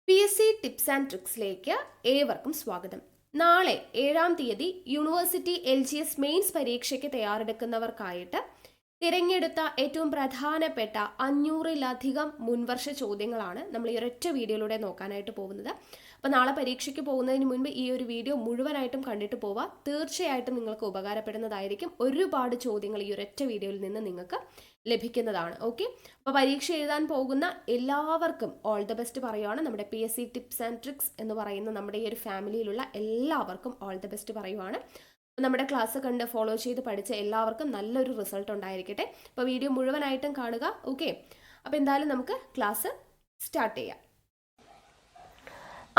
PSC tips and ട്രിക്സിലേക്ക് ഏവർക്കും സ്വാഗതം. നാളെ 7-ാം തീയതി യൂണിവേഴ്സിറ്റി LGS മെയിൻസ് പരീക്ഷയ്ക്ക് തയ്യാറെടുക്കുന്നവർക്കായിട്ട് തിരഞ്ഞെടുത്ത ഏറ്റവും പ്രധാനപ്പെട്ട 500-ലധികം മുൻവർഷ ചോദ്യങ്ങളാണ് നമ്മൾ ഈ ഒരൊറ്റ വീഡിയോയിലൂടെ നോക്കാനായിട്ട് പോകുന്നത്. അപ്പോൾ നാളെ പരീക്ഷയ്ക്ക് പോകുന്നതിന് മുൻപ് ഈ ഒരു വീഡിയോ മുഴുവനായിട്ടും കണ്ടിട്ട് പോവുക. തീർച്ചയായിട്ടും നിങ്ങൾക്ക് ഉപകാരപ്പെടുന്നതായിരിക്കും. ഒരുപാട് ചോദ്യങ്ങൾ ഈ ഒരൊറ്റ വീഡിയോയിൽ നിന്ന് നിങ്ങൾക്ക് ലഭിക്കുന്നതാണ്. ഓക്കെ, അപ്പോൾ പരീക്ഷ എഴുതാൻ പോകുന്ന എല്ലാവർക്കും ഓൾ ദ ബെസ്റ്റ് പറയുവാണ്. നമ്മുടെ PSC ടിപ്സ് ആൻഡ് ട്രിക്സ് എന്ന് പറയുന്ന നമ്മുടെ ഈ ഒരു ഫാമിലിയിലുള്ള എല്ലാവർക്കും ഓൾ ദ ബെസ്റ്റ് പറയുവാണ്. നമ്മുടെ ക്ലാസ് കണ്ട് ഫോളോ ചെയ്ത് പഠിച്ച എല്ലാവർക്കും നല്ലൊരു റിസൾട്ട് ഉണ്ടായിരിക്കട്ടെ. അപ്പോൾ വീഡിയോ മുഴുവനായിട്ടും കാണുക. ഓക്കെ, അപ്പോൾ എന്തായാലും നമുക്ക് ക്ലാസ് സ്റ്റാർട്ട് ചെയ്യാം.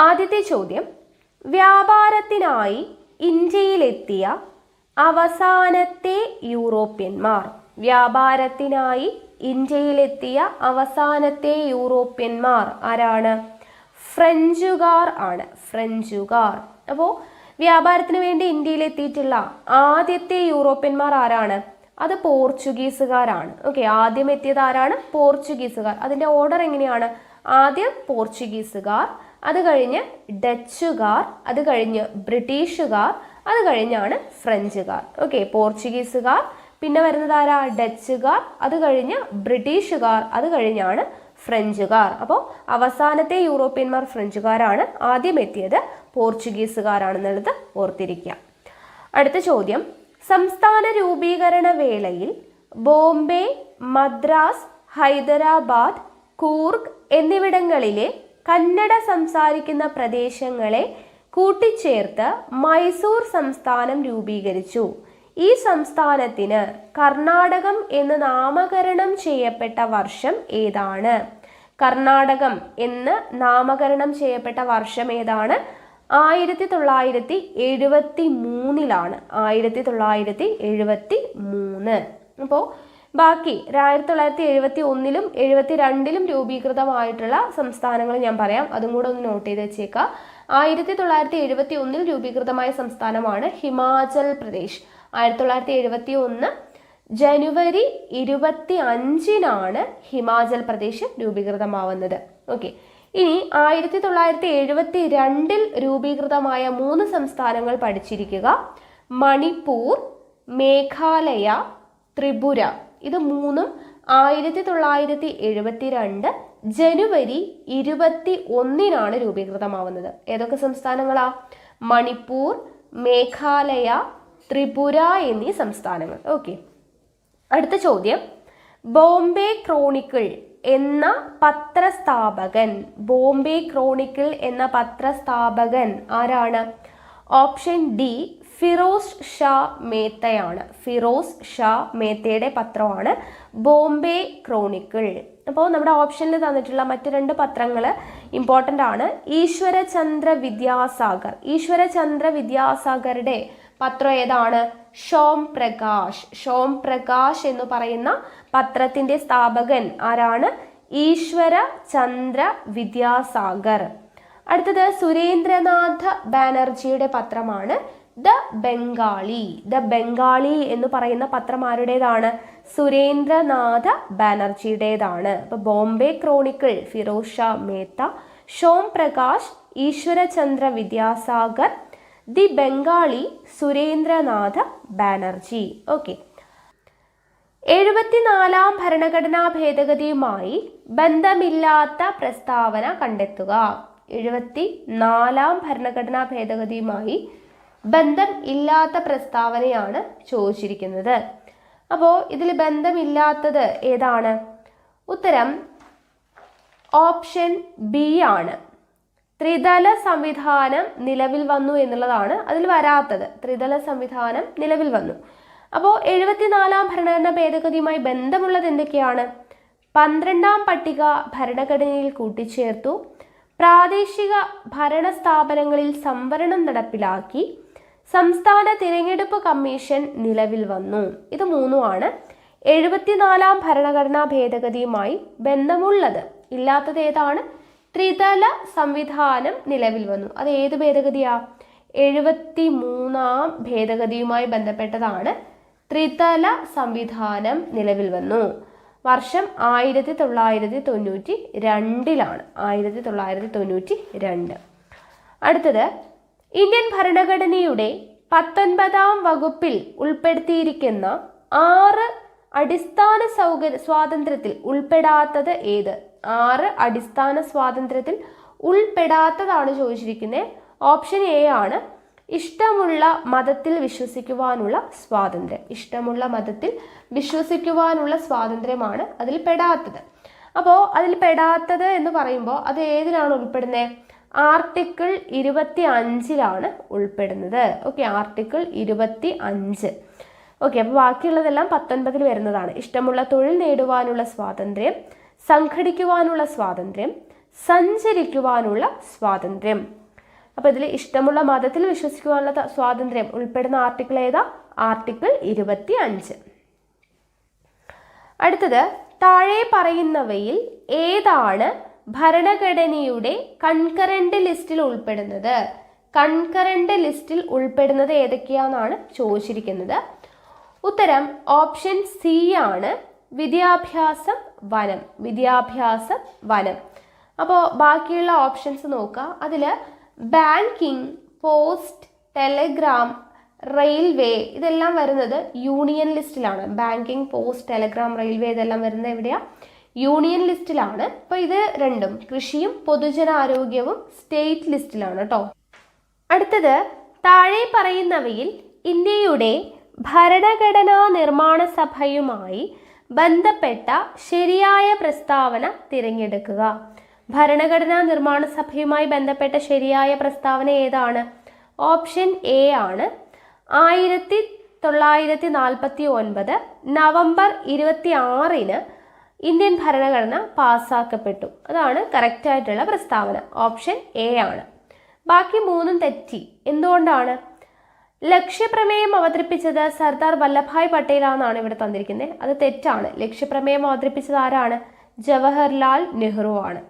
ആദ്യത്തെ ചോദ്യം, വ്യാപാരത്തിനായി ഇന്ത്യയിലെത്തിയ അവസാനത്തെ യൂറോപ്യന്മാർ. വ്യാപാരത്തിനായി ഇന്ത്യയിലെത്തിയ അവസാനത്തെ യൂറോപ്യന്മാർ ആരാണ്? ഫ്രഞ്ചുകാർ ആണ്. ഫ്രഞ്ചുകാർ. അപ്പോൾ വ്യാപാരത്തിന് വേണ്ടി ഇന്ത്യയിലെത്തിയിട്ടുള്ള ആദ്യത്തെ യൂറോപ്യന്മാർ ആരാണ്? അത് പോർച്ചുഗീസുകാരാണ്. ഓക്കെ, ആദ്യം എത്തിയത് ആരാണ്? പോർച്ചുഗീസുകാർ. അതിൻ്റെ ഓർഡർ എങ്ങനെയാണ്? ആദ്യം പോർച്ചുഗീസുകാർ, അത് കഴിഞ്ഞ് ഡച്ചുകാർ, അത് കഴിഞ്ഞ് ബ്രിട്ടീഷുകാർ, അത് കഴിഞ്ഞാണ് ഫ്രഞ്ചുകാർ. ഓക്കെ, പോർച്ചുഗീസുകാർ, പിന്നെ വരുന്നത് ആരാ? ഡച്ചുകാർ, അത് കഴിഞ്ഞ് ബ്രിട്ടീഷുകാർ, അത് കഴിഞ്ഞാണ് ഫ്രഞ്ചുകാർ. അപ്പോൾ അവസാനത്തെ യൂറോപ്യന്മാർ ഫ്രഞ്ചുകാരാണ്, ആദ്യം എത്തിയത് പോർച്ചുഗീസുകാരാണെന്നുള്ളത് ഓർത്തിരിക്കുക. അടുത്ത ചോദ്യം, സംസ്ഥാന രൂപീകരണ വേളയിൽ ബോംബെ, മദ്രാസ്, ഹൈദരാബാദ്, കൂർഗ് എന്നിവിടങ്ങളിലെ കന്നഡ സംസാരിക്കുന്ന പ്രദേശങ്ങളെ കൂട്ടിച്ചേർത്ത് മൈസൂർ സംസ്ഥാനം രൂപീകരിച്ചു. ഈ സംസ്ഥാനത്തിന് കർണാടകം എന്ന് നാമകരണം ചെയ്യപ്പെട്ട വർഷം ഏതാണ്? കർണാടകം എന്ന് നാമകരണം ചെയ്യപ്പെട്ട വർഷം ഏതാണ്? 1973-ലാണ്. 1973. അപ്പോൾ ബാക്കി 1971-ലും 1972-ലും രൂപീകൃതമായിട്ടുള്ള സംസ്ഥാനങ്ങൾ ഞാൻ പറയാം, അതും കൂടെ ഒന്ന് നോട്ട് ചെയ്ത് വെച്ചേക്കാം. 1971-ൽ രൂപീകൃതമായ സംസ്ഥാനമാണ് ഹിമാചൽ പ്രദേശ്. 1971 ജനുവരി 25-നാണ് ഹിമാചൽ പ്രദേശ് രൂപീകൃതമാവുന്നത്. ഓക്കെ, ഇനി 1972-ൽ രൂപീകൃതമായ 3 സംസ്ഥാനങ്ങൾ പഠിച്ചിരിക്കുക. മണിപ്പൂർ, മേഘാലയ, ത്രിപുര. ഇത് മൂന്നും 1972 ജനുവരി 21-നാണ് രൂപീകൃതമാവുന്നത്. ഏതൊക്കെ സംസ്ഥാനങ്ങളാ? മണിപ്പൂർ, മേഘാലയ, ത്രിപുര എന്നീ സംസ്ഥാനങ്ങൾ. ഓക്കെ, അടുത്ത ചോദ്യം, ബോംബെ ക്രോണിക്കിൾ എന്ന പത്രസ്ഥാപകൻ. ബോംബെ ക്രോണിക്കിൾ എന്ന പത്രസ്ഥാപകൻ ആരാണ്? ഓപ്ഷൻ ഡി ഫിറോസ് ഷാ മേത്തയാണ്. ഫിറോസ് ഷാ മേത്തയുടെ പത്രമാണ് ബോംബെ ക്രോണിക്കിൾ. അപ്പോൾ നമ്മുടെ ഓപ്ഷനിൽ തന്നിട്ടുള്ള മറ്റ് 2 പത്രങ്ങൾ ഇമ്പോർട്ടൻ്റ് ആണ്. ഈശ്വരചന്ദ്ര വിദ്യാസാഗർ. ഈശ്വരചന്ദ്ര വിദ്യാസാഗറുടെ പത്രം ഏതാണ്? ഷോം പ്രകാശ്. ഷോം പ്രകാശ് എന്ന് പറയുന്ന പത്രത്തിൻ്റെ സ്ഥാപകൻ ആരാണ്? ഈശ്വര ചന്ദ്ര വിദ്യാസാഗർ. അടുത്തത് സുരേന്ദ്രനാഥ ബാനർജിയുടെ പത്രമാണ് ദ ബംഗാളി. ദ ബംഗാളി എന്ന് പറയുന്ന പത്രം ആരുടേതാണ്? സുരേന്ദ്രനാഥ ബാനർജിയുടേതാണ്. അപ്പോൾ Bombay chronicle Pheroze Shah Mehta, Som Prakash Ishwarchandra Vidyasagar, the Bengalee Surendranath Banerjee. Okay, 74-ാം ഭരണഘടനാ ഭേദഗതിയുമായി ബന്ധമില്ലാത്ത പ്രസ്താവന കണ്ടെത്തുക. 74-ാം ഭരണഘടനാ ഭേദഗതിയുമായി ബന്ധം ഇല്ലാത്ത പ്രസ്താവനയാണ് ചോദിച്ചിരിക്കുന്നത്. അപ്പോൾ ഇതിൽ ബന്ധമില്ലാത്തത് ഏതാണ്? ഉത്തരം ഓപ്ഷൻ ബി ആണ്. ത്രിതല സംവിധാനം നിലവിൽ വന്നു എന്നുള്ളതാണ് അതിൽ വരാത്തത്. ത്രിതല സംവിധാനം നിലവിൽ വന്നു. അപ്പോൾ 74-ാം ഭരണഘടനാ ഭേദഗതിയുമായി ബന്ധമുള്ളത് എന്തൊക്കെയാണ്? 12-ാം പട്ടിക ഭരണഘടനയിൽ കൂട്ടിച്ചേർത്തു, പ്രാദേശിക ഭരണ സ്ഥാപനങ്ങളിൽ സംവരണം നടപ്പിലാക്കി, സംസ്ഥാന തിരഞ്ഞെടുപ്പ് കമ്മീഷൻ നിലവിൽ വന്നു. ഇത് 3ആണ് 74-ാം ഭരണഘടനാ ഭേദഗതിയുമായി ബന്ധമുള്ളത്. ഇല്ലാത്തത് ഏതാണ്? ത്രിതല സംവിധാനം നിലവിൽ വന്നു. അത് ഏത് ഭേദഗതിയാ? 73-ാം ഭേദഗതിയുമായി ബന്ധപ്പെട്ടതാണ് ത്രിതല സംവിധാനം നിലവിൽ വന്നു. വർഷം 1992 1992. അടുത്തത്, ഇന്ത്യൻ ഭരണഘടനയുടെ 19ാം വകുപ്പിൽ ഉൾപ്പെടുത്തിയിരിക്കുന്ന 6 അടിസ്ഥാന സ്വാതന്ത്ര്യത്തിൽ ഉൾപ്പെടാത്തത് ഏത്? 6 അടിസ്ഥാന സ്വാതന്ത്ര്യത്തിൽ ഉൾപ്പെടാത്തതാണ് ചോദിച്ചിരിക്കുന്നത്. ഓപ്ഷൻ എ ആണ് ഇഷ്ടമുള്ള മതത്തിൽ വിശ്വസിക്കുവാനുള്ള സ്വാതന്ത്ര്യം. ഇഷ്ടമുള്ള മതത്തിൽ വിശ്വസിക്കുവാനുള്ള സ്വാതന്ത്ര്യമാണ് അതിൽ പെടാത്തത്. അപ്പോൾ അതിൽ പെടാത്തത് എന്ന് പറയുമ്പോൾ അത് ഏതിലാണ് ഉൾപ്പെടുന്നത്? ആർട്ടിക്കിൾ 25 ഉൾപ്പെടുന്നത്. Okay, article 25. ഓക്കെ, അപ്പോൾ ബാക്കിയുള്ളതെല്ലാം 19 വരുന്നതാണ്. ഇഷ്ടമുള്ള തൊഴിൽ നേടുവാനുള്ള സ്വാതന്ത്ര്യം, സംഘടിക്കുവാനുള്ള സ്വാതന്ത്ര്യം, സഞ്ചരിക്കുവാനുള്ള സ്വാതന്ത്ര്യം. അപ്പോൾ ഇതിൽ ഇഷ്ടമുള്ള മതത്തിൽ വിശ്വസിക്കുവാനുള്ള സ്വാതന്ത്ര്യം ഉൾപ്പെടുന്ന ആർട്ടിക്കിൾ ഏതാ? ആർട്ടിക്കിൾ 25. അടുത്തത്, താഴെ പറയുന്നവയിൽ ഏതാണ് ഭരണഘടനയുടെ കൺകറന്റ് ലിസ്റ്റിൽ ഉൾപ്പെടുന്നത്? കൺകറന്റ് ലിസ്റ്റിൽ ഉൾപ്പെടുന്നത് ഏതൊക്കെയാണെന്നാണ് ചോദിച്ചിരിക്കുന്നത്. ഉത്തരം ഓപ്ഷൻ സി ആണ്, വിദ്യാഭ്യാസം, വനം. വിദ്യാഭ്യാസം, വനം. അപ്പോൾ ബാക്കിയുള്ള ഓപ്ഷൻസ് നോക്കുക. അതിൽ ബാങ്കിങ്, പോസ്റ്റ്, ടെലിഗ്രാം, റെയിൽവേ ഇതെല്ലാം വരുന്നത് യൂണിയൻ ലിസ്റ്റിലാണ്. ബാങ്കിങ്, പോസ്റ്റ്, ടെലിഗ്രാം, റെയിൽവേ ഇതെല്ലാം വരുന്നത് എവിടെയാ? യൂണിയൻ ലിസ്റ്റിലാണ്. അപ്പോൾ ഇത് രണ്ടും, കൃഷിയും പൊതുജനാരോഗ്യവും സ്റ്റേറ്റ് ലിസ്റ്റിലാണ് കേട്ടോ. അടുത്തത്, താഴെ പറയുന്നവയിൽ ഇന്ത്യയുടെ ഭരണഘടനാ നിർമ്മാണ സഭയുമായി ബന്ധപ്പെട്ട ശരിയായ പ്രസ്താവന തിരഞ്ഞെടുക്കുക. ഭരണഘടനാ നിർമ്മാണ സഭയുമായി ബന്ധപ്പെട്ട ശരിയായ പ്രസ്താവന ഏതാണ്? ഓപ്ഷൻ എ ആണ്. 1949 നവംബർ 26 ഇന്ത്യൻ ഭരണഘടന പാസ്സാക്കപ്പെട്ടു. അതാണ് കറക്റ്റ് ആയിട്ടുള്ള പ്രസ്താവന. ഓപ്ഷൻ എ ആണ്. ബാക്കി 3 തെറ്റി. എന്തുകൊണ്ടാണ്? ലക്ഷ്യപ്രമേയം അവതരിപ്പിച്ചത് സർദാർ വല്ലഭായ് പട്ടേലാണെന്നാണ് ഇവിടെ തന്നിരിക്കുന്നത്. അത് തെറ്റാണ്. ലക്ഷ്യപ്രമേയം അവതരിപ്പിച്ചത് ആരാണ്? ജവഹർലാൽ നെഹ്റു ആണ്.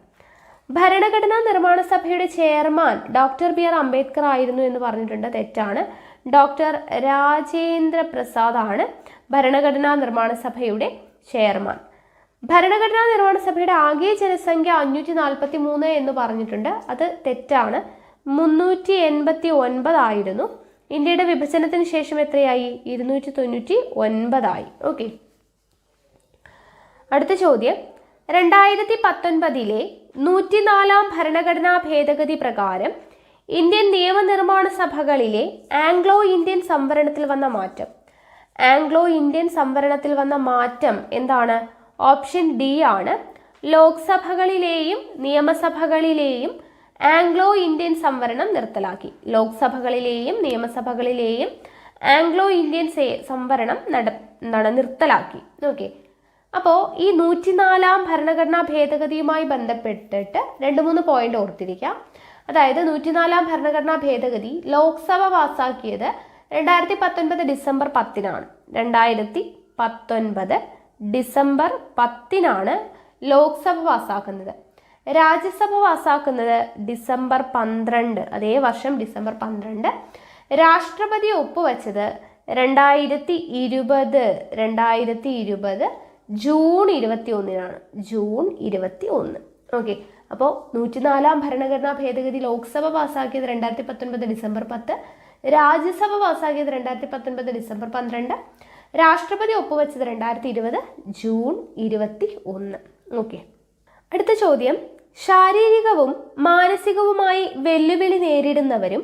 ഭരണഘടനാ നിർമ്മാണ സഭയുടെ chairman doctor B R Ambedkar ആയിരുന്നു എന്ന് പറഞ്ഞിട്ടുണ്ട്. തെറ്റാണ്. ഡോക്ടർ രാജേന്ദ്ര പ്രസാദ് ആണ് ഭരണഘടനാ നിർമ്മാണ സഭയുടെ ചെയർമാൻ. ഭരണഘടനാ നിർമ്മാണ സഭയുടെ ആകെ ജനസംഖ്യ 543 എന്ന് പറഞ്ഞിട്ടുണ്ട്. അത് തെറ്റാണ്. 389 ആയിരുന്നു. ഇന്ത്യയുടെ വിഭജനത്തിന് ശേഷം എത്രയായി? 299 ആയി. ഓക്കെ, അടുത്ത ചോദ്യം, 2019 104-ാം ഭരണഘടനാ ഭേദഗതി പ്രകാരം ഇന്ത്യൻ നിയമനിർമ്മാണ സഭകളിലെ ആംഗ്ലോ ഇന്ത്യൻ സംവരണത്തിൽ വന്ന മാറ്റം. ആംഗ്ലോ ഇന്ത്യൻ സംവരണത്തിൽ വന്ന മാറ്റം എന്താണ്? ഓപ്ഷൻ ഡി ആണ്. ലോക്സഭകളിലെയും നിയമസഭകളിലെയും ആംഗ്ലോ ഇന്ത്യൻ സംവരണം നിർത്തലാക്കി. ലോക്സഭകളിലെയും നിയമസഭകളിലെയും ആംഗ്ലോ ഇന്ത്യൻ സംവരണം നിർത്തലാക്കി. ഓക്കെ, അപ്പോൾ ഈ 104-ാം ഭരണഘടനാ ഭേദഗതിയുമായി ബന്ധപ്പെട്ടിട്ട് 2-3 പോയിന്റ് ഓർത്തിരിക്കാം. അതായത് 104-ാം ഭരണഘടനാ ഭേദഗതി ലോക്സഭ പാസ്സാക്കിയത് 2019 ഡിസംബർ 10 2019 ഡിസംബർ 10 ലോക്സഭ പാസ്സാക്കുന്നത്. രാജ്യസഭ പാസ്സാക്കുന്നത് ഡിസംബർ 12, അതേ വർഷം ഡിസംബർ 12. രാഷ്ട്രപതി ഒപ്പുവെച്ചത് 2020 ജൂൺ 21. ജൂൺ 21. ഓക്കെ, അപ്പോൾ 104-ാം ഭരണഘടനാ ഭേദഗതി ലോക്സഭ പാസ്സാക്കിയത് 2019 ഡിസംബർ 10, രാജ്യസഭ പാസ്സാക്കിയത് 2019 ഡിസംബർ 12, രാഷ്ട്രപതി ഒപ്പുവെച്ചത് 2020 ജൂൺ 21. ഓക്കെ, അടുത്ത ചോദ്യം, ശാരീരികവും മാനസികവുമായി വെല്ലുവിളി നേരിടുന്നവരും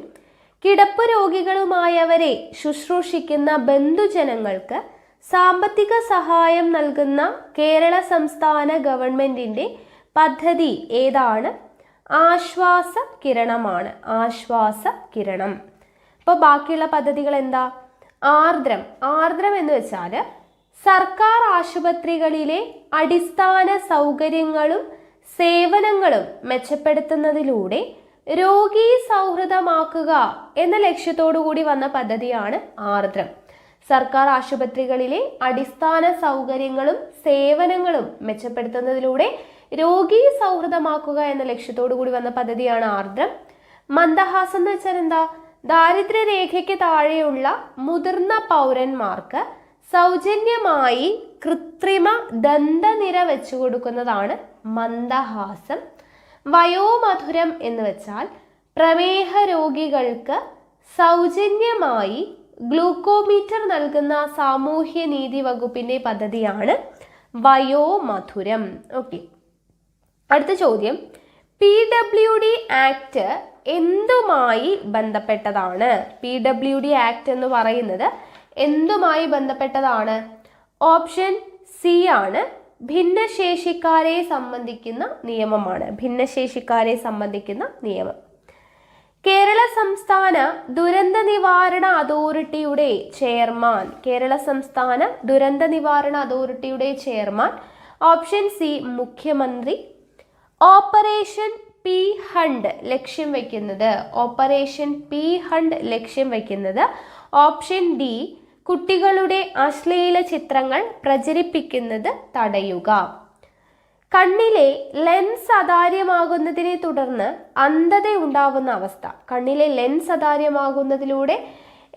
കിടപ്പ് രോഗികളുമായവരെ ശുശ്രൂഷിക്കുന്ന ബന്ധുജനങ്ങൾക്ക് സാമ്പത്തിക സഹായം നൽകുന്ന കേരള സംസ്ഥാന ഗവൺമെന്റിന്റെ പദ്ധതി ഏതാണ്? ആശ്വാസ കിരണമാണ്. ആശ്വാസ കിരണം. ഇപ്പോൾ ബാക്കിയുള്ള പദ്ധതികൾ എന്താ? ആർദ്രം. ആർദ്രം എന്ന് വെച്ചാൽ സർക്കാർ ആശുപത്രികളിലെ അടിസ്ഥാന സൗകര്യങ്ങളും സേവനങ്ങളും മെച്ചപ്പെടുത്തുന്നതിലൂടെ രോഗി സൗഹൃദമാക്കുക എന്ന ലക്ഷ്യത്തോടു കൂടി വന്ന പദ്ധതിയാണ് ആർദ്രം. സർക്കാർ ആശുപത്രികളിലെ അടിസ്ഥാന സൗകര്യങ്ങളും സേവനങ്ങളും മെച്ചപ്പെടുത്തുന്നതിലൂടെ രോഗി സൗഹൃദമാക്കുക എന്ന ലക്ഷ്യത്തോടു കൂടി വന്ന പദ്ധതിയാണ് ആർദ്രം. മന്ദഹാസം എന്ന് വെച്ചാൽ എന്താ? ദാരിദ്ര്യരേഖയ്ക്ക് താഴെയുള്ള മുതിർന്ന പൗരന്മാർക്ക് സൗജന്യമായി കൃത്രിമ ദന്തനിര വെച്ചു കൊടുക്കുന്നതാണ് മന്ദഹാസം. വയോമധുരം എന്ന് വെച്ചാൽ പ്രമേഹ രോഗികൾക്ക് സൗജന്യമായി ഗ്ലൂക്കോമീറ്റർ നൽകുന്ന സാമൂഹ്യ നീതി വകുപ്പിന്റെ പദ്ധതിയാണ് വയോമധുരം. ഓക്കെ, അടുത്ത ചോദ്യം, PWD ആക്ട് എന്തുമായി ബന്ധപ്പെട്ടതാണ്? PWD ആക്ട് എന്ന് പറയുന്നത് എന്തുമായി ബന്ധപ്പെട്ടതാണ്? ഓപ്ഷൻ സി ആണ്, ഭിന്നശേഷിക്കാരെ സംബന്ധിക്കുന്ന നിയമമാണ്. ഭിന്നശേഷിക്കാരെ സംബന്ധിക്കുന്ന നിയമം. കേരള സംസ്ഥാന ദുരന്ത നിവാരണ അതോറിറ്റിയുടെ ചെയർമാൻ. കേരള സംസ്ഥാന ദുരന്ത നിവാരണ അതോറിറ്റിയുടെ ചെയർമാൻ. ഓപ്ഷൻ സി മുഖ്യമന്ത്രി. ഓപ്പറേഷൻ പി ഹണ്ട് ലക്ഷ്യം വയ്ക്കുന്നത്. ഓപ്പറേഷൻ പി ഹണ്ട് ലക്ഷ്യം വയ്ക്കുന്നത്. ഓപ്ഷൻ ഡി കുട്ടികളുടെ അശ്ലീല ചിത്രങ്ങൾ പ്രചരിപ്പിക്കുന്നത് തടയുക. കണ്ണിലെ ലെൻസ് അതാര്യമാകുന്നതിനെ തുടർന്ന് അന്ധത ഉണ്ടാവുന്ന അവസ്ഥ. കണ്ണിലെ ലെൻസ് അതാര്യമാകുന്നതിലൂടെ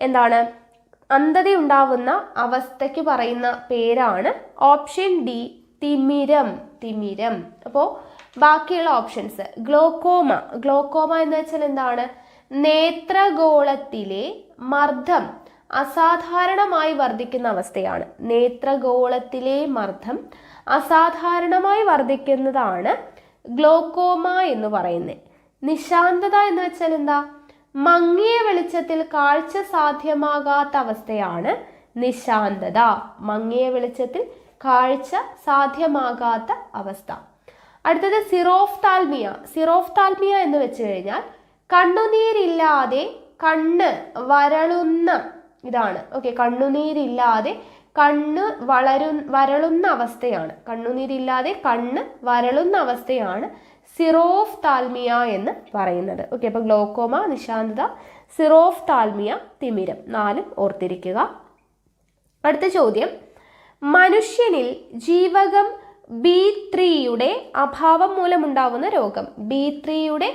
എന്താണ് അന്ധത ഉണ്ടാവുന്ന അവസ്ഥയ്ക്ക് പറയുന്ന പേരാണ് ഓപ്ഷൻ ഡി തിമിരം. തിമിരം. അപ്പോൾ ബാക്കിയുള്ള ഓപ്ഷൻസ്, ഗ്ലോക്കോമ. ഗ്ലോക്കോമ എന്ന് വെച്ചാൽ എന്താണ്? നേത്രഗോളത്തിലെ മർദ്ദം അസാധാരണമായി വർദ്ധിക്കുന്ന അവസ്ഥയാണ്. നേത്രഗോളത്തിലെ മർദ്ദം അസാധാരണമായി വർദ്ധിക്കുന്നതാണ് ഗ്ലോക്കോമ എന്ന് പറയുന്നത്. നിശാന്തത എന്ന് വെച്ചാൽ എന്താ? മങ്ങിയ വെളിച്ചത്തിൽ കാഴ്ച സാധ്യമാകാത്ത അവസ്ഥയാണ് നിശാന്തത. മങ്ങിയ വെളിച്ചത്തിൽ കാഴ്ച സാധ്യമാകാത്ത അവസ്ഥ. അടുത്തത് സിറോഫ്താൽമിയ. സിറോഫ്താൽമിയ എന്ന് വെച്ച് കഴിഞ്ഞാൽ കണ്ണുനീരില്ലാതെ കണ്ണ് വരളുന്ന ഇതാണ്. ഓക്കെ, കണ്ണുനീരില്ലാതെ കണ്ണ് വരളുന്ന അവസ്ഥയാണ്. കണ്ണുനീരില്ലാതെ കണ്ണ് വരളുന്ന അവസ്ഥയാണ് സിറോഫ്താൽമിയ എന്ന് പറയുന്നത്. ഓക്കെ, അപ്പോൾ ഗ്ലോക്കോമ, നിശാന്തത, സിറോഫ്താൽമിയ, തിമിരം, 4 ഓർത്തിരിക്കുക. അടുത്ത ചോദ്യം, മനുഷ്യനിൽ ജീവകം B3യുടെ അഭാവം മൂലമുണ്ടാവുന്ന രോഗം. B3യുടെ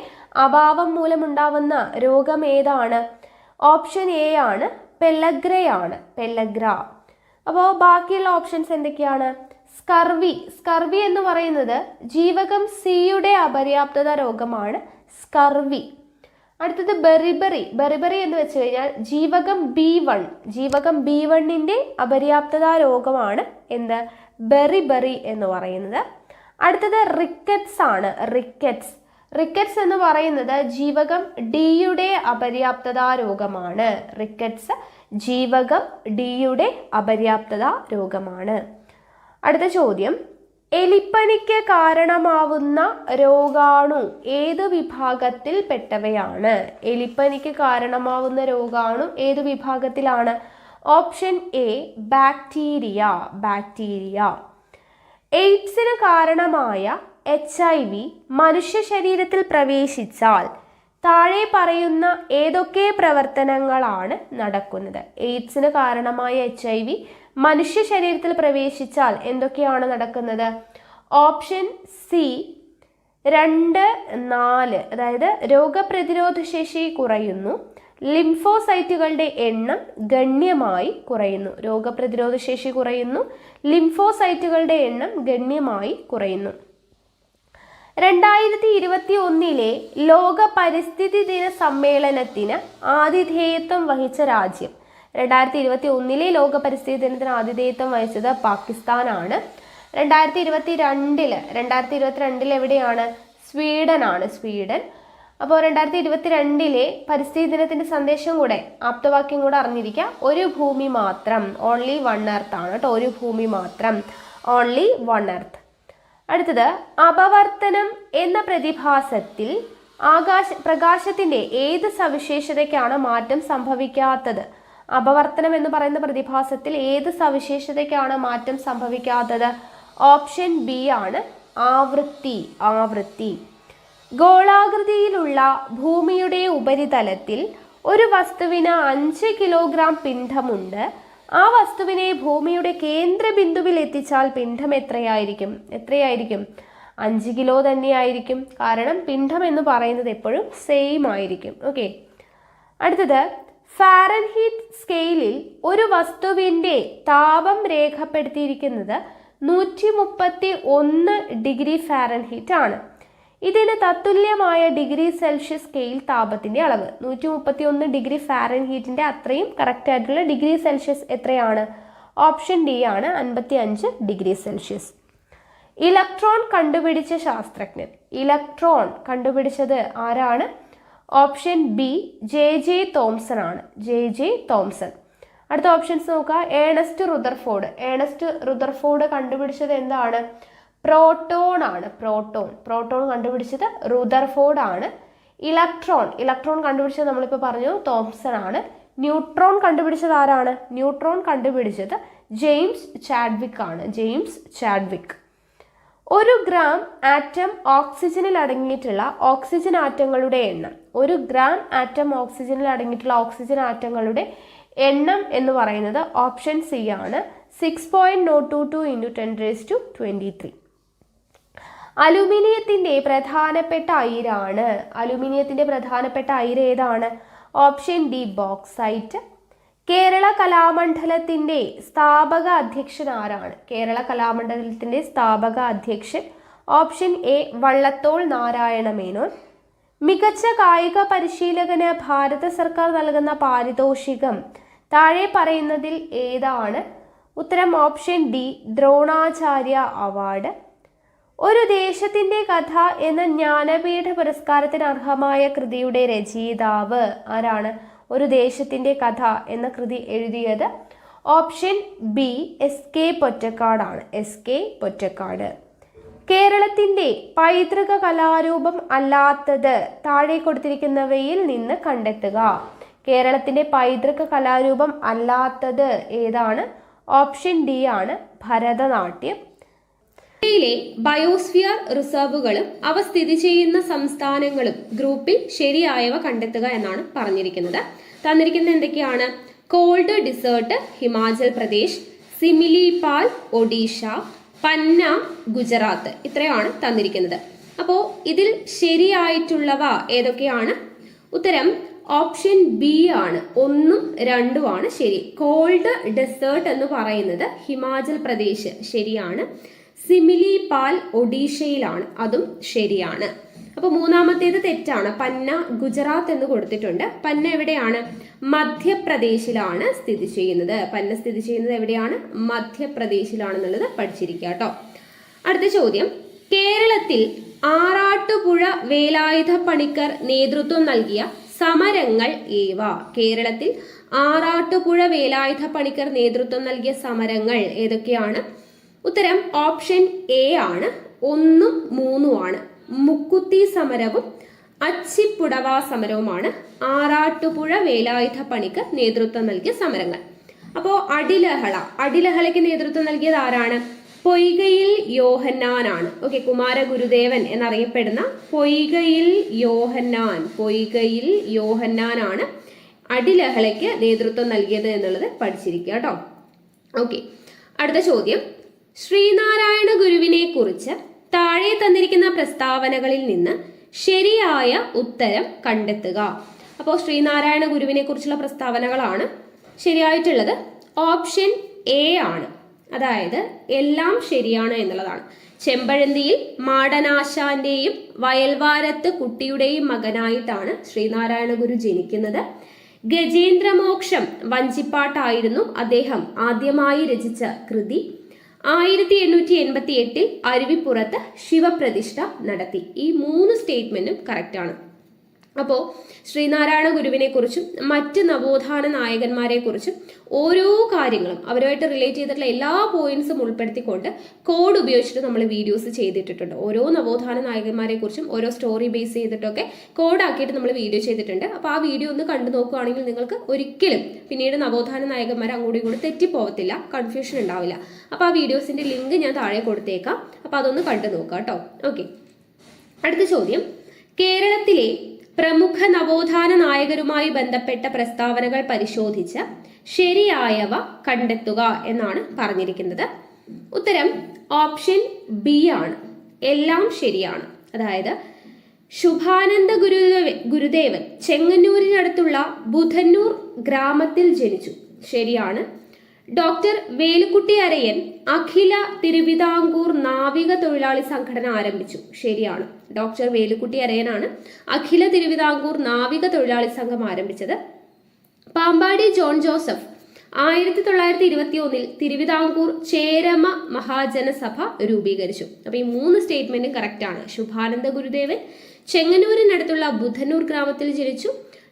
അഭാവം മൂലമുണ്ടാവുന്ന രോഗം ഏതാണ്? ഓപ്ഷൻ എ ആണ്, പെല്ലഗ്രയാണ്. പെല്ലഗ്ര. അപ്പോൾ ബാക്കിയുള്ള ഓപ്ഷൻസ് എന്തൊക്കെയാണ്? സ്കർവി. സ്കർവി എന്ന് പറയുന്നത് ജീവകം സിയുടെ അപര്യാപ്തത രോഗമാണ് സ്കർവി. അടുത്തത് ബെറിബറി. ബെറിബറി എന്ന് വെച്ച് കഴിഞ്ഞാൽ ജീവകം B1. ജീവകം B1ന്റെ അപര്യാപ്തത രോഗമാണ് എന്ത്? ബെറിബറി എന്ന് പറയുന്നത്. അടുത്തത് റിക്കറ്റ്സ് ആണ്. റിക്കറ്റ്സ്. റിക്കറ്റ്സ് എന്ന് പറയുന്നത് ജീവകം ഡിയുടെ അപര്യാപ്തത രോഗമാണ്. റിക്കറ്റ്സ് ജീവകം ഡിയുടെ അപര്യാപ്തത രോഗമാണ്. അടുത്ത ചോദ്യം, എലിപ്പനിക്ക് കാരണമാവുന്ന രോഗാണു ഏത് വിഭാഗത്തിൽ പെട്ടവയാണ്? എലിപ്പനിക്ക് കാരണമാവുന്ന രോഗാണു ഏത് വിഭാഗത്തിലാണ്? Option A bacteria. ബാക്ടീരിയ. എയ്ഡ്സിന് കാരണമായ HIV മനുഷ്യ ശരീരത്തിൽ പ്രവേശിച്ചാൽ താഴെ പറയുന്ന ഏതൊക്കെ പ്രവർത്തനങ്ങളാണ് നടക്കുന്നത്? എയ്ഡ്സിന് കാരണമായ HIV മനുഷ്യ ശരീരത്തിൽ പ്രവേശിച്ചാൽ എന്തൊക്കെയാണ് നടക്കുന്നത്? Option C 2, 4. അതായത് രോഗപ്രതിരോധ ശേഷി കുറയുന്നു, ലിംഫോസൈറ്റുകളുടെ എണ്ണം ഗണ്യമായി കുറയുന്നു. രോഗപ്രതിരോധ ശേഷി കുറയുന്നു, ലിംഫോസൈറ്റുകളുടെ എണ്ണം ഗണ്യമായി കുറയുന്നു. 2021 ലോക പരിസ്ഥിതി ദിന സമ്മേളനത്തിന് ആതിഥേയത്വം വഹിച്ച രാജ്യം. 2021 ലോക പരിസ്ഥിതി ദിനത്തിന് ആതിഥേയത്വം വഹിച്ചത് പാകിസ്ഥാനാണ്. 2022 എവിടെയാണ്? സ്വീഡനാണ്. സ്വീഡൻ. അപ്പോൾ 2022 പരിസ്ഥിതി ദിനത്തിന്റെ സന്ദേശം കൂടെ, ആപ്തവാക്യം കൂടെ അറിഞ്ഞിരിക്കുക. ഒരു ഭൂമി മാത്രം, ഓൺലി 1 എർത്ത് ആണ് കേട്ടോ. ഒരു ഭൂമി മാത്രം, ഓൺലി 1 എർത്ത്. അടുത്തത്, അപവർത്തനം എന്ന പ്രതിഭാസത്തിൽ പ്രകാശത്തിന്റെ ഏത് സവിശേഷതയ്ക്കാണ് മാറ്റം സംഭവിക്കാത്തത്? അപവർത്തനം എന്ന് പറയുന്ന പ്രതിഭാസത്തിൽ ഏത് സവിശേഷതയ്ക്കാണ് മാറ്റം സംഭവിക്കാത്തത്? ഓപ്ഷൻ ബി ആണ്, ആവൃത്തി. ആവൃത്തി. ഗോളാകൃതിയിലുള്ള ഭൂമിയുടെ ഉപരിതലത്തിൽ ഒരു വസ്തുവിന് 5 കിലോഗ്രാം പിണ്ഡമുണ്ട്. ആ വസ്തുവിനെ ഭൂമിയുടെ കേന്ദ്ര ബിന്ദുവിൽ എത്തിച്ചാൽ പിണ്ഡം എത്രയായിരിക്കും? 5 കിലോ തന്നെയായിരിക്കും. കാരണം പിണ്ഡം എന്ന് പറയുന്നത് എപ്പോഴും സെയിം ആയിരിക്കും. ഓക്കെ. അടുത്തത്, ഫാരൻഹീറ്റ് സ്കെയിലിൽ ഒരു വസ്തുവിൻ്റെ താപം രേഖപ്പെടുത്തിയിരിക്കുന്നത് 131 ഡിഗ്രി ഫാരൻഹീറ്റ് ആണ്. ഇതിന് തത്തുല്യമായ ഡിഗ്രി സെൽഷ്യസ് സ്കെയിൽ താപത്തിന്റെ അളവ് 131 ഡിഗ്രി ഫാരൻഹീറ്റിന്റെ അത്രയും കറക്റ്റ് ആയിട്ടുള്ള ഡിഗ്രി സെൽഷ്യസ് എത്രയാണ്? ഓപ്ഷൻ ഡി ആണ് 55 ഡിഗ്രി സെൽഷ്യസ്. ഇലക്ട്രോൺ കണ്ടുപിടിച്ച ശാസ്ത്രജ്ഞൻ. ഇലക്ട്രോൺ കണ്ടുപിടിച്ചത് ആരാണ്? ഓപ്ഷൻ ബി ജെ തോംസൺ ആണ്. J Thomson. അടുത്ത ഓപ്ഷൻസ് നോക്കുക. Ernest Rutherford. ഏണസ്റ്റ് റുദർഫോർഡ് കണ്ടുപിടിച്ചത് എന്താണ്? പ്രോട്ടോൺ ആണ്. പ്രോട്ടോൺ കണ്ടുപിടിച്ചത് റുദർഫോർഡ് ആണ്. ഇലക്ട്രോൺ കണ്ടുപിടിച്ചത് നമ്മളിപ്പോൾ പറഞ്ഞു തോംസൺ ആണ്. ന്യൂട്രോൺ കണ്ടുപിടിച്ചത് ആരാണ്? ന്യൂട്രോൺ കണ്ടുപിടിച്ചത് ജെയിംസ് ചാഡ്വിക് ആണ്. James Chadwick. 1 ഗ്രാം ആറ്റം ഓക്സിജനിൽ അടങ്ങിയിട്ടുള്ള ഓക്സിജൻ ആറ്റങ്ങളുടെ എണ്ണം. 1 ഗ്രാം ആറ്റം ഓക്സിജനിൽ അടങ്ങിയിട്ടുള്ള ഓക്സിജൻ ആറ്റങ്ങളുടെ എണ്ണം എന്ന് പറയുന്നത് ഓപ്ഷൻ സി ആണ്. 6.022 × 10⁻23. അലുമിനിയത്തിന്റെ പ്രധാനപ്പെട്ട അയിരാണ്. അലുമിനിയത്തിന്റെ പ്രധാനപ്പെട്ട അയിര് ഏതാണ്? Option D bauxite. കേരള കലാമണ്ഡലത്തിന്റെ സ്ഥാപക അധ്യക്ഷൻ ആരാണ്? കേരള കലാമണ്ഡലത്തിന്റെ സ്ഥാപക അധ്യക്ഷൻ ഓപ്ഷൻ എ വള്ളത്തോൾ നാരായണ മേനോൻ. മികച്ച കായിക പരിശീലകന് ഭാരത സർക്കാർ നൽകുന്ന പാരിതോഷികം താഴെ പറയുന്നതിൽ ഏതാണ്? ഉത്തരം ഓപ്ഷൻ ഡി ദ്രോണാചാര്യ അവാർഡ്. ഒരു ദേശത്തിന്റെ കഥ എന്ന ജ്ഞാനപീഠ പുരസ്കാരത്തിന് അർഹമായ കൃതിയുടെ രചയിതാവ് ആരാണ്? ഒരു ദേശത്തിന്റെ കഥ എന്ന കൃതി എഴുതിയത് option B SK പൊറ്റക്കാടാണ്. SK Pottekkatt. കേരളത്തിന്റെ പൈതൃക കലാരൂപം അല്ലാത്തത് താഴെ കൊടുത്തിരിക്കുന്നവയിൽ നിന്ന് കണ്ടെത്തുക. കേരളത്തിന്റെ പൈതൃക കലാരൂപം അല്ലാത്തത് ഏതാണ്? ഓപ്ഷൻ ഡി ആണ് ഭരതനാട്യം. ഇന്ത്യയിലെ ബയോസ്ഫിയർ റിസർവുകളും അവ സ്ഥിതി ചെയ്യുന്ന സംസ്ഥാനങ്ങളും ഗ്രൂപ്പിൽ ശരിയായവ കണ്ടെത്തുക എന്നാണ് പറഞ്ഞിരിക്കുന്നത്. തന്നിരിക്കുന്നത് എന്തൊക്കെയാണ്? കോൾഡ് ഡിസേർട്ട് ഹിമാചൽ പ്രദേശ്, സിമിലിപാൽ ഒഡീഷ, പന്ന ഗുജറാത്ത്. ഇത്രയാണ് തന്നിരിക്കുന്നത്. അപ്പോൾ ഇതിൽ ശരിയായിട്ടുള്ളവ ഏതൊക്കെയാണ്? ഉത്തരം ഓപ്ഷൻ ബി ആണ്. 1ഉം 2ഉം ആണ് ശരി. കോൾഡ് ഡെസേർട്ട് എന്ന് പറയുന്നത് ഹിമാചൽ പ്രദേശ് ശരിയാണ്. സിമിലിപാൽ ഒഡീഷയിലാണ്, അതും ശരിയാണ്. അപ്പോൾ മൂന്നാമത്തേത് തെറ്റാണ്. പന്ന ഗുജറാത്ത് എന്ന് കൊടുത്തിട്ടുണ്ട്. പന്ന എവിടെയാണ്? മധ്യപ്രദേശിലാണ് സ്ഥിതി ചെയ്യുന്നത്. പന്ന സ്ഥിതി ചെയ്യുന്നത് എവിടെയാണ്? മധ്യപ്രദേശിലാണെന്നുള്ളത് പഠിച്ചിരിക്കുക കേട്ടോ. അടുത്ത ചോദ്യം. കേരളത്തിൽ ആറാട്ടുപുഴ വേലായുധ പണിക്കർ നേതൃത്വം നൽകിയ സമരങ്ങൾ ഏവ? കേരളത്തിൽ ആറാട്ടുപുഴ വേലായുധ പണിക്കർ നേതൃത്വം നൽകിയ സമരങ്ങൾ ഏതൊക്കെയാണ്? ഉത്തരം ഓപ്ഷൻ എ ആണ്. 1ഉം 3ഉം ആണ്. മുക്കുത്തി സമരവും അച്ചിപ്പുടവ സമരവുമാണ് ആറാട്ടുപുഴ വേലായുധ പണിക്കർ നേതൃത്വം നൽകിയ സമരങ്ങൾ. അപ്പോൾ അടിലഹളയ്ക്ക് നേതൃത്വം നൽകിയത് ആരാണ്? പൊയ്കയിൽ യോഹന്നാനാണ്. ഓക്കെ, കുമാരഗുരുദേവൻ എന്നറിയപ്പെടുന്ന പൊയ്കയിൽ യോഹന്നാനാണ് അടിലഹളയ്ക്ക് നേതൃത്വം നൽകിയത് എന്നുള്ളത് പഠിച്ചിരിക്കുക കേട്ടോ. ഓക്കെ, അടുത്ത ചോദ്യം. ശ്രീനാരായണ ഗുരുവിനെ കുറിച്ച് താഴെ തന്നിരിക്കുന്ന പ്രസ്താവനകളിൽ നിന്ന് ശരിയായ ഉത്തരം കണ്ടെത്തുക. അപ്പോൾ ശ്രീനാരായണ ഗുരുവിനെ കുറിച്ചുള്ള പ്രസ്താവനകളാണ് ശരിയായിട്ടുള്ളത്. ഓപ്ഷൻ എ ആണ്. അതായത് എല്ലാം ശരിയാണ് എന്നുള്ളതാണ്. ചെമ്പഴന്തിയിൽ മാടനാശാന്റെയും വയൽവാരത്ത് കുട്ടിയുടെയും മകനായിട്ടാണ് ശ്രീനാരായണ ഗുരു ജനിക്കുന്നത്. ഗജേന്ദ്രമോക്ഷം വഞ്ചിപ്പാട്ടായിരുന്നു അദ്ദേഹം ആദ്യമായി രചിച്ച കൃതി. 1888 അരുവിപ്പുറത്ത് ശിവപ്രതിഷ്ഠ നടത്തി. ഈ 3 സ്റ്റേറ്റ്മെന്റും കറക്റ്റ് ആണ്. അപ്പോൾ ശ്രീനാരായണ ഗുരുവിനെ കുറിച്ചും മറ്റ് നവോത്ഥാന നായകന്മാരെ കുറിച്ചും ഓരോ കാര്യങ്ങളും അവരുമായിട്ട് റിലേറ്റ് ചെയ്തിട്ടുള്ള എല്ലാ പോയിന്റ്സും ഉൾപ്പെടുത്തിക്കൊണ്ട് കോഡ് ഉപയോഗിച്ചിട്ട് നമ്മൾ വീഡിയോസ് ചെയ്തിട്ടുണ്ട്. ഓരോ നവോത്ഥാന നായകന്മാരെ കുറിച്ചും ഓരോ സ്റ്റോറി ബേസ് ചെയ്തിട്ടൊക്കെ കോഡാക്കിയിട്ട് നമ്മൾ വീഡിയോ ചെയ്തിട്ടുണ്ട്. അപ്പോൾ ആ വീഡിയോ ഒന്ന് കണ്ടു നോക്കുകയാണെങ്കിൽ നിങ്ങൾക്ക് ഒരിക്കലും പിന്നീട് നവോത്ഥാന നായകന്മാർ അങ്ങോട്ടും ഇങ്ങോട്ടും തെറ്റിപ്പോകത്തില്ല, കൺഫ്യൂഷൻ ഉണ്ടാവില്ല. അപ്പോൾ ആ വീഡിയോസിന്റെ ലിങ്ക് ഞാൻ താഴെ കൊടുത്തേക്കാം. അപ്പോൾ അതൊന്ന് കണ്ടു നോക്കാം കേട്ടോ. ഓക്കെ, അടുത്ത ചോദ്യം. കേരളത്തിലെ പ്രമുഖ നവോത്ഥാന നായകരുമായി ബന്ധപ്പെട്ട പ്രസ്താവനകൾ പരിശോധിച്ച് ശരിയായവ കണ്ടെത്തുക എന്നാണ് പറഞ്ഞിരിക്കുന്നത്. ഉത്തരം ഓപ്ഷൻ ബി ആണ്. എല്ലാം ശരിയാണ്. അതായത് ശുഭാനന്ദ ഗുരുദേവൻ ചെങ്ങന്നൂരിനടുത്തുള്ള ബുധന്നൂർ ഗ്രാമത്തിൽ ജനിച്ചു. ശരിയാണ്. ഡോക്ടർ വേലുക്കുട്ടി അരയൻ അഖില തിരുവിതാംകൂർ നാവിക തൊഴിലാളി സംഘടന ആരംഭിച്ചു. ശരിയാണ്. ഡോക്ടർ വേലുക്കുട്ടി അരയനാണ് അഖില തിരുവിതാംകൂർ നാവിക തൊഴിലാളി സംഘം ആരംഭിച്ചത്. പാമ്പാടി ജോൺ ജോസഫ് 1921 തിരുവിതാംകൂർ ചേരമ മഹാജനസഭ രൂപീകരിച്ചു. അപ്പൊ ഈ 3 സ്റ്റേറ്റ്മെന്റും കറക്റ്റ് ആണ്. ശുഭാനന്ദ ഗുരുദേവൻ ചെങ്ങന്നൂരിനടുത്തുള്ള ബുധന്നൂർ ഗ്രാമത്തിൽ ജനിച്ചു.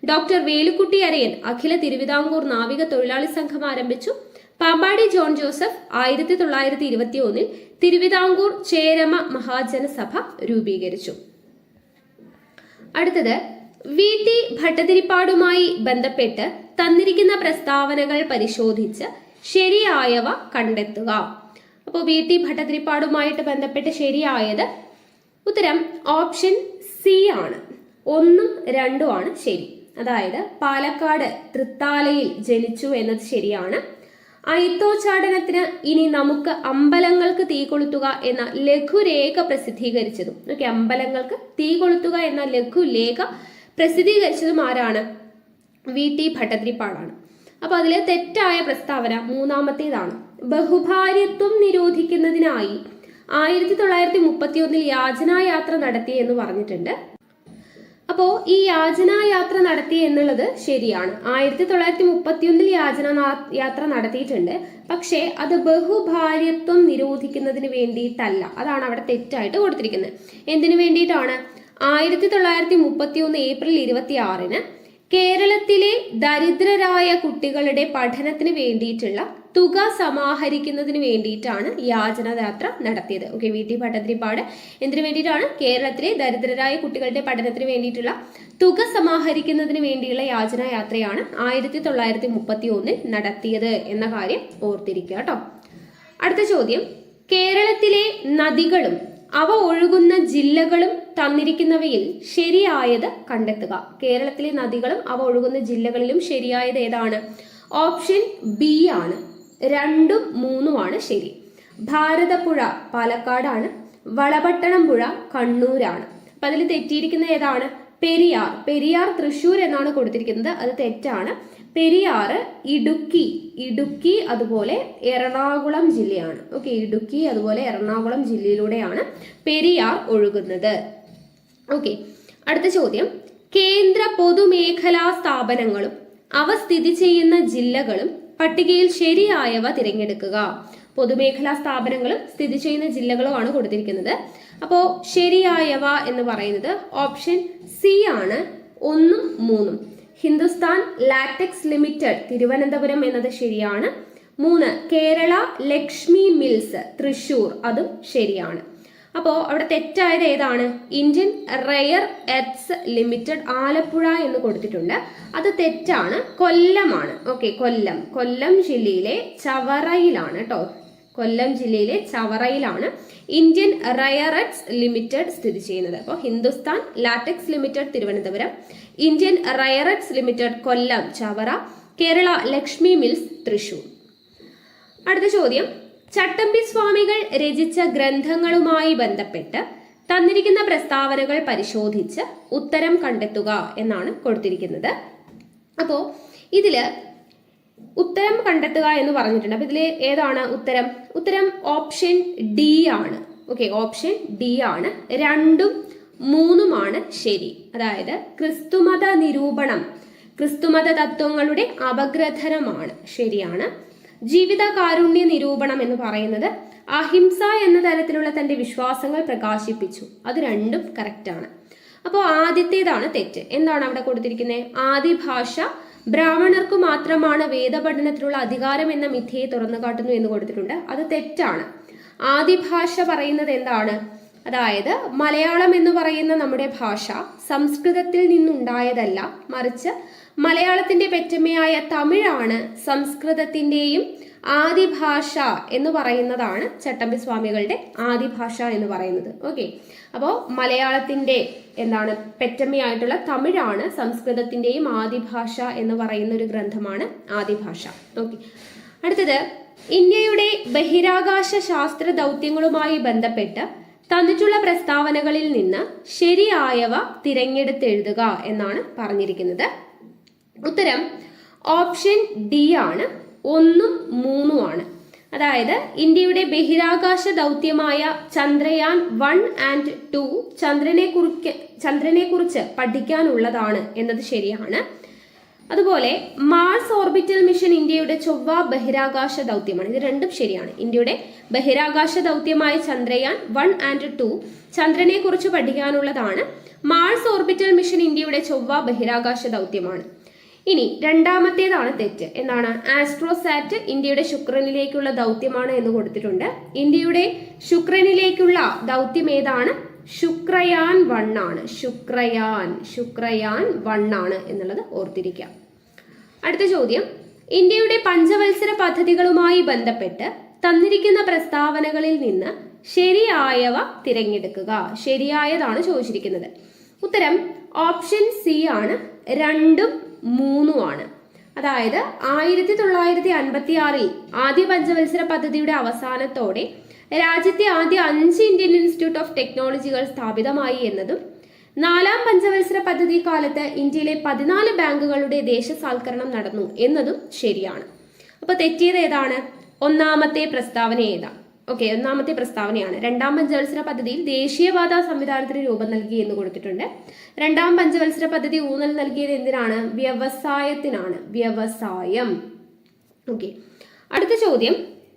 ഡോക്ടർ വേലുക്കുട്ടി അരയൻ അഖില തിരുവിതാംകൂർ നാവിക തൊഴിലാളി സംഘം ആരംഭിച്ചു. പാമ്പാടി ജോൺ ജോസഫ് 1921 തിരുവിതാംകൂർ ചേരമ മഹാജനസഭ രൂപീകരിച്ചു. അടുത്തത് VT ഭട്ടതിരിപ്പാടുമായി ബന്ധപ്പെട്ട് തന്നിരിക്കുന്ന പ്രസ്താവനകൾ പരിശോധിച്ച് ശരിയായവ കണ്ടെത്തുക. അപ്പോൾ VT ഭട്ടതിരിപ്പാടുമായിട്ട് ബന്ധപ്പെട്ട് ശരിയായത് ഉത്തരം ഓപ്ഷൻ സി ആണ്. 1ഉം 2ഉം ആണ് ശരി. അതായത് പാലക്കാട് തൃത്താലയിൽ ജനിച്ചു എന്നത് ശരിയാണ്. അയിത്തോച്ചാടനത്തിന് ഇനി നമുക്ക് അമ്പലങ്ങൾക്ക് തീ കൊളുത്തുക എന്ന ലഘുലേഖ പ്രസിദ്ധീകരിച്ചതും അമ്പലങ്ങൾക്ക് തീ കൊളുത്തുക എന്ന ലഘുലേഖ പ്രസിദ്ധീകരിച്ചതും ആരാണ്? VT ഭട്ടതിരിപ്പാടാണ്. അപ്പൊ അതിലെ തെറ്റായ പ്രസ്താവന 3ാമത്തേതാണ്. ബഹുഭാര്യത്വം നിരോധിക്കുന്നതിനായി 1931 യാചനായാത്ര നടത്തി എന്ന് പറഞ്ഞിട്ടുണ്ട്. അപ്പോ ഈ യാചനായാത്ര നടത്തി എന്നുള്ളത് ശരിയാണ്. 1931 യാത്ര നടത്തിയിട്ടുണ്ട്. പക്ഷേ അത് ബഹുഭാര്യത്വം നിരോധിക്കുന്നതിന് വേണ്ടിയിട്ടല്ല. അതാണ് അവിടെ തെറ്റായിട്ട് കൊടുത്തിരിക്കുന്നത്. എന്തിനു വേണ്ടിയിട്ടാണ്? 1931 ഏപ്രിൽ 26 കേരളത്തിലെ ദരിദ്രരായ കുട്ടികളുടെ പഠനത്തിന് വേണ്ടിയിട്ടുള്ള തുക സമാഹരിക്കുന്നതിന് വേണ്ടിയിട്ടാണ് യാചനായാത്ര നടത്തിയത്. VT ഭട്ടതിരിപ്പാട് എന്തിനു വേണ്ടിയിട്ടാണ്? കേരളത്തിലെ ദരിദ്രരായ കുട്ടികളുടെ പഠനത്തിന് വേണ്ടിയിട്ടുള്ള തുക സമാഹരിക്കുന്നതിന് വേണ്ടിയുള്ള യാചനായാത്രയാണ് 1931 നടത്തിയത് എന്ന കാര്യം ഓർത്തിരിക്കുക കേട്ടോ. അടുത്ത ചോദ്യം, കേരളത്തിലെ നദികളും അവ ഒഴുകുന്ന ജില്ലകളും തന്നിരിക്കുന്നവയിൽ ശരിയായത് കണ്ടെത്തുക. കേരളത്തിലെ നദികളും അവ ഒഴുകുന്ന ജില്ലകളിലും ശരിയായത് ഏതാണ്? ഓപ്ഷൻ ബി ആണ്. 2ഉം 3ഉം ആണ് ശരി. ഭാരതപ്പുഴ പാലക്കാടാണ്. വളപട്ടണം പുഴ കണ്ണൂരാണ്. അപ്പൊ അതിൽ തെറ്റിയിരിക്കുന്ന ഏതാണ്? പെരിയാർ. പെരിയാർ തൃശ്ശൂർ എന്നാണ് കൊടുത്തിരിക്കുന്നത്. അത് തെറ്റാണ്. പെരിയാർ ഇടുക്കി അതുപോലെ എറണാകുളം ജില്ലയാണ്. ഇടുക്കി അതുപോലെ എറണാകുളം ജില്ലയിലൂടെയാണ് പെരിയാർ ഒഴുകുന്നത്. അടുത്ത ചോദ്യം, കേന്ദ്ര പൊതുമേഖലാ സ്ഥാപനങ്ങളും അവ സ്ഥിതി ചെയ്യുന്ന ജില്ലകളും പട്ടികയിൽ ശരിയായവ തിരഞ്ഞെടുക്കുക. പൊതുമേഖലാ സ്ഥാപനങ്ങളും സ്ഥിതി ചെയ്യുന്ന ജില്ലകളുമാണ് കൊടുത്തിരിക്കുന്നത്. അപ്പോൾ ശരിയായവ എന്ന് പറയുന്നത് ഓപ്ഷൻ സി ആണ്. 1ഉം 3ഉം. ഹിന്ദുസ്ഥാൻ ലാറ്റക്സ് ലിമിറ്റഡ് തിരുവനന്തപുരം എന്നത് ശരിയാണ്. 3 കേരള ലക്ഷ്മി മിൽസ് തൃശൂർ, അതും ശരിയാണ്. അപ്പോൾ അവിടെ തെറ്റായത് ഏതാണ്? Indian rare earths limited Alappuzha എന്ന് കൊടുത്തിട്ടുണ്ട്. അത് തെറ്റാണ്. കൊല്ലമാണ്. കൊല്ലം ജില്ലയിലെ ചവറയിലാണ് കേട്ടോ. കൊല്ലം ജില്ലയിലെ ചവറയിലാണ് ഇന്ത്യൻ റെയർ എർത്ത്സ് ലിമിറ്റഡ് സ്ഥിതി ചെയ്യുന്നത്. അപ്പോൾ Hindustan latex limited Thiruvananthapuram, Indian rare earths limited Kollam Chavara, Kerala Lakshmi mills Thrissur. അടുത്ത ചോദ്യം, ചട്ടമ്പി സ്വാമികൾ രചിച്ച ഗ്രന്ഥങ്ങളുമായി ബന്ധപ്പെട്ട് തന്നിരിക്കുന്ന പ്രസ്താവനകൾ പരിശോധിച്ച് ഉത്തരം കണ്ടെത്തുക എന്നാണ് കൊടുത്തിരിക്കുന്നത്. അപ്പോൾ ഇതില് ഉത്തരം കണ്ടെത്തുക എന്ന് പറഞ്ഞിട്ടുണ്ട്. അപ്പൊ ഇതില് ഏതാണ് ഉത്തരം? ഉത്തരം ഓപ്ഷൻ ഡി ആണ്. ഓപ്ഷൻ ഡി ആണ്. 2ഉം 3ഉമാണ് ശരി. അതായത് ക്രിസ്തുമത നിരൂപണം ക്രിസ്തുമത തത്വങ്ങളുടെ അപഗ്രഥനമാണ്. ശരിയാണ്. ജീവിത കാരുണ്യ നിരൂപണം എന്ന് പറയുന്നത് അഹിംസ എന്ന തരത്തിലുള്ള തന്റെ വിശ്വാസങ്ങൾ പ്രകാശിപ്പിച്ചു. അത് 2ഉം കറക്റ്റ് ആണ്. അപ്പോൾ ആദ്യത്തേതാണ് തെറ്റ്. എന്താണ് അവിടെ കൊടുത്തിരിക്കുന്നത്? ആദിഭാഷ ബ്രാഹ്മണർക്ക് മാത്രമാണ് വേദപഠനത്തിനുള്ള അധികാരം എന്ന മിഥ്യയെ തുറന്നു കാട്ടുന്നു എന്ന് കൊടുത്തിട്ടുണ്ട്. അത് തെറ്റാണ്. ആദിഭാഷ പറയുന്നത് എന്താണ്? അതായത് മലയാളം എന്ന് പറയുന്ന നമ്മുടെ ഭാഷ സംസ്കൃതത്തിൽ നിന്നുണ്ടായതല്ല, മറിച്ച് മലയാളത്തിന്റെ പെറ്റമ്മയായ തമിഴാണ് സംസ്കൃതത്തിന്റെയും ആദിഭാഷ എന്ന് പറയുന്നതാണ് ചട്ടമ്പി സ്വാമികളുടെ ആദിഭാഷ എന്ന് പറയുന്നത്. അപ്പോൾ മലയാളത്തിന്റെ പെറ്റമ്മയായിട്ടുള്ള തമിഴാണ് സംസ്കൃതത്തിന്റെയും ആദിഭാഷ എന്ന് പറയുന്ന ഒരു ഗ്രന്ഥമാണ് ആദിഭാഷ. അടുത്തത്, ഇന്ത്യയുടെ ബഹിരാകാശ ശാസ്ത്ര ദൗത്യങ്ങളുമായി ബന്ധപ്പെട്ട് തന്നിട്ടുള്ള പ്രസ്താവനകളിൽ നിന്ന് ശരിയായവ തിരഞ്ഞെടുത്തെഴുതുക എന്നാണ് പറഞ്ഞിരിക്കുന്നത്. ഉത്തരം ഓപ്ഷൻ ഡി ആണ്, 1ഉം 3ഉം ആണ്. അതായത് ഇന്ത്യയുടെ ബഹിരാകാശ ദൗത്യമായ ചന്ദ്രയാൻ 1 ആൻഡ് 2 ചന്ദ്രനെ കുറിച്ച് പഠിക്കാനുള്ളതാണ് എന്നത് ശരിയാണ്. അതുപോലെ മാർസ് ഓർബിറ്റൽ മിഷൻ ഇന്ത്യയുടെ ചൊവ്വ ബഹിരാകാശ ദൗത്യമാണ്. ഇത് രണ്ടും ശരിയാണ്. ഇന്ത്യയുടെ ബഹിരാകാശ ദൗത്യമായ ചന്ദ്രയാൻ 1 ആൻഡ് 2 ചന്ദ്രനെ കുറിച്ച് പഠിക്കാനുള്ളതാണ്. മാർസ് ഓർബിറ്റൽ മിഷൻ ഇന്ത്യയുടെ ചൊവ്വ ബഹിരാകാശ ദൗത്യമാണ്. ഇനി രണ്ടാമത്തേതാണ് തെറ്റ്. എന്താണ്? ആസ്ട്രോസാറ്റ് ഇന്ത്യയുടെ ശുക്രനിലേക്കുള്ള ദൗത്യമാണ് എന്ന് കൊടുത്തിട്ടുണ്ട്. ഇന്ത്യയുടെ ശുക്രനിലേക്കുള്ള ദൗത്യം ഏതാണ്? ശുക്രയാൻ 1 ആണ്. ശുക്രയാൻ 1 ആണ് എന്നുള്ളത് ഓർത്തിരിക്കാം. അടുത്ത ചോദ്യം, ഇന്ത്യയുടെ പഞ്ചവത്സര പദ്ധതികളുമായി ബന്ധപ്പെട്ട് തന്നിരിക്കുന്ന പ്രസ്താവനകളിൽ നിന്ന് ശരിയായവ തിരഞ്ഞെടുക്കുക. ശരിയായതാണ് ചോദിച്ചിരിക്കുന്നത്. ഉത്തരം ഓപ്ഷൻ സി ആണ്, 2ഉം 3ഉം ആണ്. അതായത് 1956 ആദ്യ പഞ്ചവത്സര പദ്ധതിയുടെ അവസാനത്തോടെ രാജ്യത്തെ ആദ്യ 5 ഇന്ത്യൻ ഇൻസ്റ്റിറ്റ്യൂട്ട് ഓഫ് ടെക്നോളജികൾ സ്ഥാപിതമായി എന്നതും 4ാം പഞ്ചവത്സര പദ്ധതി കാലത്ത് ഇന്ത്യയിലെ 14 ബാങ്കുകളുടെ ദേശസാൽക്കരണം നടന്നു എന്നതും ശരിയാണ്. അപ്പൊ തെറ്റിയത് ഏതാണ്? ഒന്നാമത്തെ പ്രസ്താവന ഏതാ? ഒന്നാമത്തെ പ്രസ്താവനയാണ്. 2ാം പഞ്ചവത്സര പദ്ധതിയിൽ ദേശീയപാത സംവിധാനത്തിന് രൂപം നൽകി എന്ന് കൊടുത്തിട്ടുണ്ട്. 2ാം പഞ്ചവത്സര പദ്ധതി ഊന്നൽ നൽകിയത് എന്തിനാണ്? വ്യവസായത്തിനാണ്. വ്യവസായം. അടുത്ത ചോദ്യം,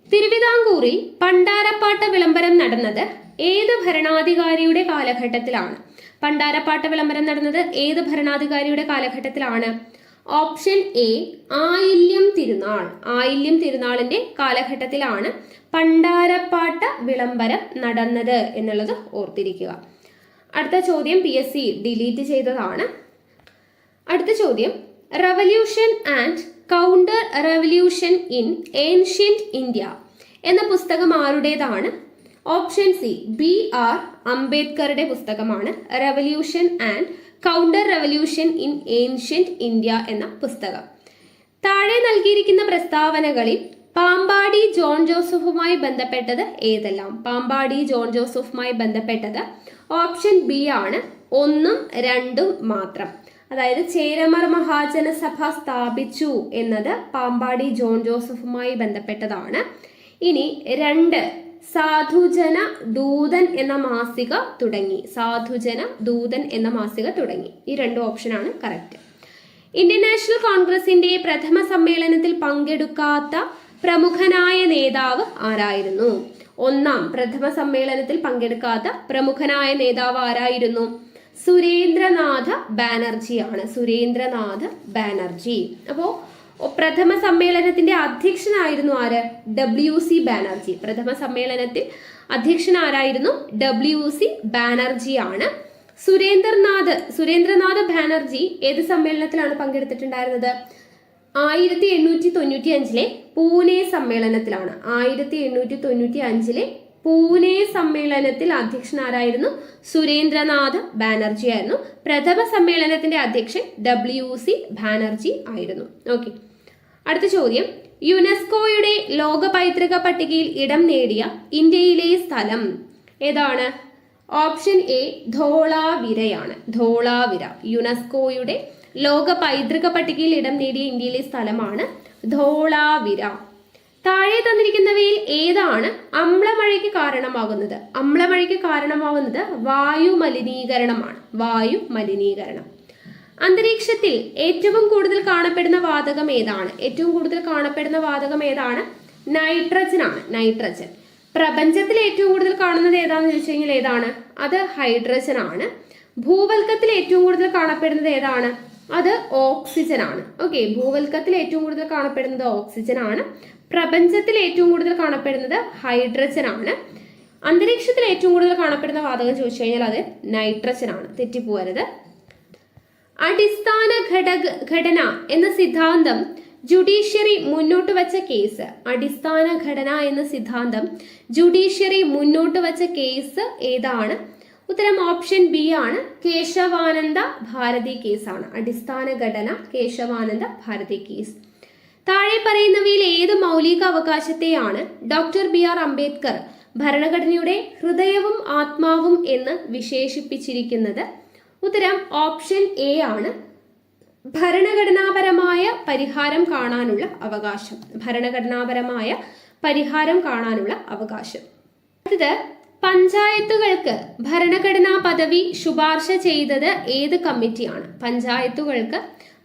തിരുവിതാംകൂറിൽ പണ്ടാരപ്പാട്ട വിളംബരം നടന്നത് ഏത് ഭരണാധികാരിയുടെ കാലഘട്ടത്തിലാണ്? പണ്ടാരപ്പാട്ട വിളംബരം നടന്നത് ഏത് ഭരണാധികാരിയുടെ കാലഘട്ടത്തിലാണ്? ഓപ്ഷൻ എ ആയില്യം തിരുനാൾ. ആയില്യം തിരുനാളിന്റെ കാലഘട്ടത്തിലാണ് പണ്ടാരപ്പാട്ട വിളംബരം നടന്നത് എന്നുള്ളത് ഓർത്തിരിക്കുക. അടുത്ത ചോദ്യം PSC ഡിലീറ്റ് ചെയ്തതാണ്. അടുത്ത ചോദ്യം, revolution and counter revolution in ancient India എന്ന പുസ്തകം ആരുടേതാണ്? ഓപ്ഷൻ സി BR അംബേദ്കറുടെ പുസ്തകമാണ്. Revolution and counter revolution in ancient India എന്ന പുസ്തകം. താഴെ നൽകിയിരിക്കുന്ന പ്രസ്താവനകളിൽ പാമ്പാടി ജോൺ ജോസഫുമായി ബന്ധപ്പെട്ടത് ഏതെല്ലാം? പാമ്പാടി ജോൺ ജോസഫുമായി ബന്ധപ്പെട്ടത് ഓപ്ഷൻ ബി ആണ്, 1ഉം 2ഉം മാത്രം. അതായത് ചേരമർ മഹാജനസഭ സ്ഥാപിച്ചു എന്നത് പാമ്പാടി ജോൺ ജോസഫുമായി ബന്ധപ്പെട്ടതാണ്. ഇനി 2 സാധുജന ദൂതൻ എന്ന മാസിക തുടങ്ങി. സാധുജന ദൂതൻ എന്ന മാസിക തുടങ്ങി. ഈ 2 ഓപ്ഷനാണ് കറക്റ്റ്. ഇന്ത്യൻ നാഷണൽ കോൺഗ്രസിന്റെ പ്രഥമ സമ്മേളനത്തിൽ പങ്കെടുക്കാത്ത പ്രമുഖനായ നേതാവ് ആരായിരുന്നു? പ്രഥമ സമ്മേളനത്തിൽ പങ്കെടുക്കാത്ത പ്രമുഖനായ നേതാവ് ആരായിരുന്നു? സുരേന്ദ്രനാഥ ബാനർജി ആണ്. സുരേന്ദ്രനാഥ ബാനർജി. അപ്പോ പ്രഥമ സമ്മേളനത്തിന്റെ അധ്യക്ഷനായിരുന്നു ആര്? WC ബാനർജി. പ്രഥമ സമ്മേളനത്തിൽ അധ്യക്ഷൻ ആരായിരുന്നു? WC ബാനർജി ആണ്. സുരേന്ദ്രനാഥ ബാനർജി ഏത് സമ്മേളനത്തിലാണ് പങ്കെടുത്തിട്ടുണ്ടായിരുന്നത്? 1895 പൂനെ സമ്മേളനത്തിലാണ്. 1895 പൂനെ സമ്മേളനത്തിൽ അധ്യക്ഷൻ ആരായിരുന്നു? സുരേന്ദ്രനാഥ ബാനർജി ആയിരുന്നു. പ്രഥമ സമ്മേളനത്തിന്റെ അധ്യക്ഷൻ WC ബാനർജി ആയിരുന്നു. അടുത്ത ചോദ്യം, യുനെസ്കോയുടെ ലോക പൈതൃക പട്ടികയിൽ ഇടം നേടിയ ഇന്ത്യയിലെ സ്ഥലം ഏതാണ്? Option A ധോളാവിരയാണ്. ധോളാവിര യുനെസ്കോയുടെ ലോക പൈതൃക പട്ടികയിൽ ഇടം നേടിയ ഇന്ത്യയിലെ സ്ഥലമാണ് ധോളാവിര. താഴെ തന്നിരിക്കുന്നവയിൽ ഏതാണ് അമ്ലമഴയ്ക്ക് കാരണമാകുന്നത്? അമ്ലമഴയ്ക്ക് കാരണമാകുന്നത് വായു മലിനീകരണമാണ്. വായു മലിനീകരണം. അന്തരീക്ഷത്തിൽ ഏറ്റവും കൂടുതൽ കാണപ്പെടുന്ന വാതകം ഏതാണ്? ഏറ്റവും കൂടുതൽ കാണപ്പെടുന്ന വാതകം ഏതാണ്? നൈട്രജൻ ആണ്. നൈട്രജൻ. പ്രപഞ്ചത്തിൽ ഏറ്റവും കൂടുതൽ കാണുന്നത് ഏതാണെന്ന് ചോദിച്ചു കഴിഞ്ഞാൽ ഏതാണ്? അത് ഹൈഡ്രജൻ ആണ്. ഭൂവൽക്കത്തിൽ ഏറ്റവും കൂടുതൽ കാണപ്പെടുന്നത് ഏതാണ്? അത് ഓക്സിജൻ ആണ്. ഭൂവൽക്കത്തിൽ ഏറ്റവും കൂടുതൽ കാണപ്പെടുന്നത് ഓക്സിജൻ ആണ്. പ്രപഞ്ചത്തിൽ ഏറ്റവും കൂടുതൽ കാണപ്പെടുന്നത് ഹൈഡ്രജൻ ആണ്. അന്തരീക്ഷത്തിൽ ഏറ്റവും കൂടുതൽ കാണപ്പെടുന്ന വാതകം ചോദിച്ചു കഴിഞ്ഞാൽ അത് നൈട്രജൻ ആണ്. തെറ്റിപ്പോകരുത്. അടിസ്ഥാന ഘടന എന്ന സിദ്ധാന്തം ജുഡീഷ്യറി മുന്നോട്ട് വച്ച കേസ്. അടിസ്ഥാന ഘടന എന്ന സിദ്ധാന്തം ജുഡീഷ്യറി മുന്നോട്ട് വച്ച കേസ് ഏതാണ്? ഉത്തരം ഓപ്ഷൻ ബി ആണ്, കേശവാനന്ദ ഭാരതി കേസാണ്. അടിസ്ഥാന ഘടന കേശവാനന്ദ ഭാരതി കേസ്. താഴെ പറയുന്നവയിൽ ഏത് മൗലിക അവകാശത്തെയാണ് ഡോക്ടർ BR അംബേദ്കർ ഭരണഘടനയുടെ ഹൃദയവും ആത്മാവും എന്ന് വിശേഷിപ്പിച്ചിരിക്കുന്നത്? ഉത്തരം ഓപ്ഷൻ എ ആണ്. ഭരണഘടനാപരമായ പരിഹാരം കാണാനുള്ള അവകാശം. ഭരണഘടനാപരമായ പരിഹാരം കാണാനുള്ള അവകാശം. അടുത്തത്, പഞ്ചായത്തുകൾക്ക് ഭരണഘടനാ പദവി ശുപാർശ ചെയ്തത് ഏത് കമ്മിറ്റിയാണ്? പഞ്ചായത്തുകൾക്ക്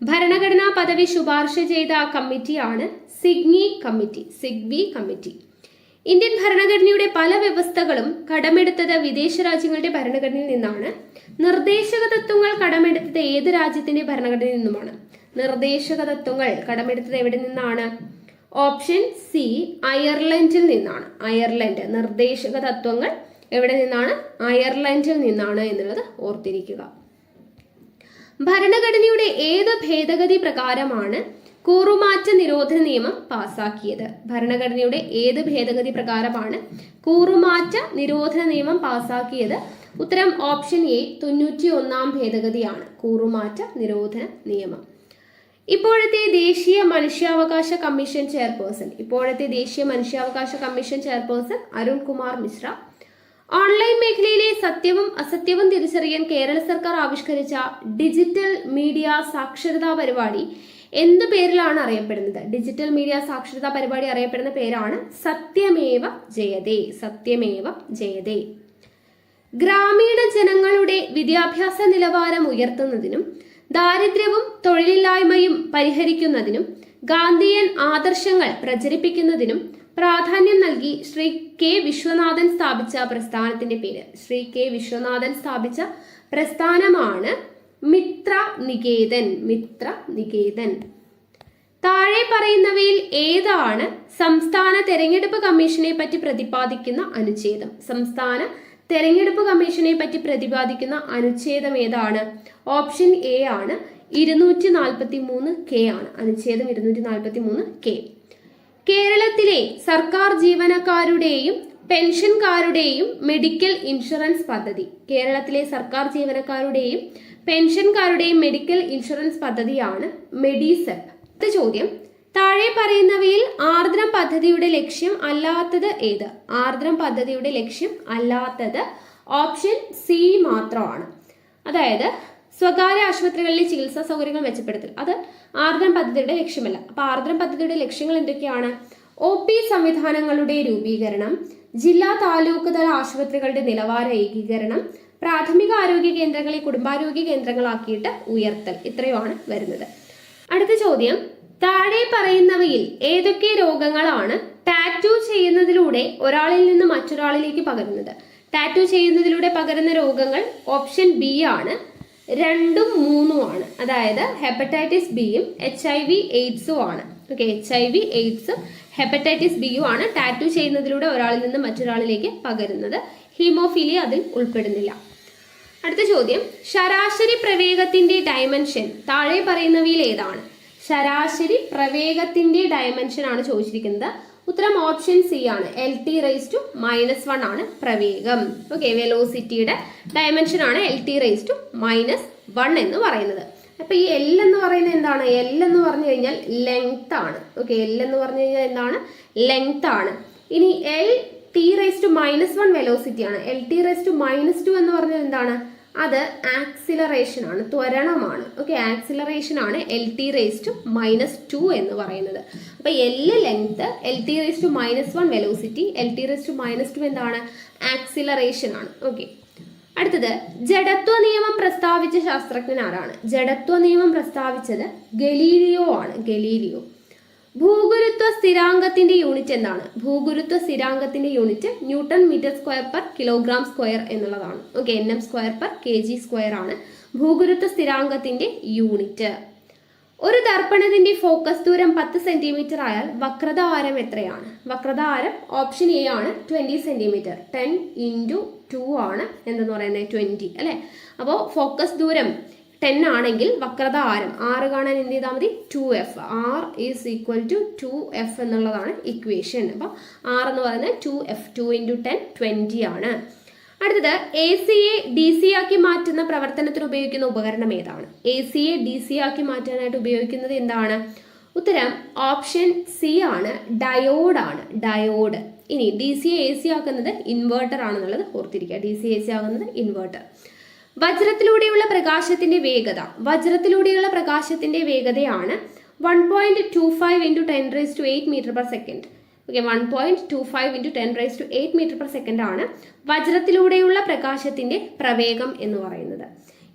ഭരണഘടനാ പദവി ശുപാർശ ചെയ്ത കമ്മിറ്റിയാണ് സിഗ്വി കമ്മിറ്റി. ഇന്ത്യൻ ഭരണഘടനയുടെ പല വ്യവസ്ഥകളും കടമെടുത്തത് വിദേശ രാജ്യങ്ങളുടെ ഭരണഘടനയിൽ നിന്നാണ്. നിർദ്ദേശക തത്വങ്ങൾ കടമെടുത്തത് ഏത് രാജ്യത്തിന്റെ ഭരണഘടനയിൽ നിന്നുമാണ്? നിർദ്ദേശക തത്വങ്ങൾ കടമെടുത്തത് എവിടെ നിന്നാണ്? ഓപ്ഷൻ സി, അയർലൻഡിൽ നിന്നാണ്. അയർലൻഡ്. നിർദ്ദേശക തത്വങ്ങൾ എവിടെ നിന്നാണ്? അയർലൻഡിൽ നിന്നാണ് എന്നുള്ളത് ഓർത്തിരിക്കുക. ഭരണഘടനയുടെ ഏത് ഭേദഗതി പ്രകാരമാണ് കൂറുമാറ്റ നിരോധന നിയമം പാസാക്കിയത്? ഭരണഘടനയുടെ ഏത് ഭേദഗതി പ്രകാരമാണ് കൂറുമാറ്റ നിരോധന നിയമം പാസാക്കിയത്? ഉത്തരം ഓപ്ഷൻ എ, 91-ാം ഭേദഗതിയാണ് കൂറുമാറ്റ നിരോധന നിയമം. ഇപ്പോഴത്തെ ദേശീയ മനുഷ്യാവകാശ commission chairperson Arunkumar Mishra. Online മേഖലയിലെ സത്യവും അസത്യവും തിരിച്ചറിയാൻ കേരള സർക്കാർ ആവിഷ്കരിച്ച ഡിജിറ്റൽ മീഡിയ സാക്ഷരതാ പരിപാടി എന്ത് പേരിലാണ് അറിയപ്പെടുന്നത്? ഡിജിറ്റൽ മീഡിയ സാക്ഷരതാ പരിപാടി അറിയപ്പെടുന്ന പേരാണ് സത്യമേവ ജയതേ. ഗ്രാമീണ ജനങ്ങളുടെ വിദ്യാഭ്യാസ നിലവാരം ഉയർത്തുന്നതിനും ദാരിദ്ര്യവും തൊഴിലില്ലായ്മയും പരിഹരിക്കുന്നതിനും ഗാന്ധിയൻ ആദർശങ്ങൾ പ്രചരിപ്പിക്കുന്നതിനും പ്രാധാന്യം നൽകി ശ്രീ കെ വിശ്വനാഥൻ സ്ഥാപിച്ച പ്രസ്ഥാനത്തിന്റെ പേര്? ശ്രീ കെ വിശ്വനാഥൻ സ്ഥാപിച്ച പ്രസ്ഥാനമാണ് മിത്ര നികേതൻ. താഴെ പറയുന്നവയിൽ ഏതാണ് സംസ്ഥാന തെരഞ്ഞെടുപ്പ് കമ്മീഷനെ പറ്റി പ്രതിപാദിക്കുന്ന അനുച്ഛേദം? സംസ്ഥാന തെരഞ്ഞെടുപ്പ് കമ്മീഷനെ പറ്റി പ്രതിപാദിക്കുന്ന അനുച്ഛേദം ഏതാണ്? ഓപ്ഷൻ എ ആണ്, 243K ആണ്. അനുച്ഛേദം 243K. കേരളത്തിലെ സർക്കാർ ജീവനക്കാരുടെയും പെൻഷൻകാരുടെയും മെഡിക്കൽ ഇൻഷുറൻസ് പദ്ധതി. കേരളത്തിലെ സർക്കാർ ജീവനക്കാരുടെയും പെൻഷൻകാരുടെയും മെഡിക്കൽ ഇൻഷുറൻസ് പദ്ധതിയാണ് മെഡിസെപ്പ്. അടുത്ത ചോദ്യം, താഴെ പറയുന്നവയിൽ ആർദ്രം പദ്ധതിയുടെ ലക്ഷ്യം അല്ലാത്തത് ഏത്? ആർദ്രം പദ്ധതിയുടെ ലക്ഷ്യം അല്ലാത്തത് ഓപ്ഷൻ സി മാത്രമാണ്. അതായത് സ്വകാര്യ ആശുപത്രികളിലെ ചികിത്സാ സൗകര്യങ്ങൾ മെച്ചപ്പെടുത്തൽ, അത് ആർദ്രം പദ്ധതിയുടെ ലക്ഷ്യമല്ല. അപ്പൊ ആർദ്രം പദ്ധതിയുടെ ലക്ഷ്യങ്ങൾ എന്തൊക്കെയാണ്? OP സംവിധാനങ്ങളുടെ രൂപീകരണം, ജില്ലാ താലൂക്ക് തല ആശുപത്രികളുടെ നിലവാര ഏകീകരണം, പ്രാഥമിക ആരോഗ്യ കേന്ദ്രങ്ങളെ കുടുംബാരോഗ്യ കേന്ദ്രങ്ങളാക്കിയിട്ട് ഉയർത്തൽ. ഇത്രയുമാണ് വരുന്നത്. അടുത്ത ചോദ്യം, താഴെ പറയുന്നവയിൽ ഏതൊക്കെ രോഗങ്ങളാണ് ടാറ്റു ചെയ്യുന്നതിലൂടെ ഒരാളിൽ നിന്ന് മറ്റൊരാളിലേക്ക് പകരുന്നത്? ടാറ്റു ചെയ്യുന്നതിലൂടെ പകരുന്ന രോഗങ്ങൾ ഓപ്ഷൻ ബി ആണ്, 2ഉം 3ഉം ആണ്. അതായത് ഹെപ്പറ്റൈറ്റിസ് ബിയും HIV AIDS ആണ്. ഓക്കെ, HIV AIDS ഹെപ്പറ്റൈറ്റിസ് ബിയും ആണ് ടാറ്റു ചെയ്യുന്നതിലൂടെ ഒരാളിൽ നിന്ന് മറ്റൊരാളിലേക്ക് പകരുന്നത്. ഹീമോഫീലിയ അതിൽ ഉൾപ്പെടുന്നില്ല. അടുത്ത ചോദ്യം, ശരാശരി പ്രവേഗത്തിന്റെ ഡയമെൻഷൻ താഴെ പറയുന്നവയിൽ ഏതാണ്? ശരാശരി പ്രവേഗത്തിന്റെ ഡയമെൻഷൻ ആണ് ചോദിച്ചിരിക്കുന്നത്. ഉത്തരം ഓപ്ഷൻ സി ആണ്, LT⁻⁻1 ആണ് പ്രവേഗം. ഓക്കെ, വെലോസിറ്റിയുടെ ഡയമെൻഷൻ ആണ് LT⁻⁻1 എന്ന് പറയുന്നത്. അപ്പൊ ഈ L എന്ന് പറയുന്നത് എന്താണ്? L എന്ന് പറഞ്ഞു കഴിഞ്ഞാൽ ലെങ്ത് ആണ്. ഓക്കെ, L എന്ന് പറഞ്ഞു കഴിഞ്ഞാൽ എന്താണ്? ലെങ്ത് ആണ്. ഇനി LT⁻⁻1 വെലോസിറ്റി ആണ്. LT⁻⁻2 എന്ന് പറഞ്ഞാൽ എന്താണ്? അത് ആക്സിലറേഷൻ ആണ്, ത്വരണമാണ്. ഓക്കെ, ആക്സിലറേഷൻ ആണ് LT⁻⁻2 എന്ന് പറയുന്നത്. അപ്പൊ L length, LT⁻⁻1 velocity, LT⁻⁻2 എന്താണ്? ആക്സിലറേഷൻ ആണ്. ഓക്കെ, അടുത്തത്, ജഡത്വ നിയമം പ്രസ്താവിച്ച ശാസ്ത്രജ്ഞൻ ആരാണ്? ജഡത്വ നിയമം പ്രസ്താവിച്ചത് ഗലീലിയോ ആണ്. ഗലീലിയോ. ഭൂഗുരുത്വ സ്ഥിരാങ്കത്തിന്റെ യൂണിറ്റ് എന്താണ്? ഭൂഗുരുത്വ സ്ഥിരാങ്കത്തിന്റെ യൂണിറ്റ് Nm²/kg² എന്നുള്ളതാണ്. ഓക്കെ, Nm²/kg² ആണ് ഭൂഗുരുത്വ സ്ഥിരാങ്കത്തിന്റെ യൂണിറ്റ്. ഒരു ദർപ്പണത്തിന്റെ ഫോക്കസ് ദൂരം 10 സെന്റിമീറ്റർ ആയാൽ വക്രത ആരം എത്രയാണ്? വക്രത ആരം ഓപ്ഷൻ എ ആണ്, 20 സെന്റിമീറ്റർ. 10 × 2 ആണ് എന്തെന്ന് പറയുന്നത്? 20 അല്ലെ. അപ്പോൾ ഫോക്കസ് ദൂരം 10 ആണെങ്കിൽ വക്രത ആരം r കാണാൻ എന്ത് ചെയ്താൽ മതി? 2f. r is equal to 2f എന്നുള്ളതാണ് ഇക്വേഷൻ. അപ്പോൾ r എന്ന് പറയുന്നത് 2f. 2 × 10 20 ആണ്. അടുത്തത്, AC-യെ DC ആക്കി മാറ്റുന്ന പ്രവർത്തനത്തിന് ഉപയോഗിക്കുന്ന ഉപകരണം ഏതാണ്? AC-യെ DC ആക്കി മാറ്റാനായിട്ട് ഉപയോഗിക്കുന്നത് എന്താണ്? ഉത്തരം ഓപ്ഷൻ സി ആണ്, ഡയോഡ് ആണ്. ഡയോഡ്. ഇനി DC യെ AC ആക്കുന്നത് ഇൻവേർട്ടർ ആണെന്നുള്ളത് ഓർത്തിരിക്കുക. DC AC ആകുന്നത് ഇൻവേർട്ടർ. വജ്രത്തിലൂടെയുള്ള പ്രകാശത്തിന്റെ വേഗതയാണ് 1.25 into 10⁸ metre per second. Okay, 1.25 into 10⁸ metre per second ആണ് വജ്രത്തിലൂടെയുള്ള പ്രകാശത്തിന്റെ പ്രവേഗം എന്ന് പറയുന്നത്.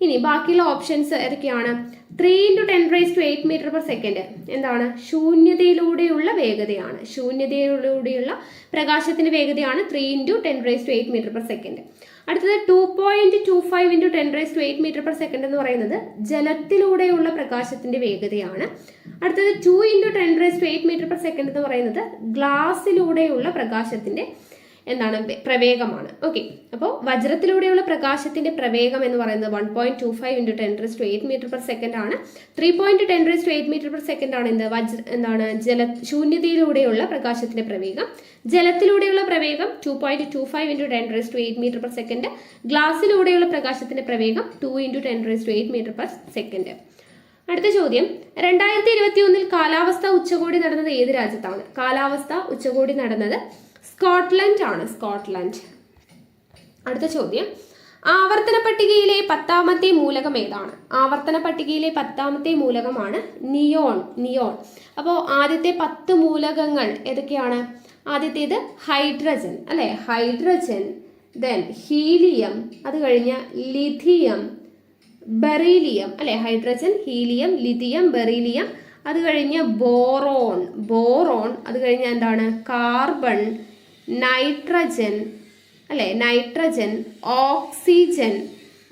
ഇനി ബാക്കിയുള്ള ഓപ്ഷൻസ് ഏതൊക്കെയാണ്? 3 into 10⁸ മീറ്റർ പെർ സെക്കൻഡ് എന്താണ്? ശൂന്യതയിലൂടെയുള്ള വേഗതയാണ്. ശൂന്യതയിലൂടെയുള്ള പ്രകാശത്തിന്റെ വേഗതയാണ് 3 into 10⁸ മീറ്റർ പെർ സെക്കൻഡ്. അടുത്തത് 2.25 into 10⁸ മീറ്റർ പെർ സെക്കൻഡ് എന്ന് പറയുന്നത് ജലത്തിലൂടെയുള്ള പ്രകാശത്തിന്റെ വേഗതയാണ്. അടുത്തത് 2 into 10⁸ മീറ്റർ പെർ സെക്കൻഡ് എന്ന് പറയുന്നത് ഗ്ലാസ്സിലൂടെയുള്ള പ്രകാശത്തിന്റെ എന്താണ്? പ്രവേഗമാണ്. ഓക്കെ, അപ്പോൾ വജ്രത്തിലൂടെയുള്ള പ്രകാശത്തിന്റെ പ്രവേഗം എന്ന് പറയുന്നത് 1.25 into 10⁸ മീറ്റർ പെർ സെക്കൻഡ് ആണ്. 3.10⁸ മീറ്റർ പെർ സെക്കൻഡ് ആണ് ശൂന്യതയിലൂടെയുള്ള പ്രകാശത്തിന്റെ പ്രവേഗം. ജലത്തിലൂടെയുള്ള പ്രവേഗം 2.25 into 10⁸ മീറ്റർ പെർ സെക്കൻഡ്. ഗ്ലാസ്സിലൂടെയുള്ള പ്രകാശത്തിന്റെ പ്രവേഗം 2 into 10⁸ മീറ്റർ പെർ സെക്കൻഡ്. അടുത്ത ചോദ്യം, 2021 കാലാവസ്ഥാ ഉച്ചകോടി നടന്നത് ഏത് രാജ്യത്താണ്? കാലാവസ്ഥാ ഉച്ചകോടി നടന്നത് സ്കോട്ട്ലൻഡ് ആണ്. സ്കോട്ട്ലൻഡ്. അടുത്ത ചോദ്യം, ആവർത്തന പട്ടികയിലെ 10ാമത്തെ മൂലകം ഏതാണ്? ആവർത്തന പട്ടികയിലെ 10ാമത്തെ മൂലകമാണ് നിയോൺ. അപ്പോൾ ആദ്യത്തെ 10 മൂലകങ്ങൾ ഏതൊക്കെയാണ്? ആദ്യത്തേത് ഹൈഡ്രജൻ അല്ലെ? ഹൈഡ്രജൻ, ദെൻ ഹീലിയം, അത് കഴിഞ്ഞ് ലിഥിയം, ബെറീലിയം അല്ലെ? ഹൈഡ്രജൻ, ഹീലിയം, ലിഥിയം, ബെറീലിയം, അത് കഴിഞ്ഞ് ബോറോൺ, അത് കഴിഞ്ഞ് എന്താണ്? കാർബൺ, നൈട്രജൻ അല്ലെ? നൈട്രജൻ, ഓക്സിജൻ,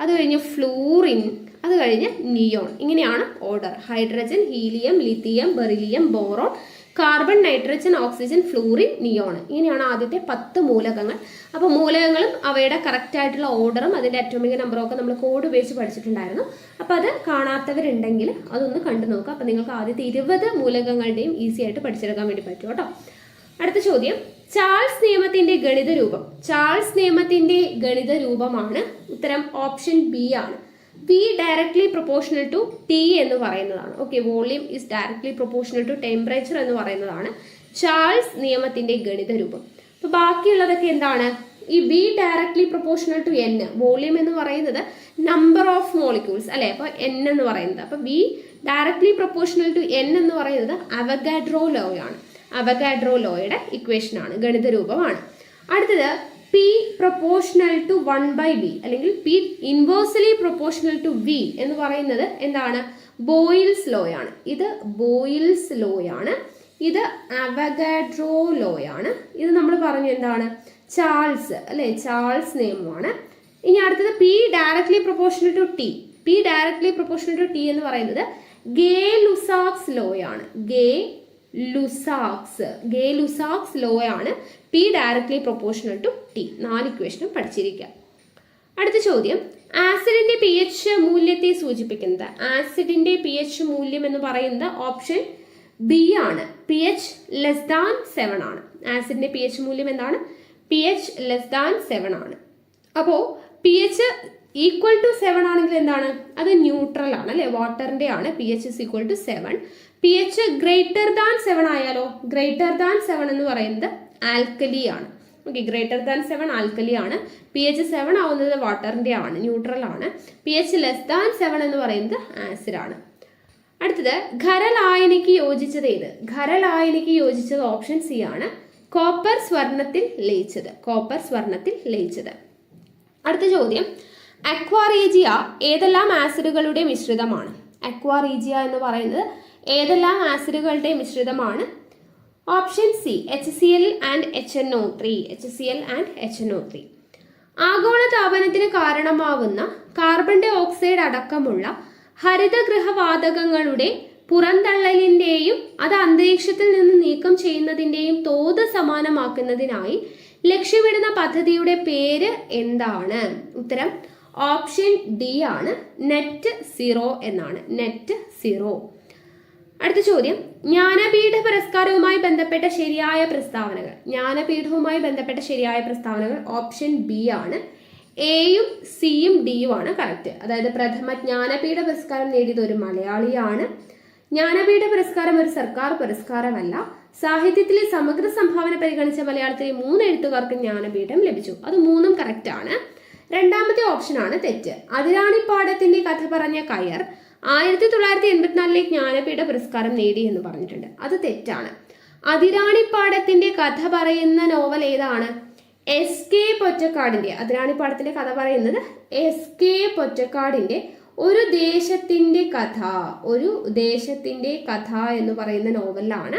അത് കഴിഞ്ഞ് ഫ്ലൂറിൻ, അത് കഴിഞ്ഞ് നിയോൺ. ഇങ്ങനെയാണ് order. Hydrogen, helium, lithium, beryllium, boron, carbon, nitrogen, oxygen, fluorine, neon. ഇങ്ങനെയാണ് ആദ്യത്തെ 10 മൂലകങ്ങൾ. അപ്പോൾ മൂലകങ്ങളും അവയുടെ കറക്റ്റ് ആയിട്ടുള്ള ഓർഡറും അതിൻ്റെ അറ്റോമിക് നമ്പറും ഒക്കെ നമ്മൾ കോഡ് ഉപയോഗിച്ച് പഠിച്ചിട്ടുണ്ടായിരുന്നു. അപ്പോൾ അത് കാണാത്തവരുണ്ടെങ്കിൽ അതൊന്ന് കണ്ടു നോക്കുക. അപ്പോൾ നിങ്ങൾക്ക് ആദ്യത്തെ 20 മൂലകങ്ങളുടെയും ഈസി ആയിട്ട് പഠിച്ചെടുക്കാൻ വേണ്ടി പറ്റും കേട്ടോ. അടുത്ത ചോദ്യം, ചാൾസ് നിയമത്തിന്റെ ഗണിത രൂപം. ചാൾസ് നിയമത്തിന്റെ ഗണിത രൂപമാണ് ഉത്തരം ഓപ്ഷൻ ബി ആണ്. V directly proportional to T എന്ന് പറയുന്നതാണ്. ഓക്കെ, volume is directly proportional to temperature എന്ന് പറയുന്നതാണ് ചാൾസ് നിയമത്തിന്റെ ഗണിത രൂപം. അപ്പോൾ ബാക്കിയുള്ളതൊക്കെ എന്താണ്? ഈ V directly proportional to N, volume എന്ന് പറയുന്നത് നമ്പർ ഓഫ് മോളിക്യൂൾസ് അല്ലെ? അപ്പോൾ N എന്ന് പറയുന്നത്. അപ്പോൾ V directly proportional to N എന്ന് പറയുന്നത് അവഗാഡ്രോ ലോ ആണ്. അവഗാഡ്രോ ലോയുടെ ഇക്വേഷൻ ആണ്, ഗണിത രൂപമാണ്. അടുത്തത് P പ്രൊപ്പോർഷണൽ ടു 1/V അല്ലെങ്കിൽ P inversely proportional to V എന്ന് പറയുന്നത് എന്താണ്? ബോയിൽസ് ലോ ആണ്. ഇത് ബോയിൽസ് ലോ ആണ്. ഇത് അവഗാഡ്രോ ലോ ആണ്. ഇത് നമ്മൾ പറഞ്ഞു എന്താണ്? ചാൾസ് അല്ലെ? ചാൾസ് നിയമമാണ്. ഇനി അടുത്തത് P directly proportional to T. P directly proportional to T എന്ന് പറയുന്നത് ഗേ-ലുസാക്സ് ലോ ആണ്. ഗേ-ലുസാക്സ് ലോ ആണ് P directly proportional to T. 4 ഇക്വേഷനും പഠിച്ചിരിക്കുക. അടുത്ത ചോദ്യം, ആസിഡിന്റെ pH മൂല്യത്തെ സൂചിപ്പിക്കുന്നത്. ആസിഡിന്റെ pH മൂല്യം എന്ന് പറയുന്നത് ഓപ്ഷൻ ബി ആണ്. pH <7 ആണ്. ആസിഡിന്റെ pH മൂല്യം എന്താണ്? pH <7 ആണ്. അപ്പോൾ pH ഈക്വൽ ടു 7 ആണെങ്കിൽ എന്താണ്? അത് ന്യൂട്രൽ ആണ് അല്ലെ? വാട്ടറിന്റെ ആണ്. pH is equal to 7. pH greater than 7 ആയാലോ? ഗ്രേറ്റർ ദാൻ 7 എന്ന് പറയുന്നത് ആൽക്കലി ആണ്. ഓക്കെ, ഗ്രേറ്റർ ദാൻ 7 ആൽക്കലി ആണ്. pH 7 ആവുന്നത് വാട്ടറിന്റെ ആണ്, ന്യൂട്രൽ ആണ്. pH <7 എന്ന് പറയുന്നത് ആസിഡ് ആണ്. അടുത്തത്, ഖരലായനിക്ക് യോജിച്ചത് ഏത്? ഖരലായനിക്ക് യോജിച്ചത് ഓപ്ഷൻ സി ആണ്. കോപ്പർ സ്വർണത്തിൽ ലയിച്ചത്. അടുത്ത ചോദ്യം, അക്വാറീജിയ ഏതെല്ലാം ആസിഡുകളുടെ മിശ്രിതമാണ്? അക്വാറീജിയ എന്ന് പറയുന്നത് ഏതെല്ലാം ആസിഡുകളുടെ മിശ്രിതമാണ്? Option C HCl and HNO3. ആഗോള താപനത്തിന് കാരണമാകുന്ന കാർബൺ ഡൈ ഓക്സൈഡ് അടക്കമുള്ള ഹരിതഗൃഹവാതകങ്ങളുടെ പുറന്തള്ളലിന്റെയും അത് അന്തരീക്ഷത്തിൽ നിന്ന് നീക്കം ചെയ്യുന്നതിന്റെയും തോത് സമാനമാക്കുന്നതിനായി ലക്ഷ്യമിടുന്ന പദ്ധതിയുടെ പേര് എന്താണ്? ഉത്തരം ഓപ്ഷൻ ഡി ആണ്. നെറ്റ് സീറോ എന്നാണ്. Net zero. അടുത്ത ചോദ്യം, ജ്ഞാനപീഠ പുരസ്കാരവുമായി ബന്ധപ്പെട്ട ശരിയായ പ്രസ്താവനകൾ ഓപ്ഷൻ ബി ആണ്. എയും സിയും ഡിയും ആണ് കറക്റ്റ്. അതായത് പ്രഥമ ജ്ഞാനപീഠ പുരസ്കാരം നേടിയത് ഒരു മലയാളിയാണ്. ജ്ഞാനപീഠ പുരസ്കാരം ഒരു സർക്കാർ പുരസ്കാരമല്ല. സാഹിത്യത്തിലെ സമഗ്ര സംഭാവന പരിഗണിച്ച മലയാളത്തിലെ 3 എഴുത്തുകാർക്ക് ജ്ഞാനപീഠം ലഭിച്ചു. അത് 3ഉം കറക്റ്റ് ആണ്. രണ്ടാമത്തെ ഓപ്ഷനാണ് തെറ്റ്. അതിരാണിപ്പാടത്തിന്റെ കഥ പറഞ്ഞ കയർ 1984 ജ്ഞാനപീഠ പുരസ്കാരം നേടി എന്ന് പറഞ്ഞിട്ടുണ്ട്. അത് തെറ്റാണ്. അതിരാണിപ്പാടത്തിന്റെ കഥ പറയുന്ന നോവൽ ഏതാണ്? SK പൊറ്റക്കാടിന്റെ. അതിരാണിപ്പാടത്തിന്റെ കഥ പറയുന്നത് SK പൊറ്റക്കാടിന്റെ ഒരു ദേശത്തിന്റെ കഥ എന്ന് പറയുന്ന നോവലിലാണ്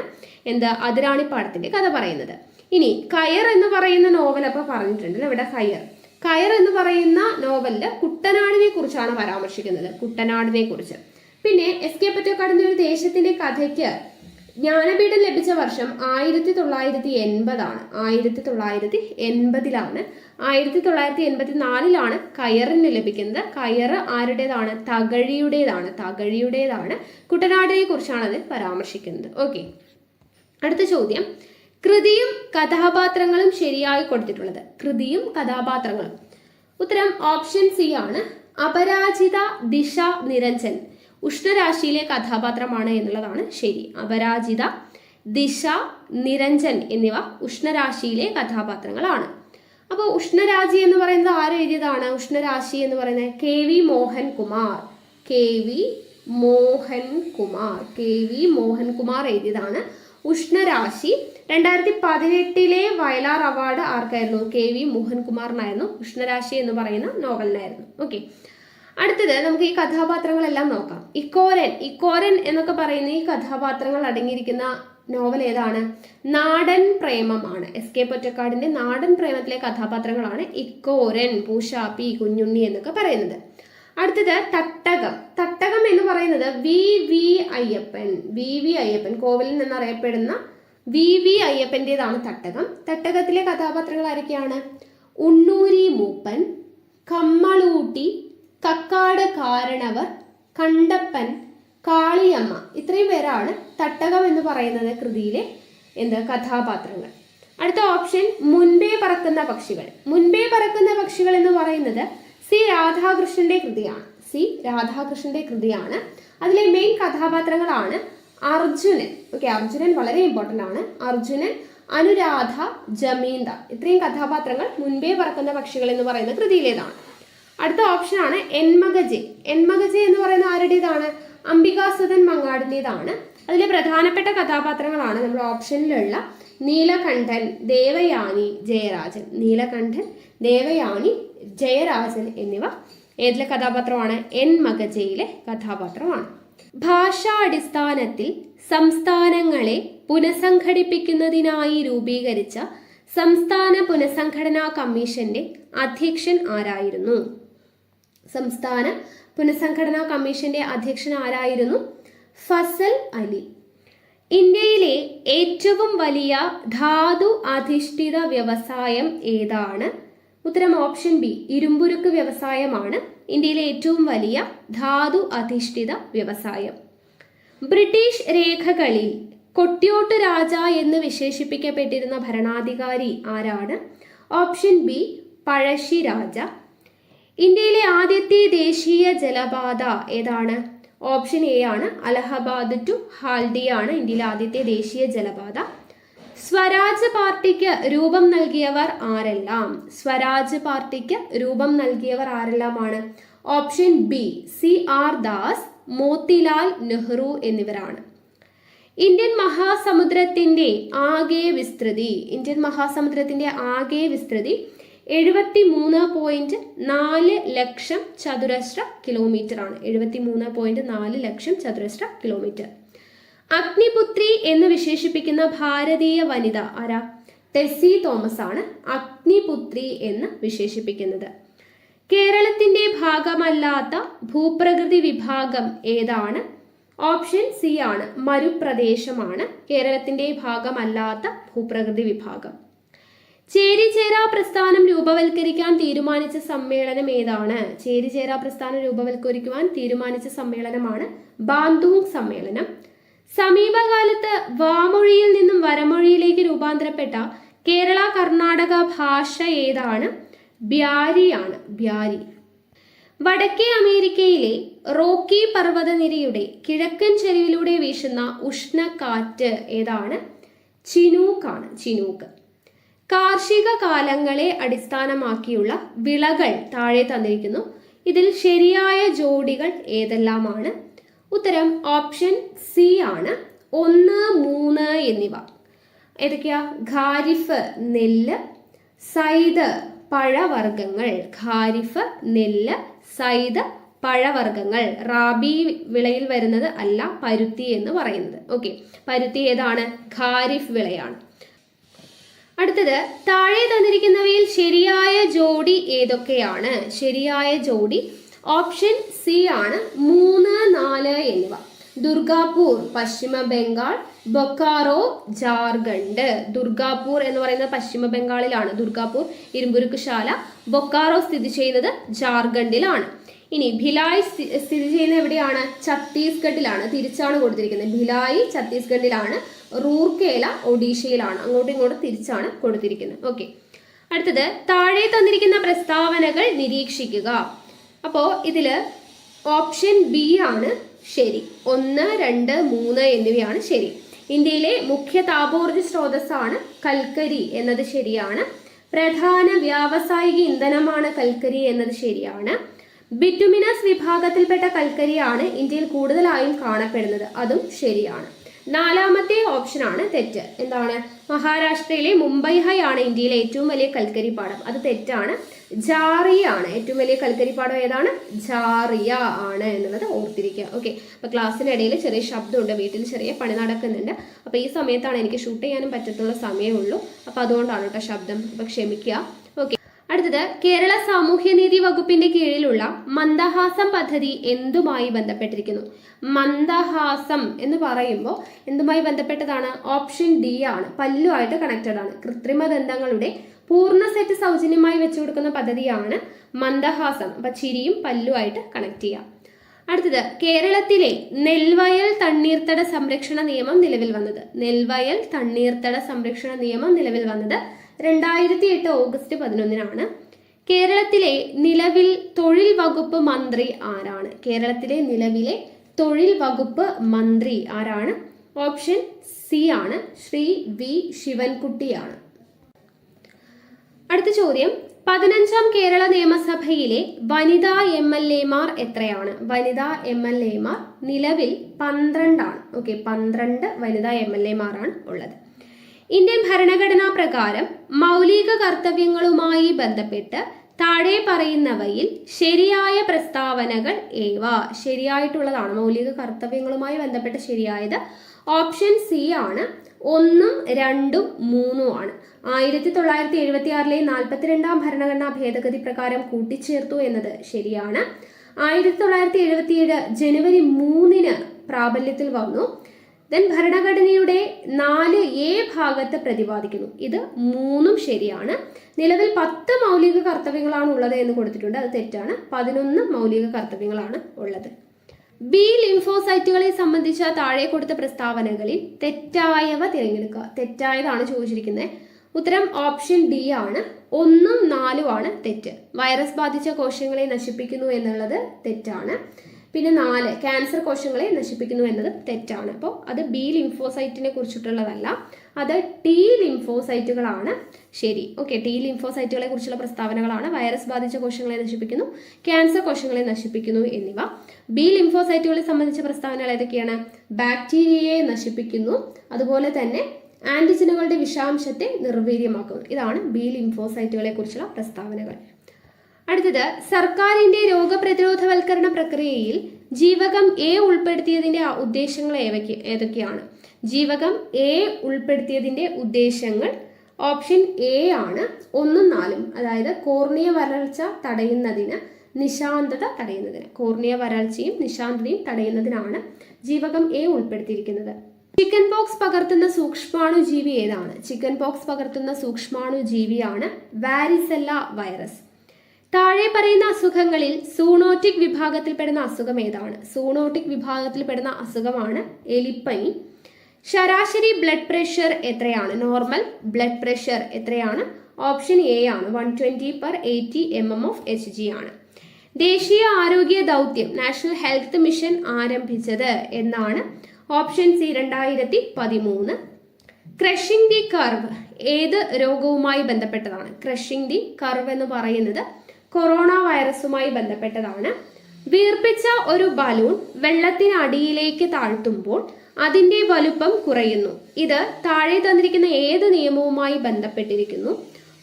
എന്താ അതിരാണിപ്പാടത്തിന്റെ കഥ പറയുന്നത്. ഇനി കയർ എന്ന് പറയുന്ന നോവൽ അപ്പൊ പറഞ്ഞിട്ടുണ്ട് ഇവിടെ. കയർ എന്ന് പറയുന്ന നോവലില് കുട്ടനാടിനെ കുറിച്ചാണ് പരാമർശിക്കുന്നത്, കുട്ടനാടിനെ കുറിച്ച്. പിന്നെ SK പൊറ്റക്കാടിന്റെ ഒരു ദേശത്തിന്റെ കഥയ്ക്ക് ജ്ഞാനപീഠം ലഭിച്ച വർഷം 1980 ആണ്. 1980-ലാണ്. 1984-ലാണ് കയറിന് ലഭിക്കുന്നത്. കയർ ആരുടേതാണ്? തകഴിയുടേതാണ്. കുട്ടനാടിനെ കുറിച്ചാണ് അത് പരാമർശിക്കുന്നത്. ഓക്കെ, അടുത്ത ചോദ്യം. കൃതിയും കഥാപാത്രങ്ങളും ശരിയായി കൊടുത്തിട്ടുള്ളത്. കൃതിയും കഥാപാത്രങ്ങളും. ഉത്തരം ഓപ്ഷൻ സി ആണ്. അപരാജിത ദിശ നിരഞ്ജൻ ഉഷ്ണരാശിയിലെ കഥാപാത്രമാണ് എന്നുള്ളതാണ് ശരി. അപരാജിത, ദിശ, നിരഞ്ജൻ എന്നിവ ഉഷ്ണരാശിയിലെ കഥാപാത്രങ്ങളാണ്. അപ്പോൾ ഉഷ്ണരാശി എന്ന് പറയുന്നത് ആര് എഴുതിയതാണ്? ഉഷ്ണരാശി എന്ന് പറയുന്നത് KV മോഹൻകുമാർ എഴുതിയതാണ് ഉഷ്ണരാശി. 2018 വയലാർ അവാർഡ് ആർക്കായിരുന്നു? KV മോഹൻകുമാറിനായിരുന്നു. ഉഷ്ണരാശി എന്ന് പറയുന്ന നോവലിനായിരുന്നു. ഓക്കെ, അടുത്തത് നമുക്ക് ഈ കഥാപാത്രങ്ങളെല്ലാം നോക്കാം. ഇക്കോരൻ എന്നൊക്കെ പറയുന്ന ഈ കഥാപാത്രങ്ങൾ അടങ്ങിയിരിക്കുന്ന നോവൽ ഏതാണ്? നാടൻ പ്രേമമാണ്. SK പൊറ്റക്കാടിന്റെ നാടൻ പ്രേമത്തിലെ കഥാപാത്രങ്ങളാണ് ഇക്കോരൻ, പൂശാപ്പി, കുഞ്ഞുണ്ണി എന്നൊക്കെ പറയുന്നത്. അടുത്തത് തട്ടകം എന്ന് പറയുന്നത് VV അയ്യപ്പൻ കോവിലിൽ നിന്നറിയപ്പെടുന്ന VV അയ്യപ്പൻ്റെതാണ് തട്ടകം. തട്ടകത്തിലെ കഥാപാത്രങ്ങൾ ആരൊക്കെയാണ്? ഉണ്ണൂരി മൂപ്പൻ, കമ്മളൂട്ടി, കക്കാട് കാരണവർ, കണ്ടപ്പൻ, കാളിയമ്മ. ഇത്രയും പേരാണ് തട്ടകം എന്ന് പറയുന്നത് കൃതിയിലെ കഥാപാത്രങ്ങൾ. അടുത്ത ഓപ്ഷൻ മുൻപേ പറക്കുന്ന പക്ഷികൾ എന്ന് പറയുന്നത് സി രാധാകൃഷ്ണന്റെ കൃതിയാണ്. അതിലെ മെയിൻ കഥാപാത്രങ്ങളാണ് അർജുനൻ. ഓക്കെ, അർജുനൻ വളരെ ഇമ്പോർട്ടൻ്റ് ആണ്. അർജുനൻ, അനുരാധ, ജമീന്ദാർ. ഇത്രയും കഥാപാത്രങ്ങൾ മുൻപേ പറക്കുന്ന പക്ഷികൾ എന്ന് പറയുന്ന കൃതിയിലേതാണ്. അടുത്ത ഓപ്ഷനാണ് എൻമകജെ എന്ന് പറയുന്ന ആരുടേതാണ്? അംബികാസുധൻ മങ്ങാടിൻ്റെതാണ്. അതിലെ പ്രധാനപ്പെട്ട കഥാപാത്രങ്ങളാണ് നമ്മുടെ ഓപ്ഷനിലുള്ള നീലകണ്ഠൻ, ദേവയാനി, ജയരാജൻ എന്നിവ ഏതിലെ കഥാപാത്രമാണ്? എൻമകജയിലെ കഥാപാത്രമാണ്. ഭാഷാടിസ്ഥാനത്തിൽ സംസ്ഥാനങ്ങളെ പുനഃസംഘടിപ്പിക്കുന്നതിനായി രൂപീകരിച്ച സംസ്ഥാന പുനഃസംഘടനാ കമ്മീഷന്റെ അധ്യക്ഷൻ ആരായിരുന്നു? ഫസൽ അലി. ഇന്ത്യയിലെ ഏറ്റവും വലിയ ധാതു അധിഷ്ഠിത വ്യവസായം ഏതാണ്? ഉത്തരം ഓപ്ഷൻ ബി, ഇരുമ്പുരുക്ക് വ്യവസായമാണ് ഇന്ത്യയിലെ ഏറ്റവും വലിയ ധാതു അധിഷ്ഠിത വ്യവസായം. ബ്രിട്ടീഷ് രേഖകളിൽ കൊട്ടിയോട്ട് രാജ എന്ന് വിശേഷിപ്പിക്കപ്പെട്ടിരുന്ന ഭരണാധികാരി ആരാണ്? ഓപ്ഷൻ ബി, പഴശ്ശി രാജ. ഇന്ത്യയിലെ ആദ്യത്തെ ദേശീയ ജലപാത ഏതാണ്? ഓപ്ഷൻ എ ആണ്. അലഹബാദ് ടു ഹാൽഡിയാണ് ഇന്ത്യയിലെ ആദ്യത്തെ ദേശീയ ജലപാത. സ്വരാജ് പാർട്ടിക്ക് രൂപം നൽകിയവർ ആരെല്ലാമാണ്? Option B, CR Das, Motilal Nehru എന്നിവരാണ്. ഇന്ത്യൻ മഹാസമുദ്രത്തിന്റെ ആകെ വിസ്തൃതി 73.4 ലക്ഷം ചതുരശ്ര കിലോമീറ്റർ ആണ്. 73.4 ലക്ഷം ചതുരശ്ര കിലോമീറ്റർ. അഗ്നിപുത്രി എന്ന് വിശേഷിപ്പിക്കുന്ന ഭാരതീയ വനിത ആരാ? ടെസ്സി തോമസ് ആണ് അഗ്നിപുത്രി എന്ന് വിശേഷിപ്പിക്കുന്നത്. കേരളത്തിന്റെ ഭാഗമല്ലാത്ത ഭൂപ്രകൃതി വിഭാഗം ഏതാണ്? ഓപ്ഷൻ സി ആണ്. മരുപ്രദേശമാണ് കേരളത്തിന്റെ ഭാഗമല്ലാത്ത ഭൂപ്രകൃതി വിഭാഗം. ചേരിചേരാ പ്രസ്ഥാനം രൂപവൽക്കരിക്കാൻ തീരുമാനിച്ച സമ്മേളനം ഏതാണ്? ചേരിചേരാ പ്രസ്ഥാനം രൂപവൽക്കരിക്കുവാൻ തീരുമാനിച്ച സമ്മേളനമാണ് ബാന്തൂങ് സമ്മേളനം. സമീപകാലത്ത് വാമൊഴിയിൽ നിന്നും വരമൊഴിയിലേക്ക് രൂപാന്തരപ്പെട്ട കേരള കർണാടക ഭാഷ ഏതാണ്? ബ്യാരിയാണ്. വടക്കേ അമേരിക്കയിലെ റോക്കി പർവ്വതനിരയുടെ കിഴക്കൻ ചരിവിലൂടെ വീശുന്ന ഉഷ്ണക്കാറ്റ് ഏതാണ്? ചിനൂക്കാണ്, ചിനൂക്ക്. കാർഷിക കാലങ്ങളെ അടിസ്ഥാനമാക്കിയുള്ള വിളകൾ താഴെ തന്നിരിക്കുന്നു. ഇതിൽ ശരിയായ ജോഡികൾ ഏതെല്ലാമാണ്? ഉത്തരം ഓപ്ഷൻ സി ആണ്, 1, 3 എന്നിവ. ഏതൊക്കെയാ? ഖാരിഫ് നെല്ല്, സൈദ് പഴവർഗ്ഗങ്ങൾ. ഖാരിഫ് നെല്ല്, സൈദ് പഴവർഗ്ഗങ്ങൾ. റാബി വിളയിൽ വരുന്നത് അല്ല പരുത്തി എന്ന് പറയുന്നത്. ഓക്കെ, പരുത്തി ഏതാണ്? ഖാരിഫ് വിളയാണ്. അടുത്തത്, താഴെ തന്നിരിക്കുന്നവയിൽ ശരിയായ ജോഡി ഏതൊക്കെയാണ്? ശരിയായ ജോഡി ഓപ്ഷൻ സി ആണ്, 3, 4 എന്നിവ. ദുർഗാപൂർ പശ്ചിമ ബംഗാൾ, ബൊക്കാറോ ജാർഖണ്ഡ്. ദുർഗാപൂർ എന്ന് പറയുന്നത് പശ്ചിമ ബംഗാളിലാണ്. ദുർഗാപൂർ ഇരുമ്പുരുക്കുശാല. ബൊക്കാറോ സ്ഥിതി ചെയ്യുന്നത് ജാർഖണ്ഡിലാണ്. ഇനി ഭിലായ് സ്ഥിതി ചെയ്യുന്നത് എവിടെയാണ്? ഛത്തീസ്ഗഡിലാണ്. തിരിച്ചാണ് കൊടുത്തിരിക്കുന്നത്. ഭിലായി ഛത്തീസ്ഗഡിലാണ്, റൂർക്കേല ഒഡീഷയിലാണ്. അങ്ങോട്ടും ഇങ്ങോട്ടും തിരിച്ചാണ് കൊടുത്തിരിക്കുന്നത്. ഓക്കെ, അടുത്തത്, താഴെ തന്നിരിക്കുന്ന പ്രസ്താവനകൾ നിരീക്ഷിക്കുക. അപ്പോൾ ഇതില് ഓപ്ഷൻ ബി ആണ് ശരി. 1, 2, 3 എന്നിവയാണ് ശരി. ഇന്ത്യയിലെ മുഖ്യ താപോർജ്ജ സ്രോതസ്സാണ് കൽക്കരി എന്നത് ശരിയാണ്. പ്രധാന വ്യാവസായിക ഇന്ധനമാണ് കൽക്കരി എന്നത് ശരിയാണ്. ബിറ്റുമിനസ് വിഭാഗത്തിൽപ്പെട്ട കൽക്കരിയാണ് ഇന്ത്യയിൽ കൂടുതലായും കാണപ്പെടുന്നത്, അതും ശരിയാണ്. 4ാമത്തെ ഓപ്ഷനാണ് തെറ്റ്. എന്താണ്? മഹാരാഷ്ട്രയിലെ മുംബൈ ഹൈ ആണ് ഇന്ത്യയിലെ ഏറ്റവും വലിയ കൽക്കരിപ്പാടം, അത് തെറ്റാണ്. ജാറിയ ആണ് ഏറ്റവും വലിയ കൽക്കരിപ്പാടം. ഏതാണ്? ജാറിയ ആണ് എന്നുള്ളത് ഓർത്തിരിക്കുക. ഓക്കെ, അപ്പൊ ക്ലാസ്സിനിടയിൽ ചെറിയ ശബ്ദമുണ്ട്, വീട്ടിൽ ചെറിയ പണി നടക്കുന്നുണ്ട്. അപ്പൊ ഈ സമയത്താണ് എനിക്ക് ഷൂട്ട് ചെയ്യാനും പറ്റത്തുള്ള സമയമുള്ളൂ. അപ്പൊ അതുകൊണ്ടാണ് കേട്ടോ ശബ്ദം, അപ്പൊ ക്ഷമിക്കുക. ഓക്കെ, അടുത്തത്, കേരള സാമൂഹ്യനീതി വകുപ്പിന്റെ കീഴിലുള്ള മന്ദഹാസം പദ്ധതി എന്തുമായി ബന്ധപ്പെട്ടിരിക്കുന്നു? മന്ദഹാസം എന്ന് പറയുമ്പോൾ എന്തുമായി ബന്ധപ്പെട്ടതാണ്? ഓപ്ഷൻ ഡി ആണ്, പല്ലുമായിട്ട് കണക്റ്റഡ് ആണ്. കൃത്രിമ ദന്തങ്ങളുടെ പൂർണ്ണ സെറ്റ് സൗജന്യമായി വെച്ചു കൊടുക്കുന്ന പദ്ധതിയാണ് മന്ദഹാസം. അപ്പൊ ചിരിയും പല്ലുമായിട്ട് കണക്ട് ചെയ്യാം. അടുത്തത്, കേരളത്തിലെ നെൽവയൽ തണ്ണീർത്തട സംരക്ഷണ നിയമം നിലവിൽ വന്നത്. നെൽവയൽ തണ്ണീർത്തട സംരക്ഷണ നിയമം നിലവിൽ വന്നത് 2008 ഓഗസ്റ്റ് 11 കേരളത്തിലെ നിലവിൽ തൊഴിൽ വകുപ്പ് മന്ത്രി ആരാണ്? കേരളത്തിലെ നിലവിലെ തൊഴിൽ വകുപ്പ് മന്ത്രി ആരാണ്? ഓപ്ഷൻ സി ആണ്, ശ്രീ വി ശിവൻകുട്ടിയാണ്. അടുത്ത ചോദ്യം, 15ാം കേരള നിയമസഭയിലെ വനിതാ MLA-മാർ എത്രയാണ്? വനിതാ MLA-മാർ നിലവിൽ 12 ആണ്. ഓക്കെ, 12 വനിതാ MLA-മാരാണ് ഉള്ളത്. ഇന്ത്യൻ ഭരണഘടനാ പ്രകാരം മൗലിക കർത്തവ്യങ്ങളുമായി ബന്ധപ്പെട്ട് താഴെ പറയുന്നവയിൽ ശരിയായ പ്രസ്താവനകൾ ഏവ? ശരിയായിട്ടുള്ളതാണ്. മൗലിക കർത്തവ്യങ്ങളുമായി ബന്ധപ്പെട്ട് ശരിയായത് ഓപ്ഷൻ സി ആണ്, 1, 2, 3 ആണ്. 1976 42ാം ഭരണഘടനാ ഭേദഗതി പ്രകാരം കൂട്ടിച്ചേർത്തു എന്നത് ശരിയാണ്. 1977 ജനുവരി 3 പ്രാബല്യത്തിൽ വന്നു. ദെൻ ഭരണഘടനയുടെ 4A ഭാഗത്ത് പ്രതിപാദിക്കുന്നു. ഇത് 3ഉം ശരിയാണ്. നിലവിൽ 10 മൗലിക കർത്തവ്യങ്ങളാണ് ഉള്ളത് എന്ന് കൊടുത്തിട്ടുണ്ട്, അത് തെറ്റാണ്. 11 മൗലിക കർത്തവ്യങ്ങളാണ് ഉള്ളത്. ബി ലിംഫോസൈറ്റുകളെ സംബന്ധിച്ച താഴെ കൊടുത്ത പ്രസ്താവനകളിൽ തെറ്റായവ തിരഞ്ഞെടുക്കുക. തെറ്റായതാണ് ചോദിച്ചിരിക്കുന്നത്. ഉത്തരം ഓപ്ഷൻ ഡി ആണ്, 1ഉം 4ഉം ആണ് തെറ്റ്. വൈറസ് ബാധിച്ച കോശങ്ങളെ നശിപ്പിക്കുന്നു എന്നുള്ളത് തെറ്റാണ്. പിന്നെ 4 ക്യാൻസർ കോശങ്ങളെ നശിപ്പിക്കുന്നു എന്നത് തെറ്റാണ്. അപ്പോൾ അത് ബി ലിംഫോസൈറ്റിനെ കുറിച്ചിട്ടുള്ളതല്ല, അത് ടി ലിംഫോസൈറ്റുകളാണ് ശരി. ഓക്കെ, ടി ലിംഫോസൈറ്റുകളെ കുറിച്ചുള്ള പ്രസ്താവനകളാണ്. വൈറസ് ബാധിച്ച കോശങ്ങളെ നശിപ്പിക്കുന്നു, ക്യാൻസർ കോശങ്ങളെ നശിപ്പിക്കുന്നു എന്നിവ. ബി ലിംഫോസൈറ്റുകളെ സംബന്ധിച്ച പ്രസ്താവനകൾ ഏതൊക്കെയാണ്? ബാക്ടീരിയയെ നശിപ്പിക്കുന്നു, അതുപോലെ തന്നെ ആന്റിജനുകളുടെ വിഷാംശത്തെ നിർവീര്യമാക്കുന്നു. ഇതാണ് ബി ലിംഫോസൈറ്റുകളെ കുറിച്ചുള്ള പ്രസ്താവനകൾ. അടുത്തത്, സർക്കാരിന്റെ രോഗപ്രതിരോധവൽക്കരണ പ്രക്രിയയിൽ ജീവകം എ ഉൾപ്പെടുത്തിയതിന്റെ ഉദ്ദേശങ്ങൾ ഏതൊക്കെയാണ്? ജീവകം എ ഉൾപ്പെടുത്തിയതിന്റെ ഉദ്ദേശങ്ങൾ ഓപ്ഷൻ എ ആണ്, 1ഉം 4ഉം. അതായത് കോർണിയ വരൾച്ച തടയുന്നതിന്, നിശാന്തത തടയുന്നതിന്. കോർണിയ വരൾച്ചയും നിശാന്തതയും തടയുന്നതിനാണ് ജീവകം എ ഉൾപ്പെടുത്തിയിരിക്കുന്നത്. ചിക്കൻ പോക്സ് പകർത്തുന്ന സൂക്ഷ്മാണു ജീവി ഏതാണ്? ചിക്കൻ പോക്സ് പകർത്തുന്ന സൂക്ഷ്മാണു ജീവിയാണ് വാരിസെല്ല വൈറസ്. താഴെ പറയുന്ന അസുഖങ്ങളിൽ സൂണോട്ടിക് വിഭാഗത്തിൽപ്പെടുന്ന അസുഖം ഏതാണ്? സൂണോട്ടിക് വിഭാഗത്തിൽപ്പെടുന്ന അസുഖമാണ് എലിപ്പനി. ശരാശരി ബ്ലഡ് പ്രഷർ എത്രയാണ്? നോർമൽ ബ്ലഡ് പ്രഷർ എത്രയാണ്? ഓപ്ഷൻ എ ആണ്, 120/80 mmHg ആണ്. ദേശീയ ആരോഗ്യ ദൗത്യം നാഷണൽ ഹെൽത്ത് മിഷൻ ആരംഭിച്ചത് എന്നാണ്? Option C 2013. Crushing the curve ഏത് രോഗവുമായി ബന്ധപ്പെട്ടതാണ്? ക്രഷിംഗ് ദി കർവ് എന്ന് പറയുന്നത് കൊറോണ വൈറസുമായി ബന്ധപ്പെട്ടതാണ്. വീർപ്പിച്ച ഒരു ബലൂൺ വെള്ളത്തിനടിയിലേക്ക് താഴ്ത്തുമ്പോൾ അതിന്റെ വലുപ്പം കുറയുന്നു. ഇത് താഴെ തന്നിരിക്കുന്ന ഏത് നിയമവുമായി ബന്ധപ്പെട്ടിരിക്കുന്നു?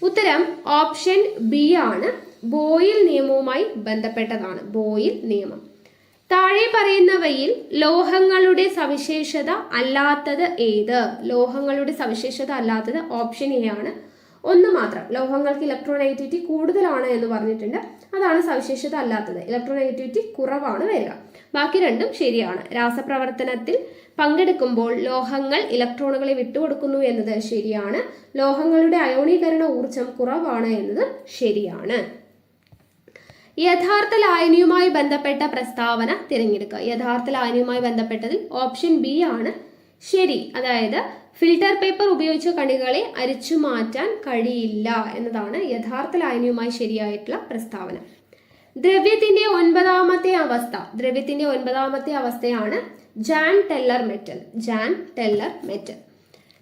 ഉത്തരം ഓപ്ഷൻ ബി ആണ്. ബോയിൽ നിയമവുമായി ബന്ധപ്പെട്ടതാണ്. ബോയിൽ നിയമം. താഴെ പറയുന്നവയിൽ ലോഹങ്ങളുടെ സവിശേഷത അല്ലാത്തത് ഏത്? ലോഹങ്ങളുടെ സവിശേഷത അല്ലാത്തത് ഓപ്ഷൻ എ ആണ്. ഒന്ന് മാത്രം, ലോഹങ്ങൾക്ക് ഇലക്ട്രോനെഗറ്റിവിറ്റി കൂടുതലാണ് എന്ന് പറഞ്ഞിട്ടുണ്ട്. അതാണ് സവിശേഷത അല്ലാത്തത്. ഇലക്ട്രോനെഗറ്റിവിറ്റി കുറവാണ് വരിക. ബാക്കി രണ്ടും ശരിയാണ്. രാസപ്രവർത്തനത്തിൽ പങ്കെടുക്കുമ്പോൾ ലോഹങ്ങൾ ഇലക്ട്രോണുകളെ വിട്ടുകൊടുക്കുന്നു എന്നത് ശരിയാണ്. ലോഹങ്ങളുടെ അയോണീകരണ ഊർജം കുറവാണ് എന്നത് ശരിയാണ്. യഥാർത്ഥ ലായനിയുമായി ബന്ധപ്പെട്ട പ്രസ്താവന തിരഞ്ഞെടുക്കുക. യഥാർത്ഥ ലായനിയുമായി ബന്ധപ്പെട്ടതിൽ ഓപ്ഷൻ ബി ആണ് ശരി. അതായത് ഫിൽറ്റർ പേപ്പർ ഉപയോഗിച്ച കണികളെ അരിച്ചു മാറ്റാൻ കഴിയില്ല എന്നതാണ് യഥാർത്ഥ ലായനിയുമായി ശരിയായിട്ടുള്ള പ്രസ്താവന. ദ്രവ്യത്തിന്റെ ഒൻപതാമത്തെ അവസ്ഥയാണ് ജാൻ ടെല്ലർ മെറ്റൽ.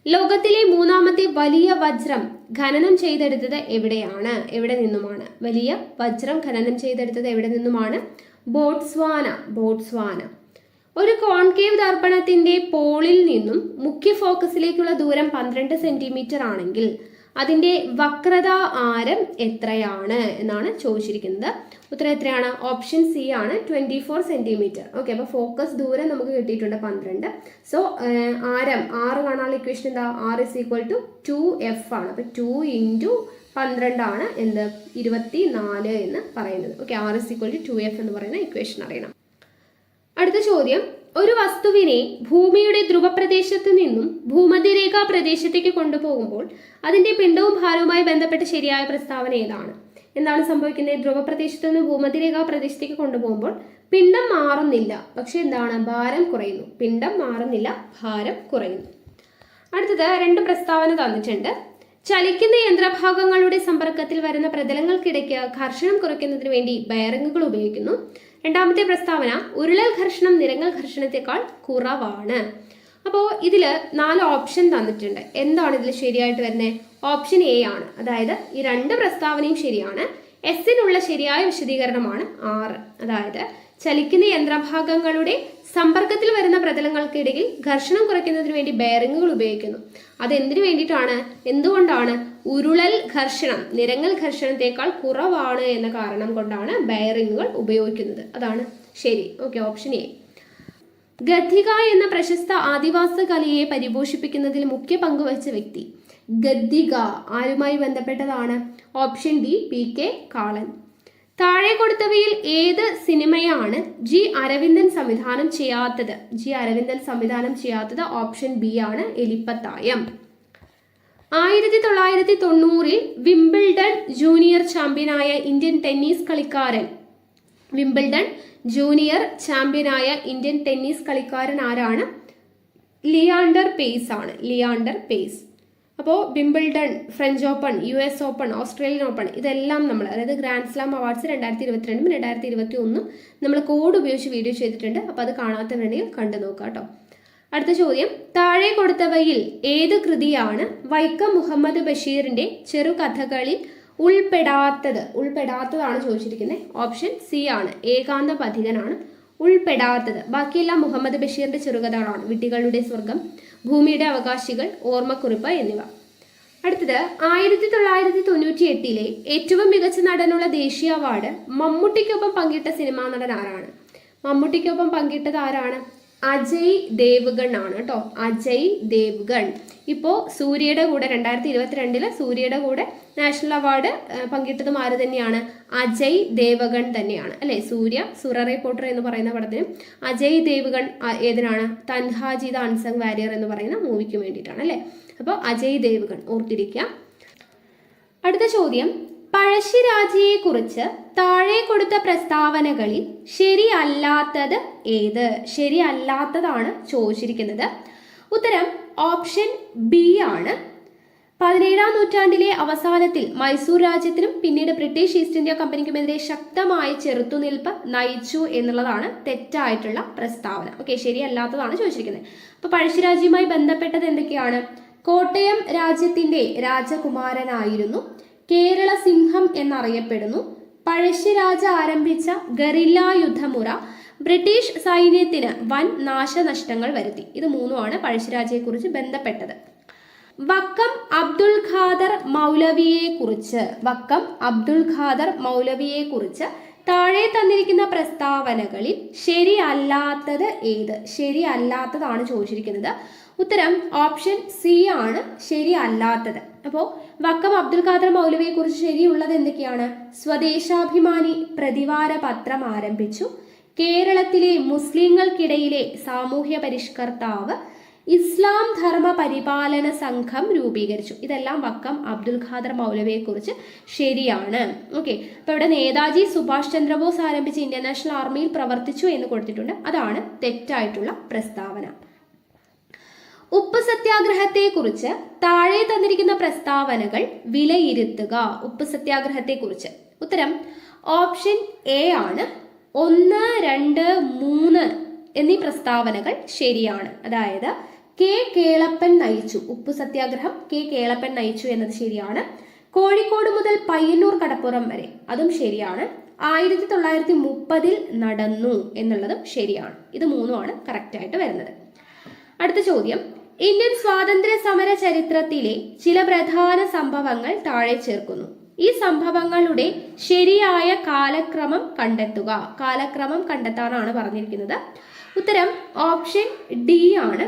ലോകത്തിലെ മൂന്നാമത്തെ വലിയ വജ്രം ഖനനം ചെയ്തെടുത്തത് എവിടെയാണ്? എവിടെ നിന്നുമാണ്? വലിയ വജ്രം ഖനനം ചെയ്തെടുത്തത് എവിടെ നിന്നുമാണ്? ബോട്സ്വാന. ഒരു കോൺകേവ് ദർപ്പണത്തിന്റെ പോളിൽ നിന്നും മുഖ്യ ഫോക്കസിലേക്കുള്ള ദൂരം 12 സെന്റിമീറ്റർ ആണെങ്കിൽ അതിന്റെ വക്രത ആരം എത്രയാണ് എന്നാണ് ചോദിച്ചിരിക്കുന്നത്. ഉത്തരം എത്രയാണ്? ഓപ്ഷൻ സി ആണ്, 24 സെന്റിമീറ്റർ. ഓക്കെ, അപ്പോൾ ഫോക്കസ് ദൂരം നമുക്ക് കിട്ടിയിട്ടുണ്ട് 12. സോ ആരം 6 കാണാനുള്ള ഇക്വേഷൻ എന്താ? R = 2F ആണ്. അപ്പോൾ 2 × 12 ആണ് എന്ത്? 24 എന്ന് പറയുന്നത്. ഓക്കെ, R = 2F എന്ന് പറയുന്ന ഇക്വേഷൻ അറിയണം. അടുത്ത ചോദ്യം, ഒരു വസ്തുവിനെ ഭൂമിയുടെ ധ്രുവപ്രദേശത്ത് നിന്നും ഭൂമധ്യരേഖാ പ്രദേശത്തേക്ക് കൊണ്ടുപോകുമ്പോൾ അതിന്റെ പിണ്ഡവും ഭാരവുമായി ബന്ധപ്പെട്ട് ശരിയായ പ്രസ്താവന ഏതാണ്? എന്താണ് സംഭവിക്കുന്നത്? ധ്രുവപ്രദേശത്ത് നിന്ന് ഭൂമധ്യരേഖാ പ്രദേശത്തേക്ക് കൊണ്ടുപോകുമ്പോൾ പിണ്ഡം മാറുന്നില്ല, പക്ഷെ എന്താണ്? ഭാരം കുറയുന്നു. പിണ്ഡം മാറുന്നില്ല, ഭാരം കുറയുന്നു. അടുത്തത് 2 പ്രസ്താവന തന്നിട്ടുണ്ട്. ചലിക്കുന്ന യന്ത്രഭാഗങ്ങളുടെ സമ്പർക്കത്തിൽ വരുന്ന പ്രതലങ്ങൾക്കിടയ്ക്ക് ഘർഷണം കുറയ്ക്കുന്നതിന് വേണ്ടി ബെയറിങ്ങുകൾ ഉപയോഗിക്കുന്നു. രണ്ടാമത്തെ പ്രസ്താവന, ഉരുളൽ ഘർഷണം നിരങ്ങൽ ഘർഷണത്തെക്കാൾ കുറവാണ്. അപ്പോൾ ഇതിൽ 4 ഓപ്ഷൻ തന്നിട്ടുണ്ട്. എന്താണ് ഇതിൽ ശരിയായിട്ട് വരുന്നത്? ഓപ്ഷൻ എ ആണ്. അതായത് ഈ 2 പ്രസ്താവനയും ശരിയാണ്. എസിനുള്ള ശരിയായ വിശദീകരണമാണ് 6. അതായത് ചലിക്കുന്ന യന്ത്രഭാഗങ്ങളുടെ സമ്പർക്കത്തിൽ വരുന്ന പ്രതലങ്ങൾക്കിടയിൽ ഘർഷണം കുറയ്ക്കുന്നതിന് വേണ്ടി ബെയറിങ്ങുകൾ ഉപയോഗിക്കുന്നു. അതെന്തിനു വേണ്ടിയിട്ടാണ്? എന്തുകൊണ്ടാണ്? ഉരുളൽ ഘർഷണം നിരങ്ങൽ ഘർഷണത്തെക്കാൾ കുറവാണ് എന്ന കാരണം കൊണ്ടാണ് ബെയറിങ്ങുകൾ ഉപയോഗിക്കുന്നത്. അതാണ് ശരി. Okay, option A. ഗദ്ദിക എന്ന പ്രശസ്ത ആദിവാസ കലയെ പരിപോഷിപ്പിക്കുന്നതിൽ മുഖ്യ പങ്ക് വഹിച്ച വ്യക്തി. ഗദ്ദിക ആരുമായി ബന്ധപ്പെട്ടതാണ്? ഓപ്ഷൻ ഡി, PK കാളൻ. താഴെ കൊടുത്തവയിൽ ഏത് സിനിമയാണ് ജി അരവിന്ദൻ സംവിധാനം ചെയ്യാത്തത്? ഓപ്ഷൻ ബി ആണ്, എലിപ്പത്തായം. 1990 വിംബിൾഡൺ ജൂനിയർ ചാമ്പ്യനായ ഇന്ത്യൻ ടെന്നീസ് കളിക്കാരൻ ആരാണ്? ലിയാണ്ടർ പേസ്. അപ്പോൾ Wimbledon, French open, US open, Australian open, ഇതെല്ലാം നമ്മൾ, അതായത് ഗ്രാൻഡ് സ്ലാം അവാർഡ്സ് 2022 2021 നമ്മൾ കോഡ് ഉപയോഗിച്ച് വീഡിയോ ചെയ്തിട്ടുണ്ട്. അപ്പോൾ അത് കാണാത്തവരുണ്ടെങ്കിൽ കണ്ടു നോക്കാം കേട്ടോ. അടുത്ത ചോദ്യം, താഴെ കൊടുത്തവയിൽ ഏത് കൃതിയാണ് വൈക്കം മുഹമ്മദ് ബഷീറിന്റെ ചെറുകഥകളിൽ ഉൾപ്പെടാത്തതാണ് ചോദിച്ചിരിക്കുന്നത്. ഓപ്ഷൻ സി ആണ്, ഏകാന്ത പഥികനാണ് ഉൾപ്പെടാത്തത്. ബാക്കിയെല്ലാം മുഹമ്മദ് ബഷീറിന്റെ ചെറുകഥകളാണ്. വിഡ്ഢികളുടെ സ്വർഗം, ഭൂമിയുടെ അവകാശികൾ, ഓർമ്മക്കുറിപ്പ് എന്നിവ. അടുത്തത് 1998 ഏറ്റവും മികച്ച നടനുള്ള ദേശീയ അവാർഡ് മമ്മൂട്ടിക്കൊപ്പം പങ്കിട്ട സിനിമാ നടൻ ആരാണ്? മമ്മൂട്ടിക്കൊപ്പം പങ്കിട്ടത് ആരാണ്? അജയ് ദേവ്ഗൺ ആണ് കേട്ടോ. അജയ് ദേവ്ഗൺ. ഇപ്പോൾ സൂര്യയുടെ കൂടെ 2022 സൂര്യയുടെ കൂടെ നാഷണൽ അവാർഡ് പങ്കിട്ടതും ആര് തന്നെയാണ്? അജയ് ദേവ്ഗൺ തന്നെയാണ് അല്ലെ. സുററെ പോട്ടർ എന്ന് പറയുന്ന പടത്തിന് അജയ് ദേവ്ഗൺ ഏതിനാണ്? തൻഹാജി ദ അൺസങ് വാരിയർ എന്ന് പറയുന്ന മൂവിക്ക് വേണ്ടിയിട്ടാണ് അല്ലെ. അപ്പോൾ അജയ് ദേവ്ഗൺ ഓർത്തിരിക്കുക. അടുത്ത ചോദ്യം, പഴശ്ശിരാജയെ കുറിച്ച് താഴെ കൊടുത്ത പ്രസ്താവനകളിൽ ശരിയല്ലാത്തത് ഏത്? ശരിയല്ലാത്തതാണ് ചോദിച്ചിരിക്കുന്നത്. ഉത്തരം ഓപ്ഷൻ ബി ആണ്. 17-ാം നൂറ്റാണ്ടിലെ അവസാനത്തിൽ മൈസൂർ രാജ്യത്തിനും പിന്നീട് ബ്രിട്ടീഷ് ഈസ്റ്റ് ഇന്ത്യ കമ്പനിക്കുമെതിരെ ശക്തമായ ചെറുത്തുനിൽപ്പ് നയിച്ചു എന്നുള്ളതാണ് തെറ്റായിട്ടുള്ള പ്രസ്താവന. ഓക്കെ, ശരിയല്ലാത്തതാണ് ചോദിച്ചിരിക്കുന്നത്. അപ്പോൾ പഴശ്ശിരാജയുമായി ബന്ധപ്പെട്ടത് എന്തൊക്കെയാണ്? കോട്ടയം രാജ്യത്തിന്റെ രാജകുമാരനായിരുന്നു. കേരള സിംഹം എന്നറിയപ്പെടുന്നു. പഴശ്ശിരാജ ആരംഭിച്ച ഗറില്ല യുദ്ധമുറ ബ്രിട്ടീഷ് സൈന്യത്തിന് വൻ നാശനഷ്ടങ്ങൾ വരുത്തി. ഇത് മൂന്നുമാണ് പഴശ്ശിരാജയെക്കുറിച്ച് ബന്ധപ്പെട്ടത്. വക്കം അബ്ദുൽ ഖാദർ മൗലവിയെക്കുറിച്ച് താഴെ തന്നിരിക്കുന്ന പ്രസ്താവനകളിൽ ശരിയല്ലാത്തത് ഏത്? ശരിയല്ലാത്തതാണ് ചോദിച്ചിരിക്കുന്നത്. ഉത്തരം ഓപ്ഷൻ സി ആണ് ശരിയല്ലാത്തത്. അപ്പോൾ വക്കം അബ്ദുൽ ഖാദർ മൗലവിയെ കുറിച്ച് ശരിയുള്ളത് എന്തൊക്കെയാണ്? സ്വദേശാഭിമാനി പ്രതിവാര പത്രം ആരംഭിച്ചു. കേരളത്തിലെ മുസ്ലിങ്ങൾക്കിടയിലെ സാമൂഹ്യ പരിഷ്കർത്താവ്. ഇസ്ലാം ധർമ്മ പരിപാലന സംഘം രൂപീകരിച്ചു. ഇതെല്ലാം വക്കം അബ്ദുൽ ഖാദർ മൗലവിയെ കുറിച്ച് ശരിയാണ്. ഓക്കെ, അപ്പൊ ഇവിടെ നേതാജി സുഭാഷ് ചന്ദ്രബോസ് ആരംഭിച്ച ഇന്ത്യൻ നാഷണൽ ആർമിയിൽ പ്രവർത്തിച്ചു എന്ന് കൊടുത്തിട്ടുണ്ട്. അതാണ് തെറ്റായിട്ടുള്ള പ്രസ്താവന. ഉപ്പ് സത്യാഗ്രഹത്തെ കുറിച്ച് താഴെ തന്നിരിക്കുന്ന പ്രസ്താവനകൾ വിലയിരുത്തുക. ഉപ്പ് സത്യാഗ്രഹത്തെ കുറിച്ച് ഉത്തരം ഓപ്ഷൻ എ ആണ്. 1, 2, 3 എന്നീ പ്രസ്താവനകൾ ശരിയാണ്. അതായത് കെ കേളപ്പൻ നയിച്ചു, ഉപ്പു സത്യാഗ്രഹം കെ കേളപ്പൻ നയിച്ചു എന്നത് ശരിയാണ്. കോഴിക്കോട് മുതൽ പയ്യന്നൂർ കടപ്പുറം വരെ, അതും ശരിയാണ്. 1930 നടന്നു എന്നുള്ളതും ശരിയാണ്. ഇത് മൂന്നുമാണ് കറക്റ്റ് ആയിട്ട് വരുന്നത്. അടുത്ത ചോദ്യം, ഇന്ത്യൻ സ്വാതന്ത്ര്യ സമര ചരിത്രത്തിലെ ചില പ്രധാന സംഭവങ്ങൾ താഴെ ചേർക്കുന്നു. ഈ സംഭവങ്ങളുടെ ശരിയായ കാലക്രമം കണ്ടെത്തുക. കാലക്രമം കണ്ടെത്താനാണ് പറഞ്ഞിരിക്കുന്നത്. ഉത്തരം ഓപ്ഷൻ ഡി ആണ്.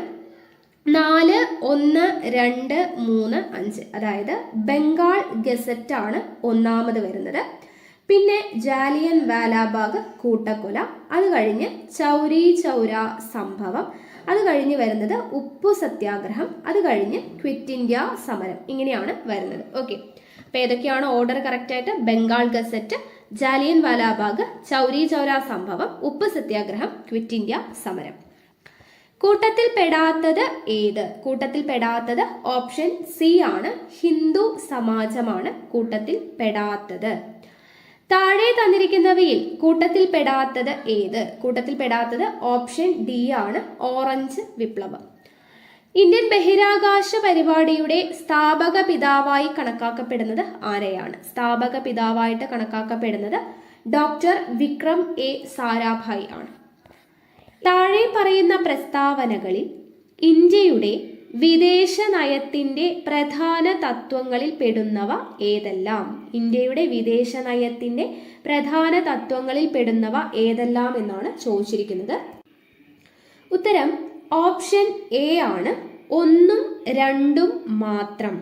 4, 1, 2, 3, 5. അതായത് ബംഗാൾ ഗസറ്റ് ആണ് ഒന്നാമത് വരുന്നത്. പിന്നെ ജാലിയൻ വാലാബാഗ് കൂട്ടക്കൊല, അത് കഴിഞ്ഞ് ചൗരി ചൗര സംഭവം, അത് കഴിഞ്ഞ് വരുന്നത് ഉപ്പു സത്യാഗ്രഹം, അത് കഴിഞ്ഞ് ക്വിറ്റ് ഇന്ത്യ സമരം. ഇങ്ങനെയാണ് വരുന്നത്. ഓക്കെ, അപ്പൊ ഏതൊക്കെയാണ് ഓർഡർ കറക്റ്റ് ആയിട്ട്? ബംഗാൾ ഗസറ്റ്, ജാലിയൻ വാലാബാഗ്, ചൗരി ചൗര സംഭവം, ഉപ്പ് സത്യാഗ്രഹം, ക്വിറ്റ് ഇന്ത്യ സമരം. കൂട്ടത്തിൽ പെടാത്തത് ഏത്? കൂട്ടത്തിൽ പെടാത്തത് ഓപ്ഷൻ സി ആണ്. ഹിന്ദു സമാജമാണ് കൂട്ടത്തിൽ പെടാത്തത്. താഴെ തന്നിരിക്കുന്നവയിൽ കൂട്ടത്തിൽ പെടാത്തത് ഏത്? കൂട്ടത്തിൽ പെടാത്തത് ഓപ്ഷൻ ഡി ആണ്. ഓറഞ്ച് വിപ്ലവം. ഇന്ത്യൻ ബഹിരാകാശ പരിപാടിയുടെ സ്ഥാപക പിതാവായി കണക്കാക്കപ്പെടുന്നത് ആരെയാണ്? സ്ഥാപക പിതാവായിട്ട് കണക്കാക്കപ്പെടുന്നത് ഡോക്ടർ വിക്രം എ സാരാഭായ് ആണ്. താഴെ പറയുന്ന പ്രസ്താവനകളിൽ ഇന്ത്യയുടെ വിദേശ നയത്തിന്റെ പ്രധാന തത്വങ്ങളിൽ പെടുന്നവ ഏതെല്ലാം? ഇന്ത്യയുടെ വിദേശ നയത്തിന്റെ പ്രധാന തത്വങ്ങളിൽ പെടുന്നവ ഏതെല്ലാം എന്നാണ് ചോദിച്ചിരിക്കുന്നത്. ഉത്തരം ഓപ്ഷൻ എ ആണ്. 1, 2 മാത്രം.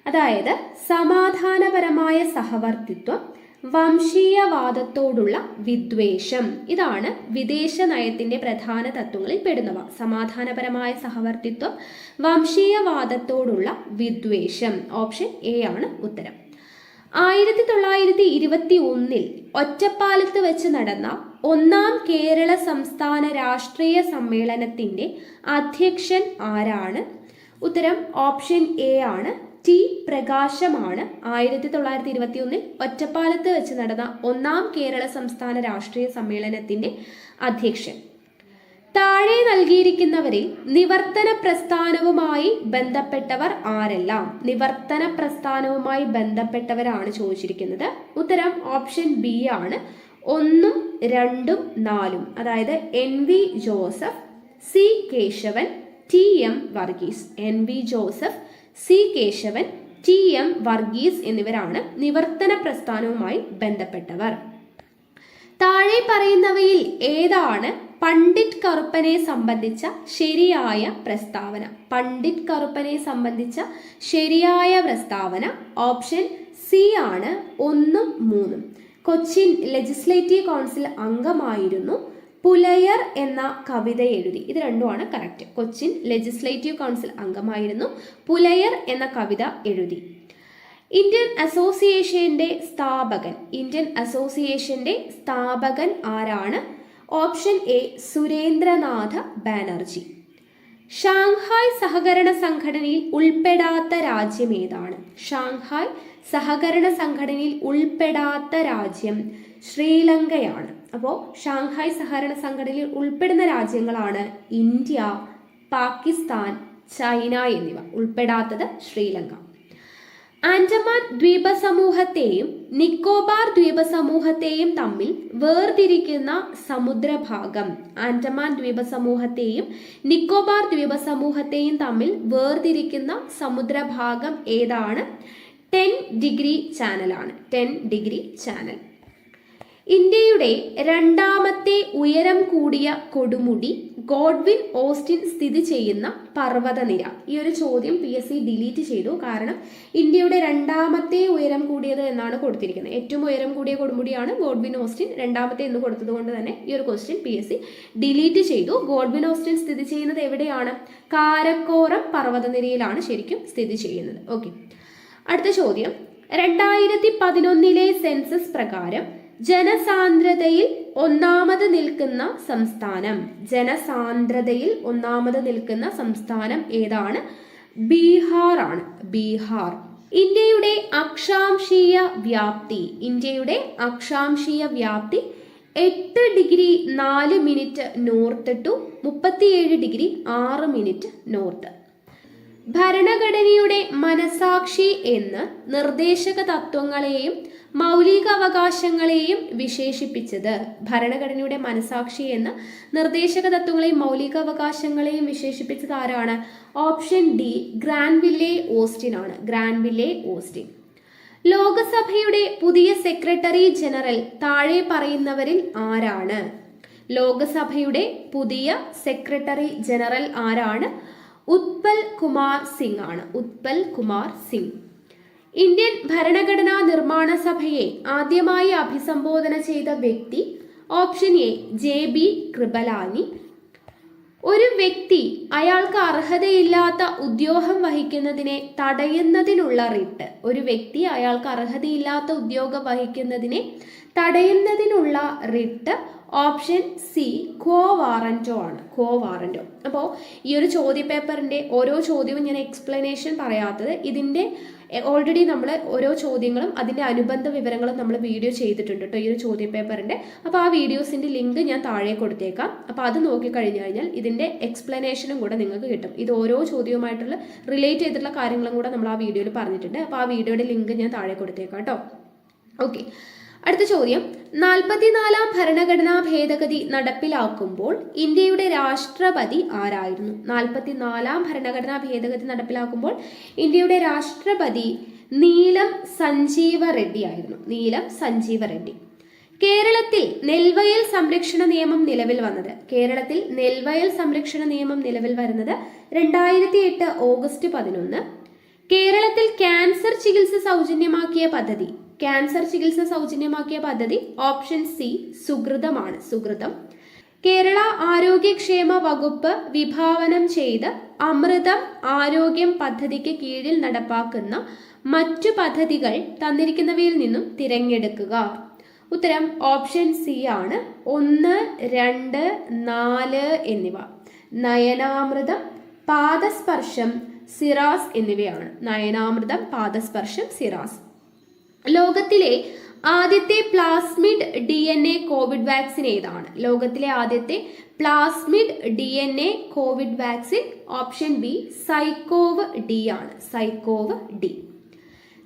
അതായത് സമാധാനപരമായ സഹവർത്തിത്വം, വംശീയവാദത്തോടുള്ള വിദ്വേഷം, ഇതാണ് വിദേശ നയത്തിന്റെ പ്രധാന തത്വങ്ങളിൽ പെടുന്നവ. സമാധാനപരമായ സഹവർത്തിത്വം, വംശീയവാദത്തോടുള്ള വിദ്വേഷം. ഓപ്ഷൻ എ ആണ് ഉത്തരം. 1921 ഒറ്റപ്പാലത്ത് വെച്ച് നടന്ന 1ാം കേരള സംസ്ഥാന രാഷ്ട്രീയ സമ്മേളനത്തിന്റെ അധ്യക്ഷൻ ആരാണ്? ഉത്തരം ഓപ്ഷൻ എ ആണ്. ടി പ്രകാശമാണ് 1921 ഒറ്റപ്പാലത്ത് വെച്ച് നടന്ന 1ാം കേരള സംസ്ഥാന രാഷ്ട്രീയ സമ്മേളനത്തിന്റെ അധ്യക്ഷൻ. താഴെ നൽകിയിരിക്കുന്നവരിൽ നിവർത്തന പ്രസ്ഥാനവുമായി ബന്ധപ്പെട്ടവർ ആരെല്ലാം? നിവർത്തന പ്രസ്ഥാനവുമായി ബന്ധപ്പെട്ടവരാണ് ചോദിച്ചിരിക്കുന്നത്. ഉത്തരം ഓപ്ഷൻ ബി ആണ്. 1, 2, 4. അതായത് NV Joseph, C Keshavan, TM Varghese. NV Joseph, C Keshavan, TM Varghese എന്നിവരാണ് നിവർത്തന പ്രസ്ഥാനവുമായി ബന്ധപ്പെട്ടവർ. താഴെ പറയുന്നവയിൽ ഏതാണ് പണ്ഡിറ്റ് കറുപ്പനെ സംബന്ധിച്ച ശരിയായ പ്രസ്താവന? പണ്ഡിറ്റ് കറുപ്പനെ സംബന്ധിച്ച ശരിയായ പ്രസ്താവന ഓപ്ഷൻ സി ആണ്. 1, 3. കൊച്ചിൻ ലെജിസ്ലേറ്റീവ് കൗൺസിൽ അംഗമായിരുന്നു. പുലയർ എന്ന കവിത എഴുതി. ഇത് രണ്ടുമാണ് കറക്റ്റ്. കൊച്ചിൻ ലെജിസ്ലേറ്റീവ് കൗൺസിൽ അംഗമായിരുന്നു. പുലയർ എന്ന കവിത എഴുതി. ഇന്ത്യൻ അസോസിയേഷന്റെ സ്ഥാപകൻ ആരാണ്? Option A Surendranath Banerjee. Shanghai സഹകരണ സംഘടനയിൽ ഉൾപ്പെടാത്ത രാജ്യം ഏതാണ്? ഷാങ്ഹായ് സഹകരണ സംഘടനയിൽ ഉൾപ്പെടാത്ത രാജ്യം ശ്രീലങ്കയാണ്. അപ്പോൾ ഷാങ്ഹായ് സഹകരണ സംഘടനയിൽ ഉൾപ്പെടുന്ന രാജ്യങ്ങളാണ് ഇന്ത്യ, പാകിസ്ഥാൻ, ചൈന എന്നിവ. ഉൾപ്പെടാത്തത് ശ്രീലങ്ക. ആൻഡമാൻ ദ്വീപസമൂഹത്തെയും നിക്കോബാർ ദ്വീപസമൂഹത്തെയും തമ്മിൽ വേർതിരിക്കുന്ന സമുദ്രഭാഗം. ആൻഡമാൻ ദ്വീപസമൂഹത്തെയും നിക്കോബാർ ദ്വീപസമൂഹത്തെയും തമ്മിൽ വേർതിരിക്കുന്ന സമുദ്രഭാഗം ഏതാണ്? 10 ഡിഗ്രി ചാനലാണ്. 10 ഡിഗ്രി ചാനൽ. ഇന്ത്യയുടെ രണ്ടാമത്തെ ഉയരം കൂടിയ കൊടുമുടി ഗോഡ്വിൻ ഓസ്റ്റിൻ സ്ഥിതി ചെയ്യുന്ന പർവ്വതനിര. ഈ ഒരു ചോദ്യം PSC ഡിലീറ്റ് ചെയ്തു. കാരണം ഇന്ത്യയുടെ രണ്ടാമത്തെ ഉയരം കൂടിയത് എന്നാണ് കൊടുത്തിരിക്കുന്നത്. ഏറ്റവും ഉയരം കൂടിയ കൊടുമുടിയാണ് ഗോഡ്വിൻ ഓസ്റ്റിൻ. രണ്ടാമത്തെ എന്ന് കൊടുത്തത് കൊണ്ട് തന്നെ ഈ ഒരു ക്വസ്റ്റ്യൻ PSC ഡിലീറ്റ് ചെയ്തു. ഗോഡ്വിൻ ഓസ്റ്റിൻ സ്ഥിതി ചെയ്യുന്നത് എവിടെയാണ്? കാരക്കോറം പർവ്വതനിരയിലാണ് ശരിക്കും സ്ഥിതി ചെയ്യുന്നത്. ഓക്കെ, അടുത്ത ചോദ്യം. 2011 സെൻസസ് പ്രകാരം ജനസാന്ദ്രതയിൽ ഒന്നാമത് നിൽക്കുന്ന സംസ്ഥാനം. ജനസാന്ദ്രതയിൽ ഒന്നാമത് നിൽക്കുന്ന സംസ്ഥാനം ഏതാണ്? ബീഹാർ ആണ്. ബീഹാർ. ഇന്ത്യയുടെ അക്ഷാംശീയ വ്യാപ്തി. ഇന്ത്യയുടെ അക്ഷാംശീയ വ്യാപ്തി 8 degree 4 minute north to 37 degree 6 minute north. ഭരണഘടനയുടെ മനസാക്ഷി എന്ന് നിർദ്ദേശക തത്വങ്ങളെയും മൗലിക അവകാശങ്ങളെയും വിശേഷിപ്പിച്ചത്. ഭരണഘടനയുടെ മനസാക്ഷി എന്ന് നിർദ്ദേശക തത്വങ്ങളെയും മൗലിക അവകാശങ്ങളെയും വിശേഷിപ്പിച്ചത് ആരാണ്? ഓപ്ഷൻ ഡി, ഗ്രാൻവില്ലേ ഓസ്റ്റിൻ ആണ്. Granville Austin. ലോകസഭയുടെ പുതിയ സെക്രട്ടറി ജനറൽ താഴെ പറയുന്നവരിൽ ആരാണ്? ലോകസഭയുടെ പുതിയ സെക്രട്ടറി ജനറൽ ആരാണ്? ഉത്പൽ കുമാർ സിംഗ് ആണ്. ഉത്പൽ കുമാർ സിംഗ്. ഇന്ത്യൻ ഭരണഘടനാ നിർമ്മാണ സഭയെ ആദ്യമായി അഭിസംബോധന ചെയ്ത വ്യക്തി? Option A, JB Kripalani. ഒരു വ്യക്തി അയാൾക്ക് അർഹതയില്ലാത്ത ഉദ്യോഗം വഹിക്കുന്നതിനെ തടയുന്നതിനുള്ള റിട്ട്. ഒരു വ്യക്തി അയാൾക്ക് അർഹതയില്ലാത്ത ഉദ്യോഗം വഹിക്കുന്നതിനെ തടയുന്നതിനുള്ള റിട്ട് ഓപ്ഷൻ സി, ക്വോ വാറന്റോ ആണ്. ക്വോ വാറന്റോ. അപ്പോൾ ഈ ഒരു ചോദ്യപേപ്പറിന്റെ ഓരോ ചോദ്യവും ഞാൻ എക്സ്പ്ലനേഷൻ പറയാത്തത്, ഇതിന്റെ ഓൾറെഡി നമ്മൾ ഓരോ ചോദ്യങ്ങളും അതിന്റെ അനുബന്ധ വിവരങ്ങളും നമ്മൾ വീഡിയോ ചെയ്തിട്ടുണ്ട് കേട്ടോ ഈ ഒരു ചോദ്യപേപ്പറിന്റെ. അപ്പോൾ ആ വീഡിയോസിന്റെ ലിങ്ക് ഞാൻ താഴെ കൊടുത്തേക്കാം. അപ്പോൾ അത് നോക്കിക്കഴിഞ്ഞു കഴിഞ്ഞാൽ ഇതിന്റെ എക്സ്പ്ലനേഷനും കൂടെ നിങ്ങൾക്ക് കിട്ടും. ഇത് ഓരോ ചോദ്യവുമായിട്ടുള്ള റിലേറ്റ് ചെയ്തിട്ടുള്ള കാര്യങ്ങളും കൂടെ നമ്മൾ ആ വീഡിയോയിൽ പറഞ്ഞിട്ടുണ്ട്. അപ്പോൾ ആ വീഡിയോയുടെ ലിങ്ക് ഞാൻ താഴെ കൊടുത്തേക്കാം കേട്ടോ. ഓക്കെ, അടുത്ത ചോദ്യം. 44-ാം ഭരണഘടനാ ഭേദഗതി നടപ്പിലാക്കുമ്പോൾ ഇന്ത്യയുടെ രാഷ്ട്രപതി ആരായിരുന്നു? 44-ാം ഭരണഘടനാ ഭേദഗതി നടപ്പിലാക്കുമ്പോൾ ഇന്ത്യയുടെ രാഷ്ട്രപതി നീലം സഞ്ജീവ റെഡ്ഡി ആയിരുന്നു. നീലം സഞ്ജീവ റെഡ്ഡി. കേരളത്തിൽ നെൽവയൽ സംരക്ഷണ നിയമം നിലവിൽ വന്നത്. കേരളത്തിൽ നെൽവയൽ സംരക്ഷണ നിയമം നിലവിൽ വരുന്നത് 2008 ഓഗസ്റ്റ് 11. കേരളത്തിൽ ക്യാൻസർ ചികിത്സ സൗജന്യമാക്കിയ പദ്ധതി. ക്യാൻസർ ചികിത്സ സൗജന്യമാക്കിയ പദ്ധതി ഓപ്ഷൻ സി, സുകൃതമാണ്. സുകൃതം. കേരള ആരോഗ്യക്ഷേമ വകുപ്പ് വിഭാവനം ചെയ്ത് അമൃതം ആരോഗ്യം പദ്ധതിക്ക് കീഴിൽ നടപ്പാക്കുന്ന മറ്റു പദ്ധതികൾ തന്നിരിക്കുന്നവയിൽ നിന്നും തിരഞ്ഞെടുക്കുക. ഉത്തരം ഓപ്ഷൻ സി ആണ്. 1, 2, 4 എന്നിവ. നയനാമൃതം, പാദസ്പർശം, സിറാസ് എന്നിവയാണ്. നയനാമൃതം, പാദസ്പർശം, സിറാസ്. ലോകത്തിലെ ആദ്യത്തെ പ്ലാസ്മിഡ് DNA കോവിഡ് വാക്സിൻ ഏതാണ്? ലോകത്തിലെ ആദ്യത്തെ plasmid DNA Covid vaccine option B, ZyCoV D ആണ്. സൈക്കോവ് ഡി.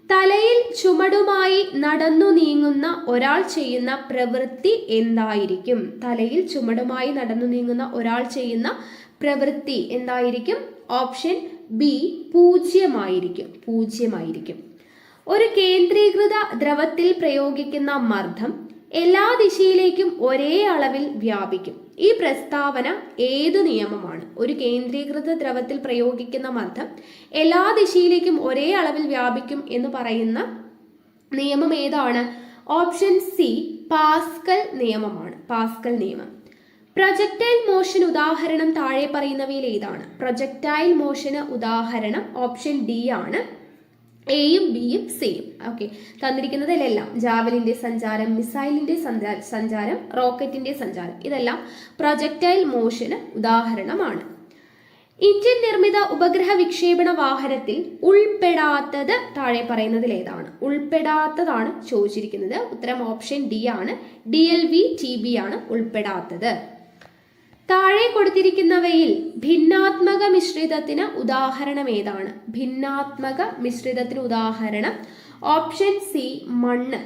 തലയിൽ ചുമടുമായി നടന്നു നീങ്ങുന്ന ഒരാൾ ചെയ്യുന്ന പ്രവൃത്തി എന്തായിരിക്കും? തലയിൽ ചുമടുമായി നടന്നു നീങ്ങുന്ന ഒരാൾ ചെയ്യുന്ന പ്രവൃത്തി എന്തായിരിക്കും? ഓപ്ഷൻ ബി, പൂജ്യമായിരിക്കും. പൂജ്യമായിരിക്കും. ഒരു കേന്ദ്രീകൃത ദ്രവത്തിൽ പ്രയോഗിക്കുന്ന മർദ്ദം എല്ലാ ദിശയിലേക്കും ഒരേ അളവിൽ വ്യാപിക്കും. ഈ പ്രസ്താവന ഏതു നിയമമാണ്? ഒരു കേന്ദ്രീകൃത ദ്രവത്തിൽ പ്രയോഗിക്കുന്ന മർദ്ദം എല്ലാ ദിശയിലേക്കും ഒരേ അളവിൽ വ്യാപിക്കും എന്ന് പറയുന്ന നിയമം ഏതാണ്? ഓപ്ഷൻ സി, പാസ്കൽ നിയമമാണ്. പാസ്കൽ നിയമം. പ്രൊജക്ടൈൽ മോഷൻ ഉദാഹരണം താഴെ പറയുന്നവയിൽ ഏതാണ്? പ്രൊജക്ടൈൽ മോഷന് ഉദാഹരണം ഓപ്ഷൻ ഡി ആണ്. എയും ബിയും സെയിം. ഓക്കെ, തന്നിരിക്കുന്നതിലെല്ലാം ജാവലിന്റെ സഞ്ചാരം, മിസൈലിന്റെ സഞ്ചാരം, റോക്കറ്റിന്റെ സഞ്ചാരം, ഇതെല്ലാം പ്രൊജക്ടൈൽ മോഷന് ഉദാഹരണമാണ്. ഇന്ത്യൻ നിർമ്മിത ഉപഗ്രഹ വിക്ഷേപണ വാഹനത്തിൽ ഉൾപ്പെടാത്തത് താഴെ പറയുന്നതിൽ ഏതാണ്? ഉൾപ്പെടാത്തതാണ് ചോദിച്ചിരിക്കുന്നത്. ഉത്തരം ഓപ്ഷൻ ഡി ആണ്. DLV-TB ആണ് ഉൾപ്പെടാത്തത്. താഴെ കൊടുത്തിരിക്കുന്നവയിൽ ഭിന്നാത്മക മിശ്രിതത്തിന് ഉദാഹരണം ഏതാണ്? ഭിന്നാത്മക മിശ്രിതത്തിന് ഉദാഹരണം ഓപ്ഷൻ സി മണ്ണ്.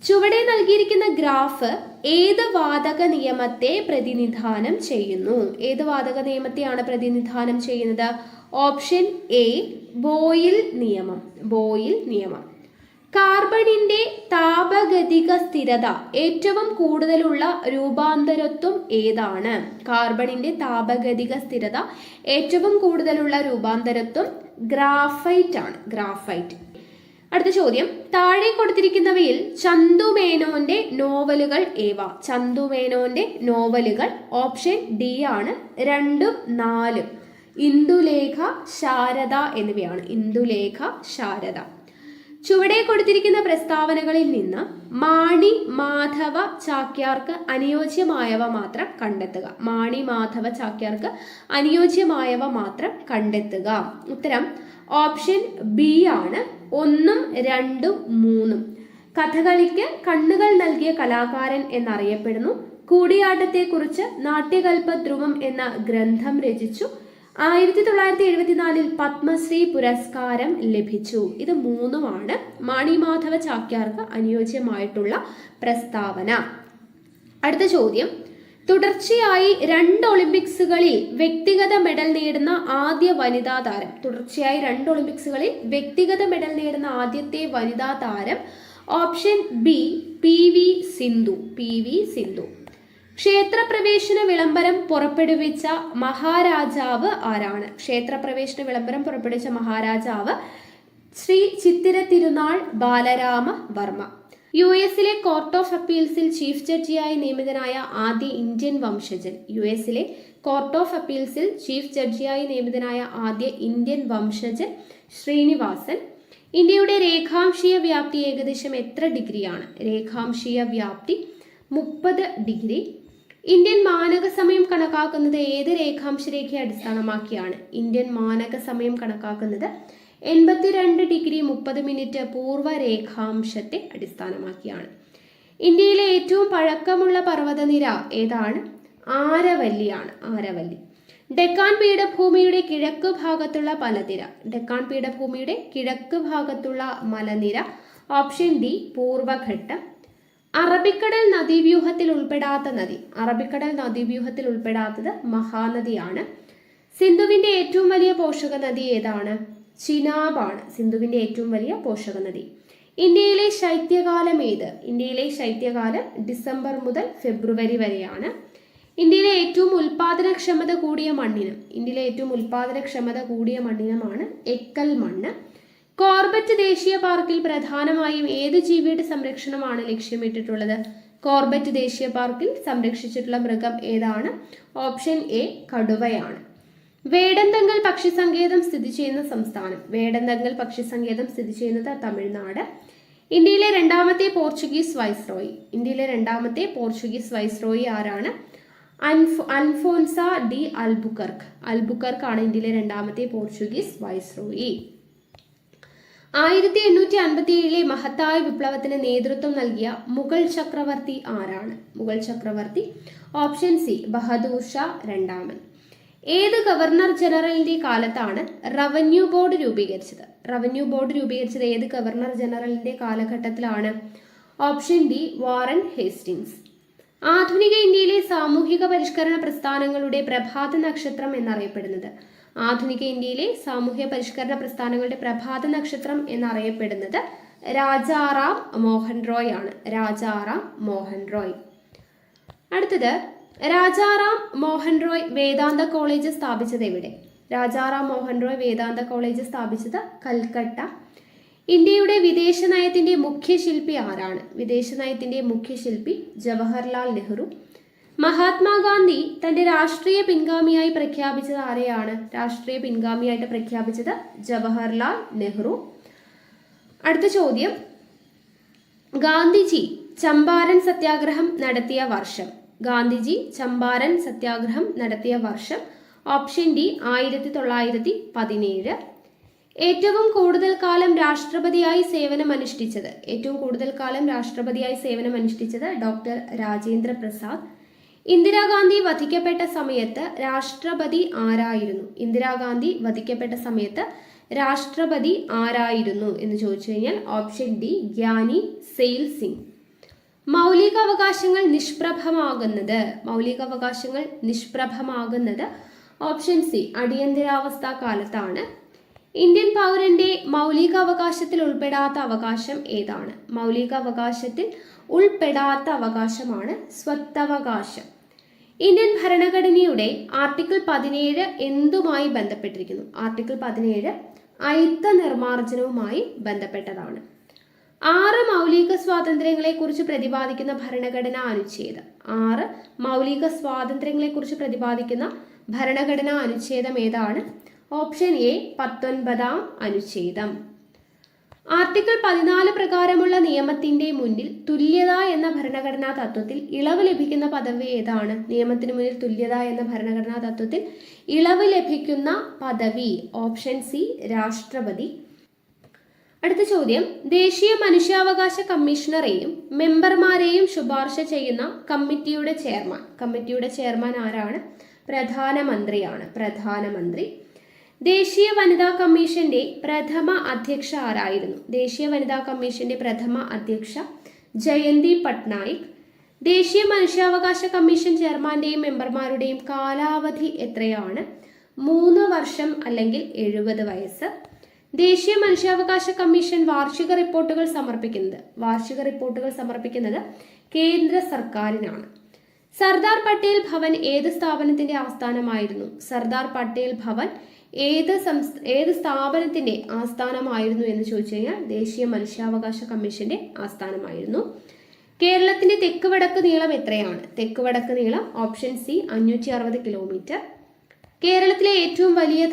ചുവടെ നൽകിയിരിക്കുന്ന ഗ്രാഫ് ഏത് വാതക നിയമത്തെ പ്രതിനിധാനം ചെയ്യുന്നു? ഏത് വാതക നിയമത്തെയാണ് പ്രതിനിധാനം ചെയ്യുന്നത്? ഓപ്ഷൻ എ ബോയിൽ നിയമം. ബോയിൽ നിയമം. കാർബണിന്റെ താപഗതിക സ്ഥിരത ഏറ്റവും കൂടുതലുള്ള രൂപാന്തരത്വം ഏതാണ്? കാർബണിന്റെ താപഗതിക സ്ഥിരത ഏറ്റവും കൂടുതലുള്ള രൂപാന്തരത്വം ഗ്രാഫൈറ്റ് ആണ്. ഗ്രാഫൈറ്റ്. അടുത്ത ചോദ്യം, താഴെ കൊടുത്തിരിക്കുന്നവയിൽ ചന്തുമേനോന്റെ നോവലുകൾ ഏവ? ചന്തുമേനോന്റെ നോവലുകൾ ഓപ്ഷൻ ഡി ആണ് 2ഉം 4ഉം. ഇന്ദുലേഖ, ശാരദ എന്നിവയാണ്. ഇന്ദുലേഖ, ശാരദ. ചുവടെ കൊടുത്തിരിക്കുന്ന പ്രസ്താവനകളിൽ നിന്ന് മാണി മാധവ ചാക്യാർക്ക് അനുയോജ്യമായവ മാത്രം കണ്ടെത്തുക. മാണി മാധവ ചാക്യാർക്ക് അനുയോജ്യമായവ മാത്രം കണ്ടെത്തുക. ഉത്തരം ഓപ്ഷൻ ബി ആണ് 1ഉം 2ഉം 3ഉം. കഥകളിക്ക് കണ്ണുകൾ നൽകിയ കലാകാരൻ എന്നറിയപ്പെടുന്നു. കൂടിയാട്ടത്തെക്കുറിച്ച് നാട്യകൽപദ്രുവം എന്ന ഗ്രന്ഥം രചിച്ചു. 1974 പത്മശ്രീ പുരസ്കാരം ലഭിച്ചു. ഇത് 3ഉമാണ് മാണിമാധവ ചാക്യാർക്ക് അനുയോജ്യമായിട്ടുള്ള പ്രസ്താവന. അടുത്ത ചോദ്യം, തുടർച്ചയായി 2 ഒളിമ്പിക്സുകളിൽ വ്യക്തിഗത മെഡൽ നേടുന്ന ആദ്യ വനിതാ താരം. തുടർച്ചയായി 2 ഒളിമ്പിക്സുകളിൽ വ്യക്തിഗത മെഡൽ നേടുന്ന ആദ്യത്തെ വനിതാ താരം option B PV Sindhu. PV Sindhu. ക്ഷേത്രപ്രവേശന വിളംബരം പുറപ്പെടുവിച്ച മഹാരാജാവ് ആരാണ്? ക്ഷേത്രപ്രവേശന വിളംബരം പുറപ്പെടുവിച്ച മഹാരാജാവ് Sri Chithira Thirunal Balarama Varma. US court of അപ്പീൽസിൽ ചീഫ് ജഡ്ജിയായി നിയമിതനായ ആദ്യ ഇന്ത്യൻ വംശജൻ. US കോർട്ട് ഓഫ് അപ്പീൽസിൽ ചീഫ് ജഡ്ജിയായി നിയമിതനായ ആദ്യ ഇന്ത്യൻ വംശജൻ ശ്രീനിവാസൻ. ഇന്ത്യയുടെ രേഖാംശീയ വ്യാപ്തി ഏകദേശം എത്ര ഡിഗ്രിയാണ്? രേഖാംശീയ വ്യാപ്തി 30 ഡിഗ്രി. ഇന്ത്യൻ മാനക സമയം കണക്കാക്കുന്നത് ഏത് രേഖാംശ രേഖയെ അടിസ്ഥാനമാക്കിയാണ്? ഇന്ത്യൻ മാനക സമയം കണക്കാക്കുന്നത് 82 ഡിഗ്രി 30 മിനിറ്റ് പൂർവ്വ രേഖാംശത്തെ അടിസ്ഥാനമാക്കിയാണ്. ഇന്ത്യയിലെ ഏറ്റവും പഴക്കമുള്ള പർവ്വതനിര ഏതാണ്? ആരവല്ലിയാണ്. ആരവല്ലി. ഡെക്കാൻ പീഠഭൂമിയുടെ കിഴക്ക് ഭാഗത്തുള്ള മലനിര. ഡെക്കാൻ പീഠഭൂമിയുടെ കിഴക്ക് ഭാഗത്തുള്ള മലനിര ഓപ്ഷൻ ഡി പൂർവഘട്ടം. അറബിക്കടൽ നദീവ്യൂഹത്തിൽ ഉൾപ്പെടാത്ത നദി. അറബിക്കടൽ നദീവ്യൂഹത്തിൽ ഉൾപ്പെടാത്തത് മഹാനദിയാണ്. സിന്ധുവിന്റെ ഏറ്റവും വലിയ പോഷക നദി ഏതാണ്? ചിനാബാണ് സിന്ധുവിന്റെ ഏറ്റവും വലിയ പോഷക നദി. ഇന്ത്യയിലെ ശൈത്യകാലം ഏത്? ഇന്ത്യയിലെ ശൈത്യകാലം ഡിസംബർ മുതൽ ഫെബ്രുവരി വരെയാണ്. ഇന്ത്യയിലെ ഏറ്റവും ഉൽപാദനക്ഷമത കൂടിയ മണ്ണിനം. ഇന്ത്യയിലെ ഏറ്റവും ഉൽപാദനക്ഷമത കൂടിയ മണ്ണിനമാണ് എക്കൽ മണ്ണ്. കോർബറ്റ് ദേശീയ പാർക്കിൽ പ്രധാനമായും ഏത് ജീവിയുടെ സംരക്ഷണമാണ് ലക്ഷ്യമിട്ടിട്ടുള്ളത്? കോർബറ്റ് ദേശീയ പാർക്കിൽ സംരക്ഷിച്ചിട്ടുള്ള മൃഗം ഏതാണ്? Option A കടുവയാണ്. വേടന്തങ്കൽ പക്ഷി സങ്കേതം സ്ഥിതി ചെയ്യുന്ന സംസ്ഥാനം. വേടന്തങ്കൽ പക്ഷി സങ്കേതം സ്ഥിതി ചെയ്യുന്നത് തമിഴ്നാട്. ഇന്ത്യയിലെ രണ്ടാമത്തെ പോർച്ചുഗീസ് വൈസ്രോയി. ഇന്ത്യയിലെ രണ്ടാമത്തെ പോർച്ചുഗീസ് വൈസ്രോയി ആരാണ്? അൽഫോൻസ ഡി അൽബുക്കർക്ക്. അൽബുക്കർക്ക് ആണ് ഇന്ത്യയിലെ രണ്ടാമത്തെ പോർച്ചുഗീസ് വൈസ്രോയി. 1857 മഹത്തായ വിപ്ലവത്തിന് നേതൃത്വം നൽകിയ മുഗൾ ചക്രവർത്തി ആരാണ്? മുഗൾ ചക്രവർത്തി ഓപ്ഷൻ സി ബഹദൂർ ഷാ രണ്ടാമൻ. ഏത് ഗവർണർ ജനറലിന്റെ കാലത്താണ് റവന്യൂ ബോർഡ് രൂപീകരിച്ചത്? റവന്യൂ ബോർഡ് രൂപീകരിച്ചത് ഏത് ഗവർണർ ജനറലിന്റെ കാലഘട്ടത്തിലാണ്? Option D Warren Hastings. ആധുനിക ഇന്ത്യയിലെ സാമൂഹിക പരിഷ്കരണ പ്രസ്ഥാനങ്ങളുടെ പ്രഭാത നക്ഷത്രം എന്നറിയപ്പെടുന്നത്? ആധുനിക ഇന്ത്യയിലെ സാമൂഹ്യ പരിഷ്കരണ പ്രസ്ഥാനങ്ങളുടെ പ്രഭാത നക്ഷത്രം എന്നറിയപ്പെടുന്നത് രാജാറാം മോഹൻ റോയ് ആണ്. രാജാറാം മോഹൻ റോയ്. അടുത്തത്, രാജാറാം മോഹൻ റോയ് വേദാന്ത കോളേജ് സ്ഥാപിച്ചത് എവിടെ? രാജാറാം മോഹൻ റോയ് വേദാന്ത കോളേജ് സ്ഥാപിച്ചത് കൽക്കട്ട. ഇന്ത്യയുടെ വിദേശ നയത്തിന്റെ മുഖ്യ ശില്പി ആരാണ്? വിദേശ നയത്തിന്റെ മുഖ്യ ശില്പി ജവഹർലാൽ നെഹ്റു. മഹാത്മാഗാന്ധി തന്റെ രാഷ്ട്രീയ പിൻഗാമിയായി പ്രഖ്യാപിച്ചത് ആരെയാണ്? രാഷ്ട്രീയ പിൻഗാമിയായിട്ട് പ്രഖ്യാപിച്ചത് ജവഹർലാൽ നെഹ്റു. അടുത്ത ചോദ്യം, ഗാന്ധിജി ചമ്പാരൻ സത്യാഗ്രഹം നടത്തിയ വർഷം. ഗാന്ധിജി ചമ്പാരൻ സത്യാഗ്രഹം നടത്തിയ വർഷം ഓപ്ഷൻ ഡി 1917. ഏറ്റവും കൂടുതൽ കാലം രാഷ്ട്രപതിയായി സേവനമനുഷ്ഠിച്ചത്. ഏറ്റവും കൂടുതൽ കാലം രാഷ്ട്രപതിയായി സേവനമനുഷ്ഠിച്ചത് ഡോക്ടർ രാജേന്ദ്ര പ്രസാദ്. ഇന്ദിരാഗാന്ധി വധിക്കപ്പെട്ട സമയത്ത് രാഷ്ട്രപതി ആരായിരുന്നു? ഇന്ദിരാഗാന്ധി വധിക്കപ്പെട്ട സമയത്ത് രാഷ്ട്രപതി ആരായിരുന്നു എന്ന് ചോദിച്ചു കഴിഞ്ഞാൽ option D Giani sale Singh. മൗലികാവകാശങ്ങൾ നിഷ്പ്രഭമാകുന്നത് ഓപ്ഷൻ സി അടിയന്തരാവസ്ഥ കാലത്താണ്. ഇന്ത്യൻ പൗരന്റെ മൗലികാവകാശത്തിൽ ഉൾപ്പെടാത്ത അവകാശം ഏതാണ്? മൗലികാവകാശത്തിൽ ഉൾപ്പെടാത്ത അവകാശമാണ് സ്വത്തവകാശം. ഇന്ത്യൻ ഭരണഘടനയുടെ ആർട്ടിക്കിൾ 17 എന്തുമായി ബന്ധപ്പെട്ടിരിക്കുന്നു? ആർട്ടിക്കിൾ 17 അയിത്ത നിർമ്മാർജ്ജനവുമായി ബന്ധപ്പെട്ടതാണ്. 6 മൗലിക സ്വാതന്ത്ര്യങ്ങളെക്കുറിച്ച് പ്രതിപാദിക്കുന്ന ഭരണഘടനാ അനുച്ഛേദം. 6 മൗലിക സ്വാതന്ത്ര്യങ്ങളെക്കുറിച്ച് പ്രതിപാദിക്കുന്ന ഭരണഘടനാ അനുച്ഛേദം ഏതാണ്? ഓപ്ഷൻ എ 19-ാം അനുച്ഛേദം. ആർട്ടിക്കിൾ 14 പ്രകാരമുള്ള നിയമത്തിന്റെ മുന്നിൽ തുല്യത എന്ന ഭരണഘടനാ തത്വത്തിൽ ഇളവ് ലഭിക്കുന്ന പദവി ഏതാണ്? നിയമത്തിന് മുന്നിൽ തുല്യത എന്ന ഭരണഘടനാ തത്വത്തിൽ ഇളവ് ലഭിക്കുന്ന പദവി ഓപ്ഷൻ സി രാഷ്ട്രപതി. അടുത്ത ചോദ്യം, ദേശീയ മനുഷ്യാവകാശ കമ്മീഷണറെയും മെമ്പർമാരെയും ശുപാർശ ചെയ്യുന്ന കമ്മിറ്റിയുടെ ചെയർമാൻ ആരാണ്? പ്രധാനമന്ത്രി. ദേശീയ വനിതാ കമ്മീഷന്റെ പ്രഥമ അധ്യക്ഷ ആരായിരുന്നു? ദേശീയ വനിതാ കമ്മീഷന്റെ പ്രഥമ അധ്യക്ഷ ജയന്തി പട്നായിക്. ദേശീയ മനുഷ്യാവകാശ കമ്മീഷൻ ചെയർമാന്റെയും മെമ്പർമാരുടെയും കാലാവധി എത്രയാണ്? 3 വർഷം അല്ലെങ്കിൽ 70 വയസ്സ്. ദേശീയ മനുഷ്യാവകാശ കമ്മീഷൻ വാർഷിക റിപ്പോർട്ടുകൾ സമർപ്പിക്കുന്നത് കേന്ദ്ര സർക്കാരിനാണ്. സർദാർ പട്ടേൽ ഭവൻ ഏത് സ്ഥാപനത്തിന്റെ ആസ്ഥാനമായിരുന്നു? സർദാർ പട്ടേൽ ഭവൻ ഏത് സ്ഥാപനത്തിന്റെ ആസ്ഥാനമായിരുന്നു എന്ന് ചോദിച്ചു കഴിഞ്ഞാൽ ദേശീയ മനുഷ്യാവകാശ കമ്മീഷന്റെ ആസ്ഥാനമായിരുന്നു. കേരളത്തിന്റെ തെക്ക് വടക്ക് നീളം എത്രയാണ്? തെക്ക് വടക്ക് നീളം ഓപ്ഷൻ സി 560 കിലോമീറ്റർ. കേരളത്തിലെ ഏറ്റവും വലിയ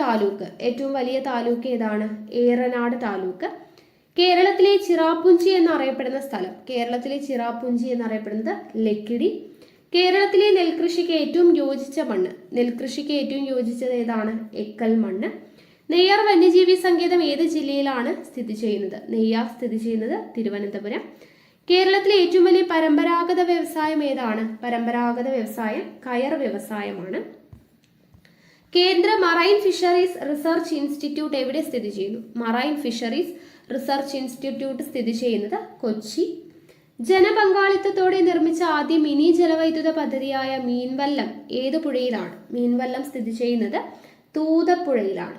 താലൂക്ക് ഏതാണ്? ഏറനാട് താലൂക്ക്. കേരളത്തിലെ ചിറാപ്പുഞ്ചി എന്നറിയപ്പെടുന്ന സ്ഥലം. കേരളത്തിലെ ചിറാപ്പുഞ്ചി എന്നറിയപ്പെടുന്നത് ലക്കിടി. കേരളത്തിലെ നെൽകൃഷിക്ക് ഏറ്റവും യോജിച്ചത് ഏതാണ്? എക്കൽ മണ്ണ്. നെയ്യാർ വന്യജീവി സങ്കേതം ഏത് ജില്ലയിലാണ് സ്ഥിതി ചെയ്യുന്നത്? നെയ്യാർ സ്ഥിതി ചെയ്യുന്നത് തിരുവനന്തപുരം. കേരളത്തിലെ ഏറ്റവും വലിയ പരമ്പരാഗത വ്യവസായം ഏതാണ്? പരമ്പരാഗത വ്യവസായം കയർ വ്യവസായമാണ്. കേന്ദ്ര മറൈൻ ഫിഷറീസ് റിസർച്ച് ഇൻസ്റ്റിറ്റ്യൂട്ട് എവിടെ സ്ഥിതി ചെയ്യുന്നു? മറൈൻ ഫിഷറീസ് റിസർച്ച് ഇൻസ്റ്റിറ്റ്യൂട്ട് സ്ഥിതി ചെയ്യുന്നത് കൊച്ചി. ജനപങ്കാളിത്തത്തോടെ നിർമ്മിച്ച ആദ്യ മിനി ജലവൈദ്യുത പദ്ധതിയായ മീൻവല്ലം ഏത് പുഴയിലാണ്? മീൻവല്ലം സ്ഥിതി ചെയ്യുന്നത് തൂതപ്പുഴയിലാണ്.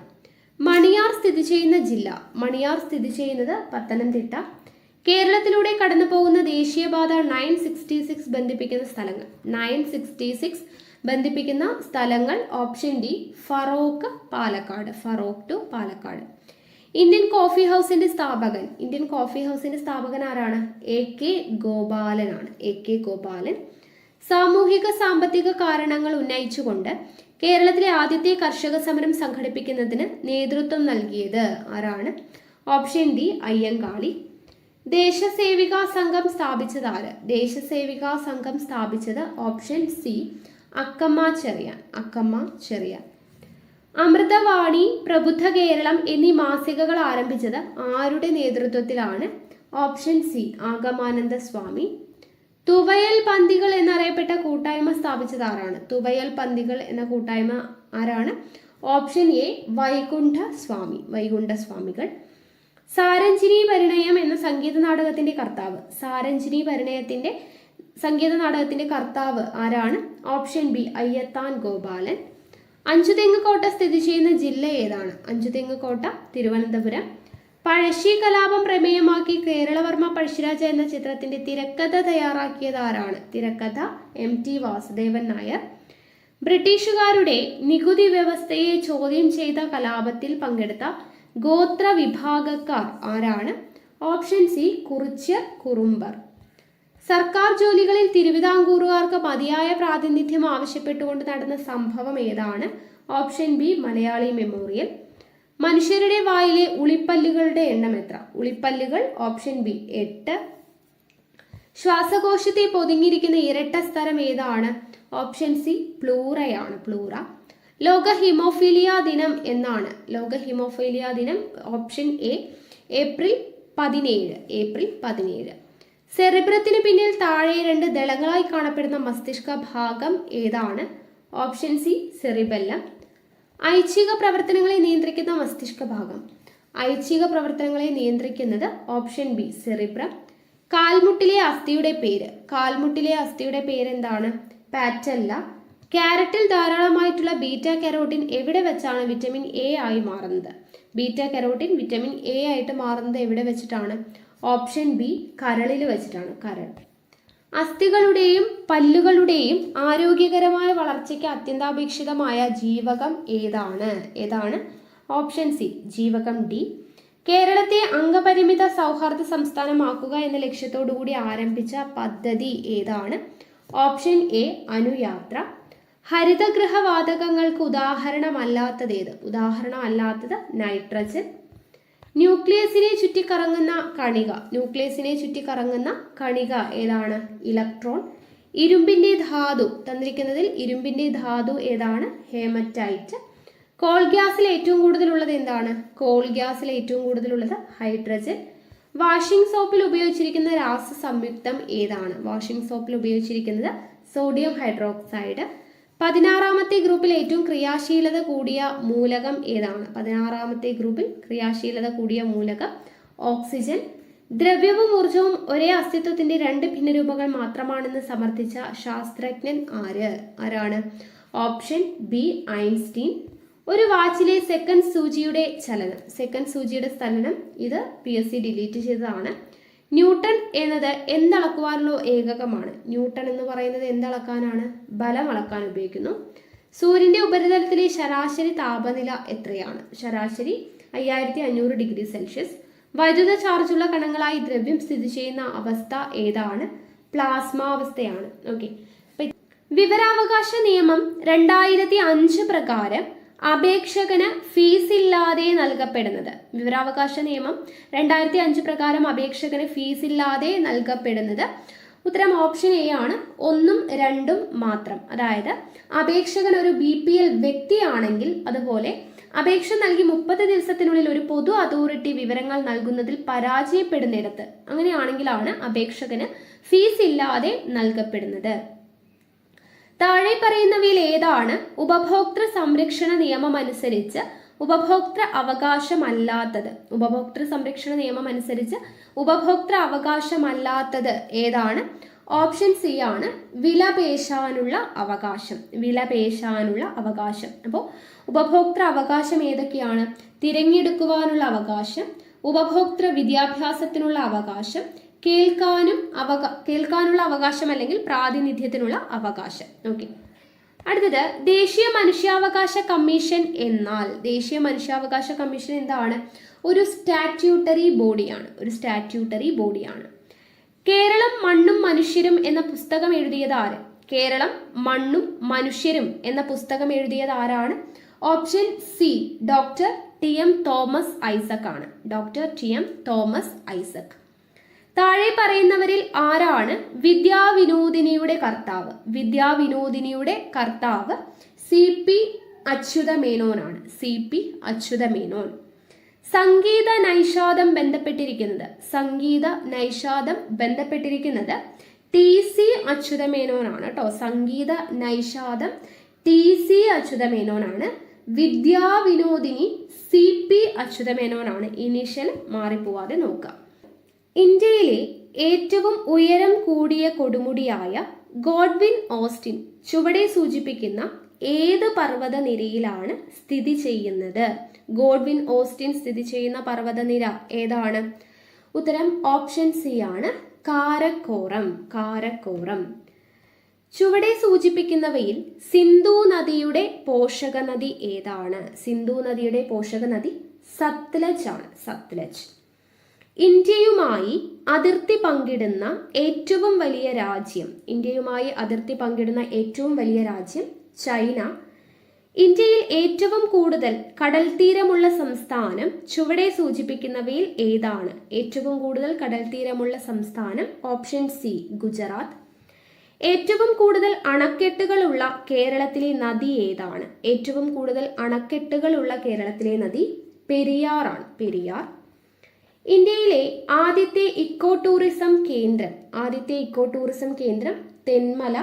മണിയാർ സ്ഥിതി ചെയ്യുന്ന ജില്ല? മണിയാർ സ്ഥിതി ചെയ്യുന്നത് പത്തനംതിട്ട. കേരളത്തിലൂടെ കടന്നു പോകുന്ന ദേശീയപാത 966 ബന്ധിപ്പിക്കുന്ന സ്ഥലങ്ങൾ option D Feroke to Palakkad. Indian coffee ഹൗസിന്റെ സ്ഥാപകൻ ആരാണ്? AK ഗോപാലൻ. സാമൂഹിക സാമ്പത്തിക കാരണങ്ങൾ ഉന്നയിച്ചുകൊണ്ട് കേരളത്തിലെ ആദ്യത്തെ കർഷക സമരം സംഘടിപ്പിക്കുന്നതിന് നേതൃത്വം നൽകിയത് ആരാണ്? Option D Ayyankali. ദേശസേവികാ സംഘം സ്ഥാപിച്ചത് ആര്? ദേശസേവികാ സംഘം സ്ഥാപിച്ചത് ഓപ്ഷൻ സി അക്കമ്മ ചെറിയാൻ. അമൃതവാണി, പ്രബുദ്ധ കേരളം എന്നീ മാസികകൾ ആരംഭിച്ചത് ആരുടെ നേതൃത്വത്തിലാണ്? ഓപ്ഷൻ സി ആഗമാനന്ദ സ്വാമി. തുവയൽ പന്തികൾ എന്നറിയപ്പെട്ട കൂട്ടായ്മ സ്ഥാപിച്ചത് ആരാണ്? തുവയൽ പന്തികൾ എന്ന കൂട്ടായ്മ ആരാണ്? ഓപ്ഷൻ എ വൈകുണ്ഠ സ്വാമികൾ. സാരഞ്ജിനി പരിണയം എന്ന സംഗീത നാടകത്തിന്റെ കർത്താവ് ആരാണ്? Option B Ayyathan Gopalan. അഞ്ചുതെങ്ങ് കോട്ട സ്ഥിതി ചെയ്യുന്ന ജില്ല ഏതാണ്? അഞ്ചുതെങ്ങ് കോട്ട തിരുവനന്തപുരം. പഴശ്ശി കലാപം പ്രമേയമാക്കി കേരളവർമ്മ പഴശ്ശിരാജ എന്ന ചിത്രത്തിന്റെ തിരക്കഥ തയ്യാറാക്കിയത് ആരാണ്? തിരക്കഥ MT വാസുദേവൻ നായർ. ബ്രിട്ടീഷുകാരുടെ നികുതി വ്യവസ്ഥയെ ചോദ്യം ചെയ്ത കലാപത്തിൽ പങ്കെടുത്ത ഗോത്ര വിഭാഗക്കാർ ആരാണ്? Option C Kurichiyar Kurumbar. സർക്കാർ ജോലികളിൽ തിരുവിതാംകൂറുകാർക്ക് മതിയായ പ്രാതിനിധ്യം ആവശ്യപ്പെട്ടുകൊണ്ട് നടന്ന സംഭവം ഏതാണ്? Option B Malayali memorial. മനുഷ്യരുടെ വായിലെ ഉളിപ്പല്ലുകളുടെ എണ്ണം എത്ര? ഉളിപ്പല്ലുകൾ ഓപ്ഷൻ ബി 8. ശ്വാസകോശത്തെ പൊതിഞ്ഞിരിക്കുന്ന ഇരട്ട സ്ഥലം ഏതാണ്? Option C pleura. ലോക ഹിമോഫീലിയ ദിനം എന്നാണ്? ലോക ഹിമോഫീലിയ ദിനം ഓപ്ഷൻ എ ഏപ്രിൽ 17. സെറിബ്രത്തിന് പിന്നിൽ താഴെ 2 ദളങ്ങളായി കാണപ്പെടുന്ന മസ്തിഷ്ക ഭാഗം ഏതാണ്? Option C cerebellum. ഐച്ഛിക പ്രവർത്തനങ്ങളെ നിയന്ത്രിക്കുന്ന മസ്തിഷ്ക ഭാഗം. ഐച്ഛിക പ്രവർത്തനങ്ങളെ നിയന്ത്രിക്കുന്നത് ഓപ്ഷൻ ബി സെറിബ്രം. കാൽമുട്ടിലെ അസ്ഥിയുടെ പേര്. കാൽമുട്ടിലെ അസ്ഥിയുടെ പേരെന്താണ്? പാറ്റല്ല. ക്യാരറ്റിൽ ധാരാളമായിട്ടുള്ള ബീറ്റ കരോട്ടിൻ എവിടെ വെച്ചാണ് വിറ്റമിൻ എ ആയി മാറുന്നത്? ബീറ്റ കരോട്ടിൻ വിറ്റമിൻ എ ആയിട്ട് മാറുന്നത് എവിടെ വെച്ചിട്ടാണ്? ഓപ്ഷൻ ബി കരളിൽ വെച്ചിട്ടാണ്. കരൾ. അസ്ഥികളുടെയും പല്ലുകളുടെയും ആരോഗ്യകരമായ വളർച്ചയ്ക്ക് അത്യന്താപേക്ഷിതമായ ജീവകം ഏതാണ്? ഓപ്ഷൻ സി ജീവകം ഡി. കേരളത്തെ അംഗപരിമിത സൗഹാർദ്ദ സംസ്ഥാനമാക്കുക എന്ന ലക്ഷ്യത്തോടു കൂടി ആരംഭിച്ച പദ്ധതി ഏതാണ്? Option A Anuyatra. ഹരിതഗൃഹവാതകങ്ങൾക്ക് ഉദാഹരണമല്ലാത്തത് നൈട്രജൻ. ന്യൂക്ലിയസിനെ ചുറ്റിക്കറങ്ങുന്ന കണിക ഏതാണ്? ഇലക്ട്രോൺ. ഇരുമ്പിന്റെ ധാതു തന്നിരിക്കുന്നതിൽ ഇരുമ്പിന്റെ ധാതു ഏതാണ്? ഹേമറ്റൈറ്റ്. കോൾ ഗ്യാസിൽ ഏറ്റവും കൂടുതലുള്ളത് എന്താണ്? കോൾ ഗ്യാസിൽ ഏറ്റവും കൂടുതലുള്ളത് ഹൈഡ്രജൻ. വാഷിംഗ് സോപ്പിൽ ഉപയോഗിച്ചിരിക്കുന്ന രാസസംയുക്തം ഏതാണ്? വാഷിംഗ് സോപ്പിൽ ഉപയോഗിച്ചിരിക്കുന്നത് സോഡിയം ഹൈഡ്രോക്സൈഡ്. 16ാമത്തെ ഗ്രൂപ്പിൽ ഏറ്റവും ക്രിയാശീലത കൂടിയ മൂലകം ഏതാണ്? 16ാമത്തെ ഗ്രൂപ്പിൽ ക്രിയാശീലത കൂടിയ മൂലകം ഓക്സിജൻ. ദ്രവ്യവും ഊർജവും ഒരേ അസ്തിത്വത്തിന്റെ 2 ഭിന്നരൂപങ്ങൾ മാത്രമാണെന്ന് സമർത്ഥിച്ച ശാസ്ത്രജ്ഞൻ ആരാണ്? Option B Einstein. ഒരു വാച്ചിലെ സെക്കൻഡ് സൂചിയുടെ ചലനം ഇത് PSC ഡിലീറ്റ് ചെയ്തതാണ്. ന്യൂട്ടൺ എന്നത് എന്തളക്കുവാനുള്ള ഏകകമാണ്? ന്യൂട്ടൺ എന്ന് പറയുന്നത് എന്തളക്കാനാണ്? ബലം അളക്കാൻ ഉപയോഗിക്കുന്നു. സൂര്യന്റെ ഉപരിതലത്തിലെ ശരാശരി താപനില എത്രയാണ്? ശരാശരി 5500 ഡിഗ്രി സെൽഷ്യസ്. വൈദ്യുത ചാർജുള്ള കണങ്ങളായി ദ്രവ്യം സ്ഥിതി ചെയ്യുന്ന അവസ്ഥ ഏതാണ്? പ്ലാസ്മാവസ്ഥയാണ്. ഓക്കെ. വിവരാവകാശ നിയമം 2005 പ്രകാരം അപേക്ഷകന് ഫീസ് ഇല്ലാതെ നൽകപ്പെടുന്നത്. വിവരാവകാശ നിയമം 2005 പ്രകാരം അപേക്ഷകന് ഫീസ് ഇല്ലാതെ നൽകപ്പെടുന്നത്. ഉത്തരം ഓപ്ഷൻ എ ആണ്. 1ഉം 2ഉം മാത്രം. അതായത് അപേക്ഷകൻ ഒരു BPL വ്യക്തിയാണെങ്കിൽ, അതുപോലെ അപേക്ഷ നൽകി 30 ദിവസത്തിനുള്ളിൽ ഒരു പൊതു അതോറിറ്റി വിവരങ്ങൾ നൽകുന്നതിൽ പരാജയപ്പെടുന്നിടത്ത്, അങ്ങനെയാണെങ്കിലാണ് അപേക്ഷകന് ഫീസ് ഇല്ലാതെ നൽകപ്പെടുന്നത്. താഴെ പറയുന്നവയിൽ ഏതാണ് ഉപഭോക്തൃ സംരക്ഷണ നിയമം അനുസരിച്ച് ഉപഭോക്തൃ അവകാശമല്ലാത്തത്? ഉപഭോക്തൃ സംരക്ഷണ നിയമം അനുസരിച്ച് ഉപഭോക്തൃ അവകാശമല്ലാത്തത് ഏതാണ്? ഓപ്ഷൻ സി ആണ് വിലപേശാനുള്ള അവകാശം. അപ്പോൾ ഉപഭോക്തൃ അവകാശം ഏതൊക്കെയാണ്? തിരഞ്ഞെടുക്കുവാനുള്ള അവകാശം, ഉപഭോക്തൃ വിദ്യാഭ്യാസത്തിനുള്ള അവകാശം, കേൾക്കാനുള്ള അവകാശം അല്ലെങ്കിൽ പ്രാതിനിധ്യത്തിനുള്ള അവകാശം. ഓക്കെ. അടുത്തത് ദേശീയ മനുഷ്യാവകാശ കമ്മീഷൻ എന്താണ്? ഒരു സ്റ്റാറ്റ്യൂട്ടറി ബോഡിയാണ്. കേരളം മണ്ണും മനുഷ്യരും എന്ന പുസ്തകം എഴുതിയത് ആര്? കേരളം മണ്ണും മനുഷ്യരും എന്ന പുസ്തകം എഴുതിയത് ആരാണ്? Option C doctor TM Thomas Isaac ആണ്. താഴെ പറയുന്നവരിൽ ആരാണ് വിദ്യാവിനോദിനിയുടെ കർത്താവ്? CP അച്യുതമേനോനാണ്. സംഗീത നൈഷാദം ബന്ധപ്പെട്ടിരിക്കുന്നത് TC അച്യുതമേനോനാണ് കേട്ടോ. സംഗീത നൈഷാദം TC അച്യുതമേനോനാണ്. വിദ്യാവിനോദിനി CP അച്യുതമേനോനാണ്. ഇനീഷ്യൽ മാറിപ്പോവാതെ നോക്കാം. ഇന്ത്യയിലെ ഏറ്റവും ഉയരം കൂടിയ കൊടുമുടിയായ ഗോഡ്വിൻ ഓസ്റ്റിൻ ചുവടെ സൂചിപ്പിക്കുന്ന ഏത് പർവ്വതനിരയിലാണ് സ്ഥിതി ചെയ്യുന്നത്? ഗോഡ്വിൻ ഓസ്റ്റിൻ സ്ഥിതി ചെയ്യുന്ന പർവ്വതനിര ഏതാണ്? ഉത്തരം ഓപ്ഷൻ സി ആണ് കാരക്കോറം. ചുവടെ സൂചിപ്പിക്കുന്നവയിൽ സിന്ധു നദിയുടെ പോഷക നദി ഏതാണ്? സത്ലജ് ആണ്. ഇന്ത്യയുമായി അതിർത്തി പങ്കിടുന്ന ഏറ്റവും വലിയ രാജ്യം ചൈന. ഇന്ത്യയിൽ ഏറ്റവും കൂടുതൽ കടൽ തീരമുള്ള സംസ്ഥാനം ചുവടെ സൂചിപ്പിക്കുന്നവയിൽ ഏതാണ്? ഏറ്റവും കൂടുതൽ കടൽ തീരമുള്ള സംസ്ഥാനം ഓപ്ഷൻ സി ഗുജറാത്ത്. ഏറ്റവും കൂടുതൽ അണക്കെട്ടുകളുള്ള കേരളത്തിലെ നദി ഏതാണ്? പെരിയാറാണ്. ഇന്ത്യയിലെ ആദ്യത്തെ ഇക്കോ ടൂറിസം കേന്ദ്രം തെന്മല.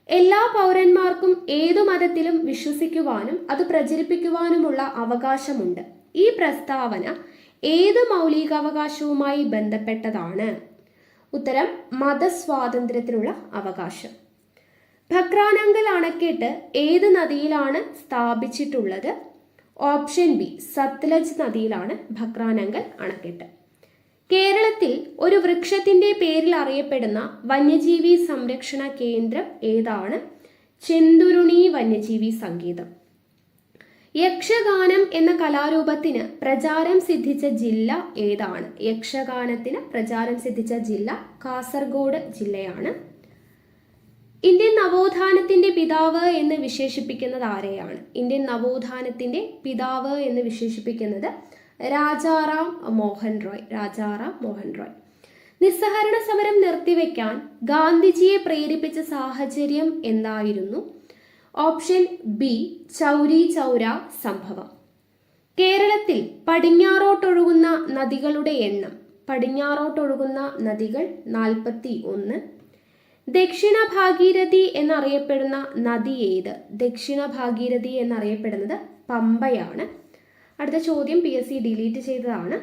എല്ലാ പൗരന്മാർക്കും ഏതു മതത്തിലും വിശ്വസിക്കുവാനും അത് പ്രചരിപ്പിക്കുവാനുമുള്ള അവകാശമുണ്ട്. ഈ പ്രസ്താവന ഏത് മൗലികാവകാശവുമായി ബന്ധപ്പെട്ടതാണ്? ഉത്തരം മതസ്വാതന്ത്ര്യത്തിനുള്ള അവകാശം. ഭക്രാനങ്കൽ അണക്കെട്ട് ഏത് നദിയിലാണ് സ്ഥാപിച്ചിട്ടുള്ളത്? ഓപ്ഷൻ ബി സത്ലജ് നദിയിലാണ് ഭക്രാനങ്കൽ അണക്കെട്ട്. കേരളത്തിൽ ഒരു വൃക്ഷത്തിന്റെ പേരിൽ അറിയപ്പെടുന്ന വന്യജീവി സംരക്ഷണ കേന്ദ്രം ഏതാണ്? ചെന്തുരുണി വന്യജീവി സങ്കേതം. യക്ഷഗാനം എന്ന കലാരൂപത്തിന് പ്രചാരം സിദ്ധിച്ച ജില്ല ഏതാണ്? യക്ഷഗാനത്തിന് പ്രചാരം സിദ്ധിച്ച ജില്ല കാസർഗോഡ് ജില്ലയാണ്. ഇന്ത്യൻ നവോത്ഥാനത്തിന്റെ പിതാവ് എന്ന് വിശേഷിപ്പിക്കുന്നത് ആരെയാണ്? ഇന്ത്യൻ നവോത്ഥാനത്തിന്റെ പിതാവ് എന്ന് വിശേഷിപ്പിക്കുന്നത് രാജാറാം മോഹൻ റോയ്. നിസ്സഹരണ സമരം നിർത്തിവെക്കാൻ ഗാന്ധിജിയെ പ്രേരിപ്പിച്ച സാഹചര്യം എന്തായിരുന്നു? ഓപ്ഷൻ ബി ചൗരി ചൗര സംഭവം. കേരളത്തിൽ പടിഞ്ഞാറോട്ടൊഴുകുന്ന നദികളുടെ എണ്ണം. പടിഞ്ഞാറോട്ടൊഴുകുന്ന നദികൾ 41. ദക്ഷിണ ഭാഗീരഥി എന്നറിയപ്പെടുന്ന നദി ഏത്? ദക്ഷിണ ഭാഗീരഥി എന്നറിയപ്പെടുന്നത് പമ്പയാണ്. അടുത്ത ചോദ്യം PSC ഡിലീറ്റ് ചെയ്തതാണ്.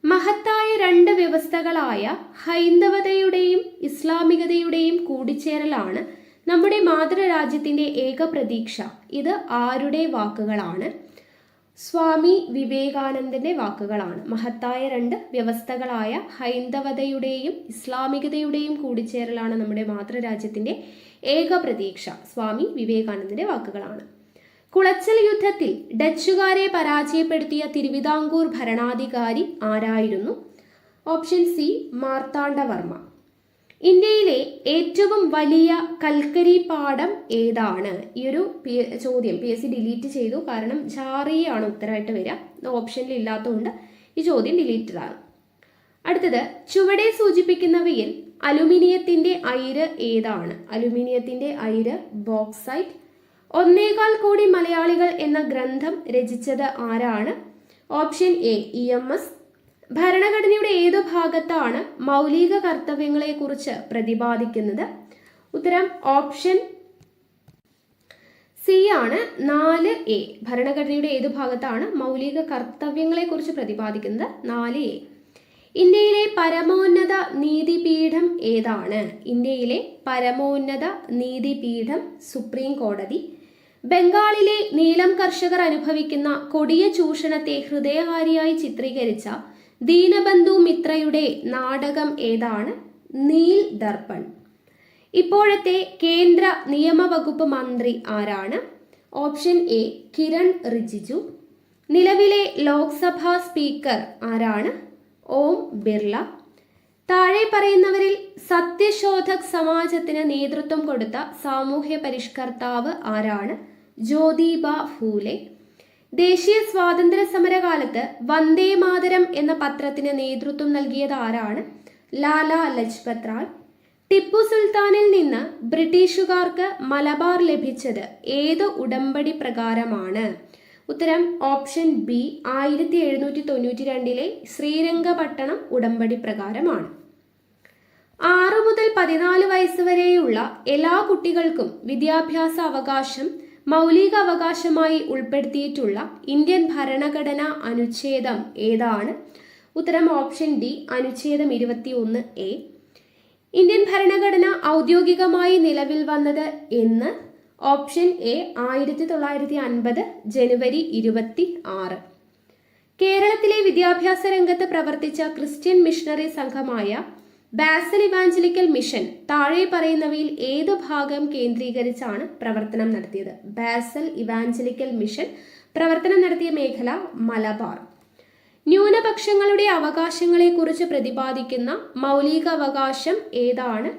മഹത്തായ രണ്ട് വ്യവസ്ഥകളായ ഹൈന്ദവതയുടെയും ഇസ്ലാമികതയുടെയും കൂടിച്ചേരലാണ് നമ്മുടെ മാതൃരാജ്യത്തിന്റെ ഏക പ്രതീക്ഷ. ഇത് ആരുടെ വാക്കുകളാണ്? സ്വാമി വിവേകാനന്ദന്റെ വാക്കുകളാണ്. മഹത്തായ രണ്ട് വ്യവസ്ഥകളായ ഹൈന്ദവതയുടെയും ഇസ്ലാമികതയുടെയും കൂടിച്ചേരലാണ് നമ്മുടെ മാതൃരാജ്യത്തിന്റെ ഏക പ്രതീക്ഷ. സ്വാമി വിവേകാനന്ദന്റെ വാക്കുകളാണ്. കുളച്ചൽ യുദ്ധത്തിൽ ഡച്ചുകാരെ പരാജയപ്പെടുത്തിയ തിരുവിതാംകൂർ ഭരണാധികാരി ആരായിരുന്നു? Option C Marthanda Varma. ഇന്ത്യയിലെ ഏറ്റവും വലിയ കൽക്കരി പാടം ഏതാണ്? ഈ ഒരു ചോദ്യം PSC ഡിലീറ്റ് ചെയ്തു. കാരണം ജാറിയാണ് ഉത്തരമായിട്ട് വരിക. ഓപ്ഷനിൽ ഇല്ലാത്തതുകൊണ്ട് ഈ ചോദ്യം ഡിലീറ്റഡ് ആണ്. അടുത്തത് ചുവടെ സൂചിപ്പിക്കുന്നവയിൽ അലുമിനിയത്തിന്റെ അയിര് ഏതാണ്? അലുമിനിയത്തിന്റെ അയിര് ബോക്സൈറ്റ്. 1.25 കോടി മലയാളികൾ എന്ന ഗ്രന്ഥം രചിച്ചത് ആരാണ്? Option A EMS. ഭരണഘടനയുടെ ഏതു ഭാഗത്താണ് മൗലിക കർത്തവ്യങ്ങളെ കുറിച്ച് പ്രതിപാദിക്കുന്നത്? ഉത്തരം ഓപ്ഷൻ സി ആണ് 4A. ഭരണഘടനയുടെ ഏതു ഭാഗത്താണ് മൗലിക കർത്തവ്യങ്ങളെ കുറിച്ച് പ്രതിപാദിക്കുന്നത്? 4A. ഇന്ത്യയിലെ പരമോന്നത നീതിപീഠം ഏതാണ്? ഇന്ത്യയിലെ പരമോന്നത നീതിപീഠം സുപ്രീം കോടതി. ബംഗാളിലെ നീലം കർഷകർ അനുഭവിക്കുന്ന കൊടിയ ചൂഷണത്തെ ഹൃദയഹാരിയായി ചിത്രീകരിച്ച ദീനബന്ധു മിത്രയുടെ നാടകം ഏതാണ്? നീൽ ദർപ്പൺ. ഇപ്പോഴത്തെ കേന്ദ്ര നിയമവകുപ്പ് മന്ത്രി ആരാണ്? Option A Kiren Rijiju. നിലവിലെ ലോക്സഭാ സ്പീക്കർ ആരാണ്? ഓം ബിർള. താഴെ പറയുന്നവരിൽ സത്യശോധക് സമാജത്തിന് നേതൃത്വം കൊടുത്ത സാമൂഹ്യ പരിഷ്കർത്താവ് ആരാണ്? ജ്യോതിബ ഫൂലെ. ദേശീയ സ്വാതന്ത്ര്യ സമരകാലത്ത് വന്ദേ മാതരം എന്ന പത്രത്തിന് നേതൃത്വം നൽകിയത് ആരാണ്? ലാലാ ലജ്പത് റായ്. ടിപ്പു സുൽത്താനിൽ നിന്ന് ബ്രിട്ടീഷുകാർക്ക് മലബാർ ലഭിച്ചത് ഏത് ഉടമ്പടി പ്രകാരമാണ്? ഉത്തരം ഓപ്ഷൻ ബി 1792 ശ്രീരംഗപട്ടണം ഉടമ്പടി പ്രകാരമാണ്. 6 മുതൽ 14 വയസ്സ് വരെയുള്ള എല്ലാ കുട്ടികൾക്കും വിദ്യാഭ്യാസ അവകാശം മൗലിക അവകാശമായി ഉൾപ്പെടുത്തിയിട്ടുള്ള ഇന്ത്യൻ ഭരണഘടനാ അനുച്ഛേദം ഏതാണ്? ഉത്തരം ഓപ്ഷൻ ഡി അനുച്ഛേദം 21A. ഇന്ത്യൻ ഭരണഘടന ഔദ്യോഗികമായി നിലവിൽ വന്നത് എന്ന്? ഓപ്ഷൻ എ 1950 ജനുവരി 26. കേരളത്തിലെ വിദ്യാഭ്യാസ രംഗത്ത് പ്രവർത്തിച്ച ക്രിസ്ത്യൻ മിഷണറി സംഘമായ ബാസൽ ഇവാഞ്ചലിക്കൽ മിഷൻ താഴെ പറയുന്നവയിൽ ഏത് ഭാഗം കേന്ദ്രീകരിച്ചാണ് പ്രവർത്തനം നടത്തിയത്? ബാസൽ ഇവാഞ്ചലിക്കൽ മിഷൻ പ്രവർത്തനം നടത്തിയ മേഖല മലബാർ. ന്യൂനപക്ഷങ്ങളുടെ അവകാശങ്ങളെക്കുറിച്ച് പ്രതിപാദിക്കുന്ന മൗലിക അവകാശം ഏതാണ്?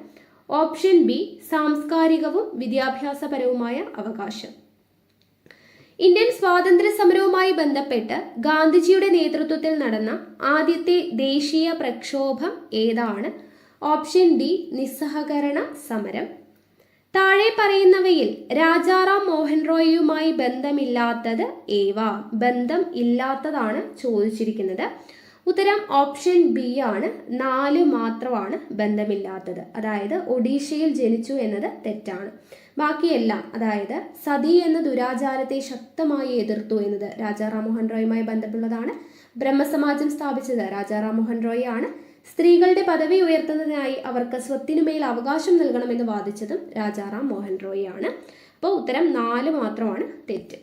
ഓപ്ഷൻ ബി സാംസ്കാരികവും വിദ്യാഭ്യാസപരവുമായ അവകാശം. ഇന്ത്യൻ സ്വാതന്ത്ര്യ സമരവുമായി ബന്ധപ്പെട്ട് ഗാന്ധിജിയുടെ നേതൃത്വത്തിൽ നടന്ന ആദ്യത്തെ ദേശീയ പ്രക്ഷോഭം ഏതാണ്? ഓപ്ഷൻ ഡി നിസ്സഹകരണ സമരം. താഴെ പറയുന്നവയിൽ രാജാറാം മോഹൻ റോയിയുമായി ബന്ധമില്ലാത്തത് ഏവ? ബന്ധം ഇല്ലാത്തതാണ് ചോദിച്ചിരിക്കുന്നത്. ഉത്തരം ഓപ്ഷൻ ബി ആണ്. 4 മാത്രമാണ് ബന്ധമില്ലാത്തത്. അതായത് ഒഡീഷയിൽ ജനിച്ചു എന്നത് തെറ്റാണ്. ബാക്കിയെല്ലാം, അതായത് സതി എന്ന ദുരാചാരത്തെ ശക്തമായി എതിർത്തു എന്നത് രാജാ റാം മോഹൻ റോയുമായി ബന്ധമുള്ളതാണ്. ബ്രഹ്മസമാജം സ്ഥാപിച്ചത് രാജാ റാം മോഹൻ റോയ് ആണ്. സ്ത്രീകളുടെ പദവി ഉയർത്തുന്നതിനായി അവർക്ക് സ്വത്തിനുമേൽ അവകാശം നൽകണമെന്ന് വാദിച്ചതും രാജാ റാം മോഹൻ റോയ് ആണ്. അപ്പോൾ ഉത്തരം 4 മാത്രമാണ് തെറ്റ്.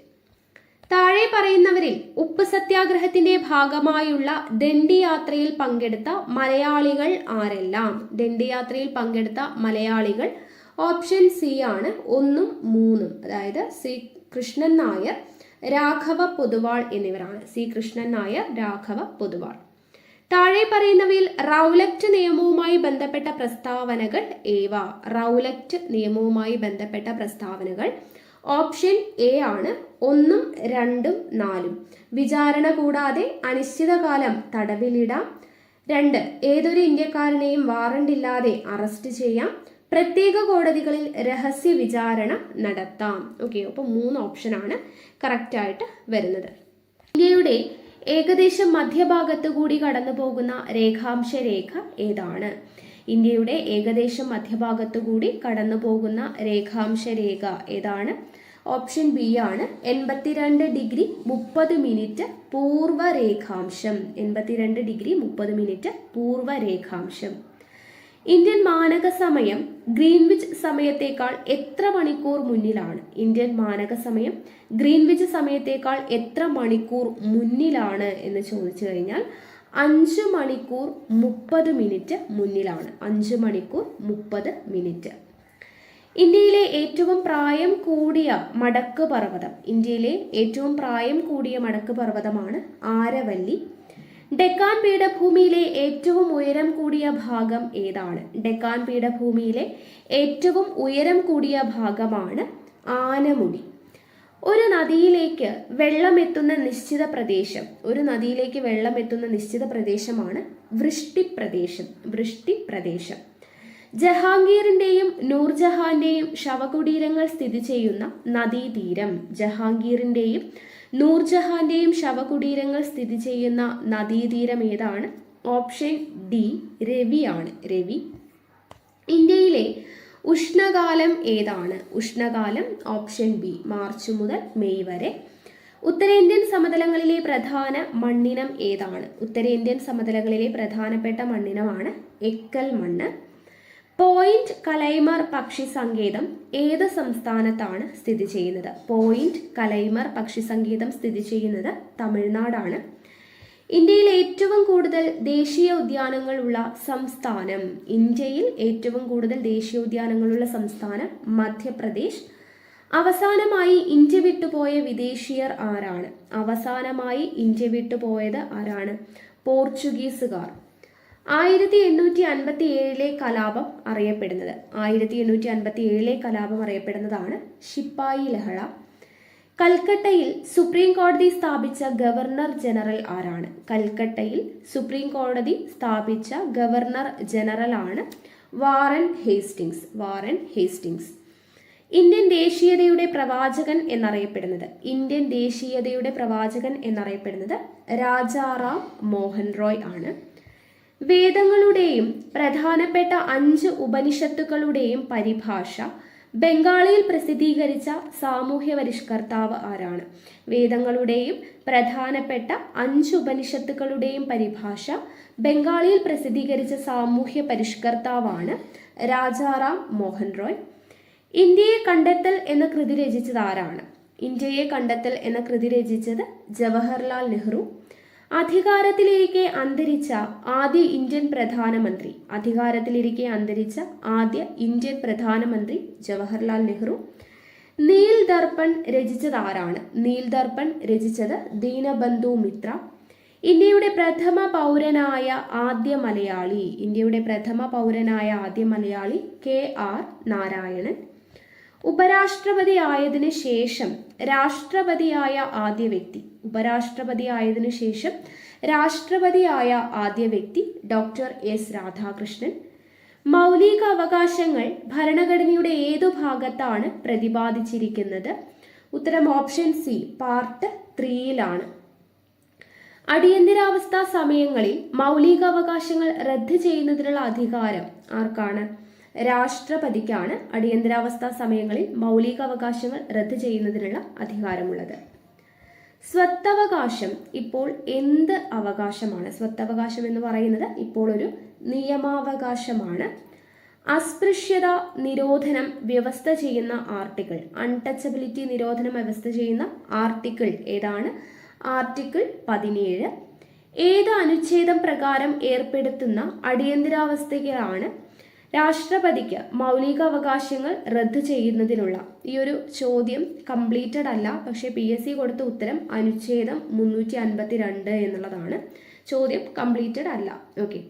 താഴെ പറയുന്നവരിൽ ഉപ്പ് സത്യാഗ്രഹത്തിന്റെ ഭാഗമായുള്ള ദണ്ഡി യാത്രയിൽ പങ്കെടുത്ത മലയാളികൾ ആരെല്ലാം? ദണ്ഡി യാത്രയിൽ പങ്കെടുത്ത മലയാളികൾ ഓപ്ഷൻ സി ആണ് 1ഉം 3ഉം. അതായത് സി കൃഷ്ണൻ നായർ, രാഘവ പൊതുവാൾ എന്നിവരാണ്. സി കൃഷ്ണൻ നായർ, രാഘവ പൊതുവാൾ. താഴെ പറയുന്നവയിൽ റൗലക്റ്റ് നിയമവുമായി ബന്ധപ്പെട്ട പ്രസ്താവനകൾ ഏവ? റൗലക്റ്റ് നിയമവുമായി ബന്ധപ്പെട്ട പ്രസ്താവനകൾ ഓപ്ഷൻ എ ആണ് 1ഉം 2ഉം 4ഉം. വിചാരണ കൂടാതെ അനിശ്ചിതകാലം തടവിലിടാം. 2, ഏതൊരു ഇന്ത്യക്കാരനെയും വാറണ്ട് ഇല്ലാതെ അറസ്റ്റ് ചെയ്യാം. പ്രത്യേക കോടതികളിൽ രഹസ്യ വിചാരണ നടത്താം. ഓക്കെ, അപ്പോൾ 3 ഓപ്ഷനാണ് കറക്റ്റായിട്ട് വരുന്നത്. ഇന്ത്യയുടെ ഏകദേശം മധ്യഭാഗത്തു കൂടി കടന്നു പോകുന്ന രേഖാംശ രേഖ ഏതാണ്? ഇന്ത്യയുടെ ഏകദേശം മധ്യഭാഗത്തു കൂടി കടന്നു പോകുന്ന രേഖാംശ രേഖ ഏതാണ്? ഓപ്ഷൻ ബി ആണ് 82 ഡിഗ്രി 30 മിനിറ്റ് പൂർവ്വ രേഖാംശം. 82 ഡിഗ്രി 30 മിനിറ്റ് പൂർവ്വ രേഖാംശം. ഇന്ത്യൻ മാനക സമയം ഗ്രീൻവിച്ച് സമയത്തേക്കാൾ എത്ര മണിക്കൂർ മുന്നിലാണ്? ഇന്ത്യൻ മാനക സമയം ഗ്രീൻവിച്ച് സമയത്തേക്കാൾ എത്ര മണിക്കൂർ മുന്നിലാണ് എന്ന് ചോദിച്ചു കഴിഞ്ഞാൽ 5 മണിക്കൂർ 30 മിനിറ്റ് മുന്നിലാണ്. 5 മണിക്കൂർ 30 മിനിറ്റ്. ഇന്ത്യയിലെ ഏറ്റവും പ്രായം കൂടിയ മടക്ക് പർവ്വതം. ഇന്ത്യയിലെ ഏറ്റവും പ്രായം കൂടിയ മടക്ക് പർവ്വതമാണ് ആരവല്ലി. ഡെക്കാൻ പീഠഭൂമിയിലെ ഏറ്റവും ഉയരം കൂടിയ ഭാഗം ഏതാണ്? ഡെക്കാൻ പീഠഭൂമിയിലെ ഏറ്റവും ഉയരം കൂടിയ ഭാഗമാണ് ആനമുടി. ഒരു നദിയിലേക്ക് വെള്ളമെത്തുന്ന നിശ്ചിത പ്രദേശം, പ്രദേശമാണ് വൃഷ്ടിപ്രദേശം. വൃഷ്ടിപ്രദേശം. ജഹാംഗീറിന്റെയും നൂർജഹാന്റെയും ശവകുടീരങ്ങൾ സ്ഥിതി ചെയ്യുന്ന നദീതീരം. ജഹാംഗീറിന്റെയും നൂർജഹാന്റെയും ശവകുടീരങ്ങൾ സ്ഥിതി ചെയ്യുന്ന നദീതീരം ഏതാണ്? ഓപ്ഷൻ ഡി രവിയാണ്. രവി. ഇന്ത്യയിലെ ഉഷ്ണകാലം ഏതാണ്? ഉഷ്ണകാലം ഓപ്ഷൻ ബി മാർച്ച് മുതൽ മെയ് വരെ. ഉത്തരേന്ത്യൻ സമതലങ്ങളിലെ പ്രധാന മണ്ണിനം ഏതാണ്? ഉത്തരേന്ത്യൻ സമതലങ്ങളിലെ പ്രധാനപ്പെട്ട മണ്ണിനമാണ് എക്കൽ മണ്ണ്. പോയിന്റ് കലൈമർ പക്ഷി സങ്കേതം ഏത് സംസ്ഥാനത്താണ് സ്ഥിതി ചെയ്യുന്നത്? പോയിന്റ് കലൈമർ പക്ഷി സങ്കേതം സ്ഥിതി ചെയ്യുന്നത് തമിഴ്നാടാണ്. ഇന്ത്യയിൽ ഏറ്റവും കൂടുതൽ ദേശീയ ഉദ്യാനങ്ങൾ ഉള്ള സംസ്ഥാനം. ഇന്ത്യയിൽ ഏറ്റവും കൂടുതൽ ദേശീയോദ്യാനങ്ങളുള്ള സംസ്ഥാനം മധ്യപ്രദേശ്. അവസാനമായി ഇന്ത്യ വിട്ടുപോയ വിദേശീയർ ആരാണ്? അവസാനമായി ഇന്ത്യ വിട്ടുപോയത് ആരാണ്? പോർച്ചുഗീസുകാർ. 1857 കലാപം അറിയപ്പെടുന്നത്. 1857 കലാപം അറിയപ്പെടുന്നതാണ് ശിപ്പായി ലഹള. കൽക്കട്ടയിൽ സുപ്രീം കോടതി സ്ഥാപിച്ച ഗവർണർ ജനറൽ ആരാണ്? കൽക്കട്ടയിൽ സുപ്രീം കോടതി സ്ഥാപിച്ച ഗവർണർ ജനറൽ ആണ് Warren Hastings. Warren Hastings. Indian ദേശീയതയുടെ പ്രവാചകൻ എന്നറിയപ്പെടുന്നത്. ഇന്ത്യൻ ദേശീയതയുടെ പ്രവാചകൻ എന്നറിയപ്പെടുന്നത് രാജാ റാം മോഹൻ റോയ് ആണ്. വേദങ്ങളുടെയും പ്രധാനപ്പെട്ട 5 ഉപനിഷത്തുക്കളുടെയും പരിഭാഷ ബംഗാളിയിൽ പ്രസിദ്ധീകരിച്ച സാമൂഹ്യ പരിഷ്കർത്താവ് ആരാണ്? വേദങ്ങളുടെയും പ്രധാനപ്പെട്ട 5 ഉപനിഷത്തുക്കളുടെയും പരിഭാഷ ബംഗാളിയിൽ പ്രസിദ്ധീകരിച്ച സാമൂഹ്യ പരിഷ്കർത്താവാണ് രാജാ റാം മോഹൻ റോയ്. ഇന്ത്യയെ കണ്ടെത്തൽ എന്ന കൃതി രചിച്ചത് ആരാണ്? ഇന്ത്യയെ കണ്ടെത്തൽ എന്ന കൃതി രചിച്ചത് ജവഹർലാൽ നെഹ്റു. അധികാരത്തിലിരിക്കെ അന്തരിച്ച ആദ്യ ഇന്ത്യൻ പ്രധാനമന്ത്രി ജവഹർലാൽ നെഹ്റു. നീൽ ദർപ്പൺ രചിച്ചത് ആരാണ്? നീൽ ദർപ്പൺ രചിച്ചത് ദീനബന്ധു മിത്ര. ഇന്ത്യയുടെ പ്രഥമ പൗരനായ ആദ്യ മലയാളി KR നാരായണൻ. ഉപരാഷ്ട്രപതിയായതിനു ശേഷം രാഷ്ട്രപതിയായ ആദ്യ വ്യക്തി ഡോക്ടർ S രാധാകൃഷ്ണൻ. മൗലിക അവകാശങ്ങൾ ഭരണഘടനയുടെ ഏതു ഭാഗത്താണ് പ്രതിപാദിച്ചിരിക്കുന്നത്? ഉത്തരം ഓപ്ഷൻ സി പാർട്ട് 3യിലാണ്. അടിയന്തരാവസ്ഥാ സമയങ്ങളിൽ മൗലികാവകാശങ്ങൾ റദ്ദ് ചെയ്യുന്നതിനുള്ള അധികാരം ആർക്കാണ്? രാഷ്ട്രപതിക്കാണ് അടിയന്തരാവസ്ഥാ സമയങ്ങളിൽ മൗലികാവകാശങ്ങൾ റദ്ദ് ചെയ്യുന്നതിനുള്ള അധികാരമുള്ളത്. സ്വത്തവകാശം ഇപ്പോൾ എന്ത് അവകാശമാണ്? സ്വത്തവകാശം എന്ന് പറയുന്നത് ഇപ്പോൾ ഒരു നിയമാവകാശമാണ്. അസ്പൃശ്യത നിരോധനം വ്യവസ്ഥ ചെയ്യുന്ന ആർട്ടിക്കിൾ, അൺടച്ചബിലിറ്റി നിരോധനം വ്യവസ്ഥ ചെയ്യുന്ന ആർട്ടിക്കിൾ ഏതാണ്? ആർട്ടിക്കിൾ 17. ഏത് അനുച്ഛേദം പ്രകാരം ഏർപ്പെടുത്തുന്ന അടിയന്തരാവസ്ഥയ്ക്കാണ് രാഷ്ട്രപതിക്ക് മൗലികാവകാശങ്ങൾ റദ്ദ് ചെയ്യുന്നതിനുള്ള? ഈ ഒരു ചോദ്യം കംപ്ലീറ്റഡ് അല്ല, പക്ഷേ PSC കൊടുത്ത ഉത്തരം അനുച്ഛേദം 352 എന്നുള്ളതാണ്. ചോദ്യം കംപ്ലീറ്റഡ് അല്ല. ഓക്കെ,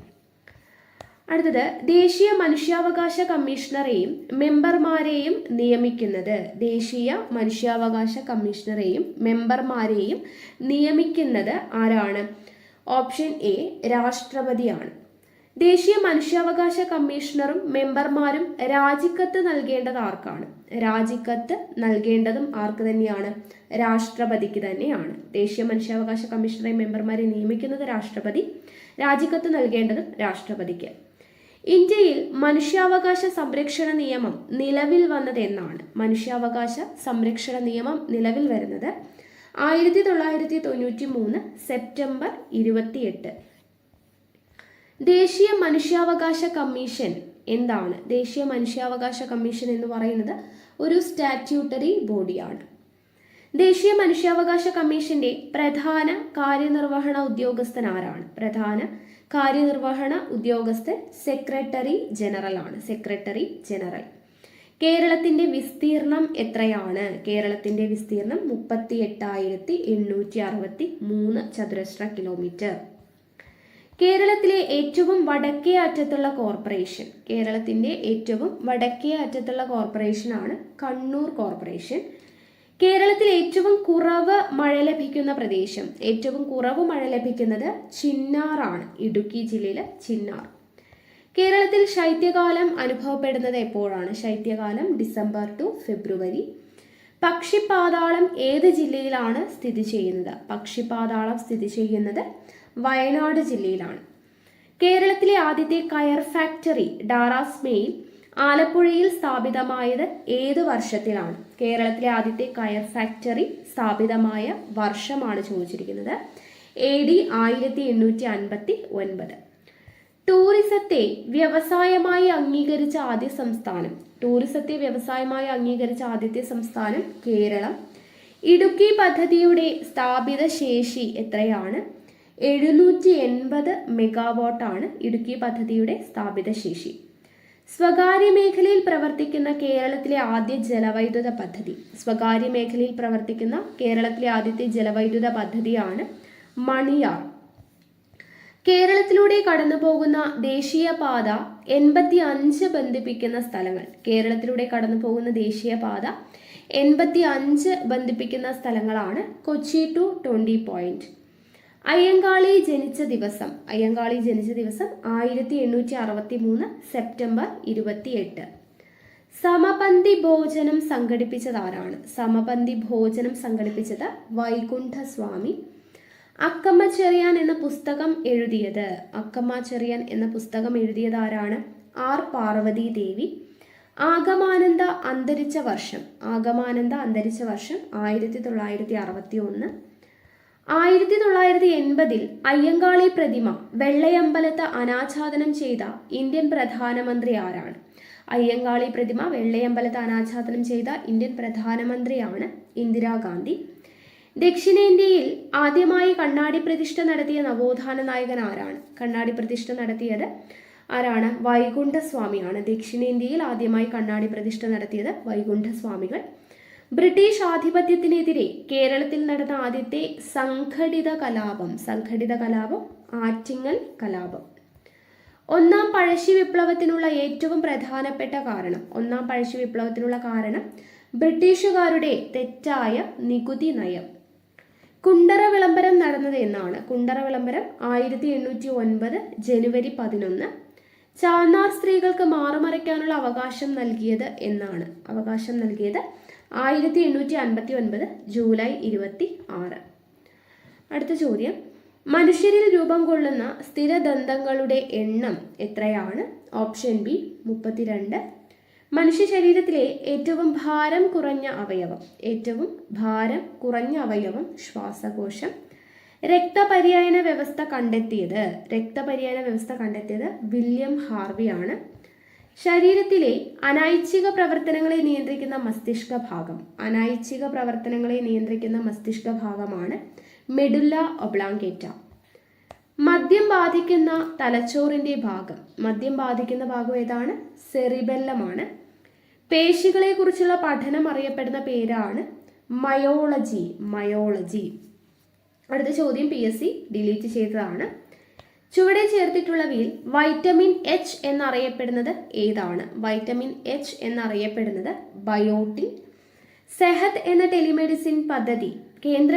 അടുത്തത് ദേശീയ മനുഷ്യാവകാശ കമ്മീഷണറെയും മെമ്പർമാരെയും നിയമിക്കുന്നത്. ദേശീയ മനുഷ്യാവകാശ കമ്മീഷണറെയും മെമ്പർമാരെയും നിയമിക്കുന്നത് ആരാണ്? ഓപ്ഷൻ എ രാഷ്ട്രപതിയാണ്. ദേശീയ മനുഷ്യാവകാശ കമ്മീഷണറും മെമ്പർമാരും രാജിക്കത്ത് നൽകേണ്ടത് ആർക്കാണ്? രാജിക്കത്ത് നൽകേണ്ടതും ആർക്ക് തന്നെയാണ്? രാഷ്ട്രപതിക്ക് തന്നെയാണ്. ദേശീയ മനുഷ്യാവകാശ കമ്മീഷണറെ മെമ്പർമാരെ നിയമിക്കുന്നത് രാഷ്ട്രപതി, രാജിക്കത്ത് നൽകേണ്ടതും രാഷ്ട്രപതിക്ക്. ഇന്ത്യയിൽ മനുഷ്യാവകാശ സംരക്ഷണ നിയമം നിലവിൽ വന്നത് എന്നാണ്? മനുഷ്യാവകാശ സംരക്ഷണ നിയമം നിലവിൽ വരുന്നത് 1993 സെപ്റ്റംബർ 28. ദേശീയ മനുഷ്യാവകാശ കമ്മീഷൻ എന്താണ്? ദേശീയ മനുഷ്യാവകാശ കമ്മീഷൻ എന്ന് പറയുന്നത് ഒരു സ്റ്റാറ്റ്യൂട്ടറി ബോഡിയാണ്. ദേശീയ മനുഷ്യാവകാശ കമ്മീഷന്റെ പ്രധാന കാര്യനിർവഹണ ഉദ്യോഗസ്ഥൻ ആരാണ്? പ്രധാന കാര്യനിർവഹണ ഉദ്യോഗസ്ഥൻ സെക്രട്ടറി ജനറൽ ആണ്. Secretary general. കേരളത്തിന്റെ വിസ്തീർണം എത്രയാണ്? കേരളത്തിന്റെ വിസ്തീർണം 38,863 ചതുരശ്ര കിലോമീറ്റർ. കേരളത്തിലെ ഏറ്റവും വടക്കേ അറ്റത്തുള്ള കോർപ്പറേഷൻ, കേരളത്തിന്റെ ഏറ്റവും വടക്കേ അറ്റത്തുള്ള കോർപ്പറേഷനാണ് കണ്ണൂർ കോർപ്പറേഷൻ. കേരളത്തിൽ ഏറ്റവും കുറവ് മഴ ലഭിക്കുന്ന പ്രദേശം, ഏറ്റവും കുറവ് മഴ ലഭിക്കുന്നത് ചിന്നാറാണ്. ഇടുക്കി ജില്ലയിലെ ചിന്നാർ. കേരളത്തിൽ ശൈത്യകാലം അനുഭവപ്പെടുന്നത് എപ്പോഴാണ്? ശൈത്യകാലം ഡിസംബർ ടു ഫെബ്രുവരി. പക്ഷിപ്പാതാളം ഏത് ജില്ലയിലാണ് സ്ഥിതി ചെയ്യുന്നത്? പക്ഷിപ്പാതാളം സ്ഥിതി ചെയ്യുന്നത് വയനാട് ജില്ലയിലാണ്. കേരളത്തിലെ ആദ്യത്തെ കയർ ഫാക്ടറി ഡാറാസ്മെയിൽ ആലപ്പുഴയിൽ സ്ഥാപിതമായത് ഏത് വർഷത്തിലാണ്? കേരളത്തിലെ ആദ്യത്തെ കയർ ഫാക്ടറി സ്ഥാപിതമായ വർഷമാണ് ചോദിച്ചിരിക്കുന്നത്. AD 1859. ടൂറിസത്തെ വ്യവസായമായി അംഗീകരിച്ച ആദ്യ സംസ്ഥാനം? ടൂറിസത്തെ വ്യവസായമായി അംഗീകരിച്ച ആദ്യത്തെ സംസ്ഥാനം കേരളം. ഇടുക്കി പദ്ധതിയുടെ സ്ഥാപിത ശേഷി എത്രയാണ്? 780 മെഗാവാട്ടാണ് ഇടുക്കി പദ്ധതിയുടെ സ്ഥാപിത ശേഷി. സ്വകാര്യ മേഖലയിൽ പ്രവർത്തിക്കുന്ന കേരളത്തിലെ ആദ്യ ജലവൈദ്യുത പദ്ധതി? സ്വകാര്യ മേഖലയിൽ പ്രവർത്തിക്കുന്ന കേരളത്തിലെ ആദ്യത്തെ ജലവൈദ്യുത പദ്ധതിയാണ് മണിയാർ. കേരളത്തിലൂടെ കടന്നു പോകുന്ന ദേശീയപാത 85 ബന്ധിപ്പിക്കുന്ന സ്ഥലങ്ങൾ. കേരളത്തിലൂടെ കടന്നു പോകുന്ന ദേശീയപാത 85 ബന്ധിപ്പിക്കുന്ന സ്ഥലങ്ങളാണ് കൊച്ചി ടു 20 പോയിന്റ്. അയ്യങ്കാളി ജനിച്ച ദിവസം? അയ്യങ്കാളി ജനിച്ച ദിവസം 1863 സെപ്റ്റംബർ 28. സമപന്തി ഭോജനം സംഘടിപ്പിച്ചത് ആരാണ്? സമപന്തി ഭോജനം സംഘടിപ്പിച്ചത് വൈകുണ്ഠസ്വാമി. അക്കമ്മ ചെറിയാൻ എന്ന പുസ്തകം എഴുതിയത്? അക്കമ്മ ചെറിയാൻ എന്ന പുസ്തകം എഴുതിയത് ആരാണ്? R പാർവതി ദേവി. ആഗമാനന്ദ അന്തരിച്ച വർഷം? ആഗമാനന്ദ അന്തരിച്ച വർഷം 1961. 1980 അയ്യങ്കാളി പ്രതിമ വെള്ളയമ്പലത്ത് അനാച്ഛാദനം ചെയ്ത ഇന്ത്യൻ പ്രധാനമന്ത്രി ആരാണ്? അയ്യങ്കാളി പ്രതിമ വെള്ളയമ്പലത്ത് അനാച്ഛാദനം ചെയ്ത ഇന്ത്യൻ പ്രധാനമന്ത്രിയാണ് ഇന്ദിരാഗാന്ധി. ദക്ഷിണേന്ത്യയിൽ ആദ്യമായി കണ്ണാടി പ്രതിഷ്ഠ നടത്തിയ നവോത്ഥാന നായകൻ ആരാണ്? കണ്ണാടി പ്രതിഷ്ഠ നടത്തിയത് ആരാണ്? വൈകുണ്ഠസ്വാമിയാണ്. ദക്ഷിണേന്ത്യയിൽ ആദ്യമായി കണ്ണാടി പ്രതിഷ്ഠ നടത്തിയത് വൈകുണ്ഠസ്വാമികൾ. ബ്രിട്ടീഷ് ആധിപത്യത്തിനെതിരെ കേരളത്തിൽ നടന്ന ആദ്യത്തെ സംഘടിത കലാപം? സംഘടിത കലാപം ആറ്റിങ്ങൽ കലാപം. ഒന്നാം പഴശ്ശി വിപ്ലവത്തിനുള്ള ഏറ്റവും പ്രധാനപ്പെട്ട കാരണം? ഒന്നാം പഴശ്ശി വിപ്ലവത്തിനുള്ള കാരണം ബ്രിട്ടീഷുകാരുടെ തെറ്റായ നികുതി നയം. കുണ്ടറ വിളംബരം നടന്നത് എന്നാണ്? കുണ്ടറ വിളംബരം 1809 ജനുവരി 11. ചാന്നാർ സ്ത്രീകൾക്ക് മാറുമറയ്ക്കാനുള്ള അവകാശം നൽകിയത് എന്നാണ്? അവകാശം നൽകിയത് 1859 ജൂലൈ 26. അടുത്ത ചോദ്യം, മനുഷ്യരിൽ രൂപം കൊള്ളുന്ന സ്ഥിരദന്തങ്ങളുടെ എണ്ണം എത്രയാണ്? Option B 32. മനുഷ്യ ശരീരത്തിലെ ഏറ്റവും ഭാരം കുറഞ്ഞ അവയവം ശ്വാസകോശം. രക്തപര്യായന വ്യവസ്ഥ കണ്ടെത്തിയത് വില്യം ഹാർവിയാണ്. ശരീരത്തിലെ അനൈച്ഛിക പ്രവർത്തനങ്ങളെ നിയന്ത്രിക്കുന്ന മസ്തിഷ്ക ഭാഗമാണ് മെഡുല്ല ഒബ്ലാങ്കേറ്റ. മദ്യം ബാധിക്കുന്ന തലച്ചോറിന്റെ ഭാഗം ഏതാണ്? സെറിബെല്ലമാണ്. പേശികളെ കുറിച്ചുള്ള പഠനം അറിയപ്പെടുന്ന പേരാണ് മയോളജി. അടുത്ത ചോദ്യം PSC ഡിലീറ്റ് ചെയ്തതാണ്. ചുവടെ ചേർത്തിട്ടുള്ളവയിൽ വൈറ്റമിൻ എച്ച് എന്നറിയപ്പെടുന്നത് ഏതാണ്? വൈറ്റമിൻ എച്ച് എന്നറിയപ്പെടുന്നത് ബയോട്ടിൻ. സെഹത് എന്ന ടെലിമെഡിസിൻ പദ്ധതി കേന്ദ്ര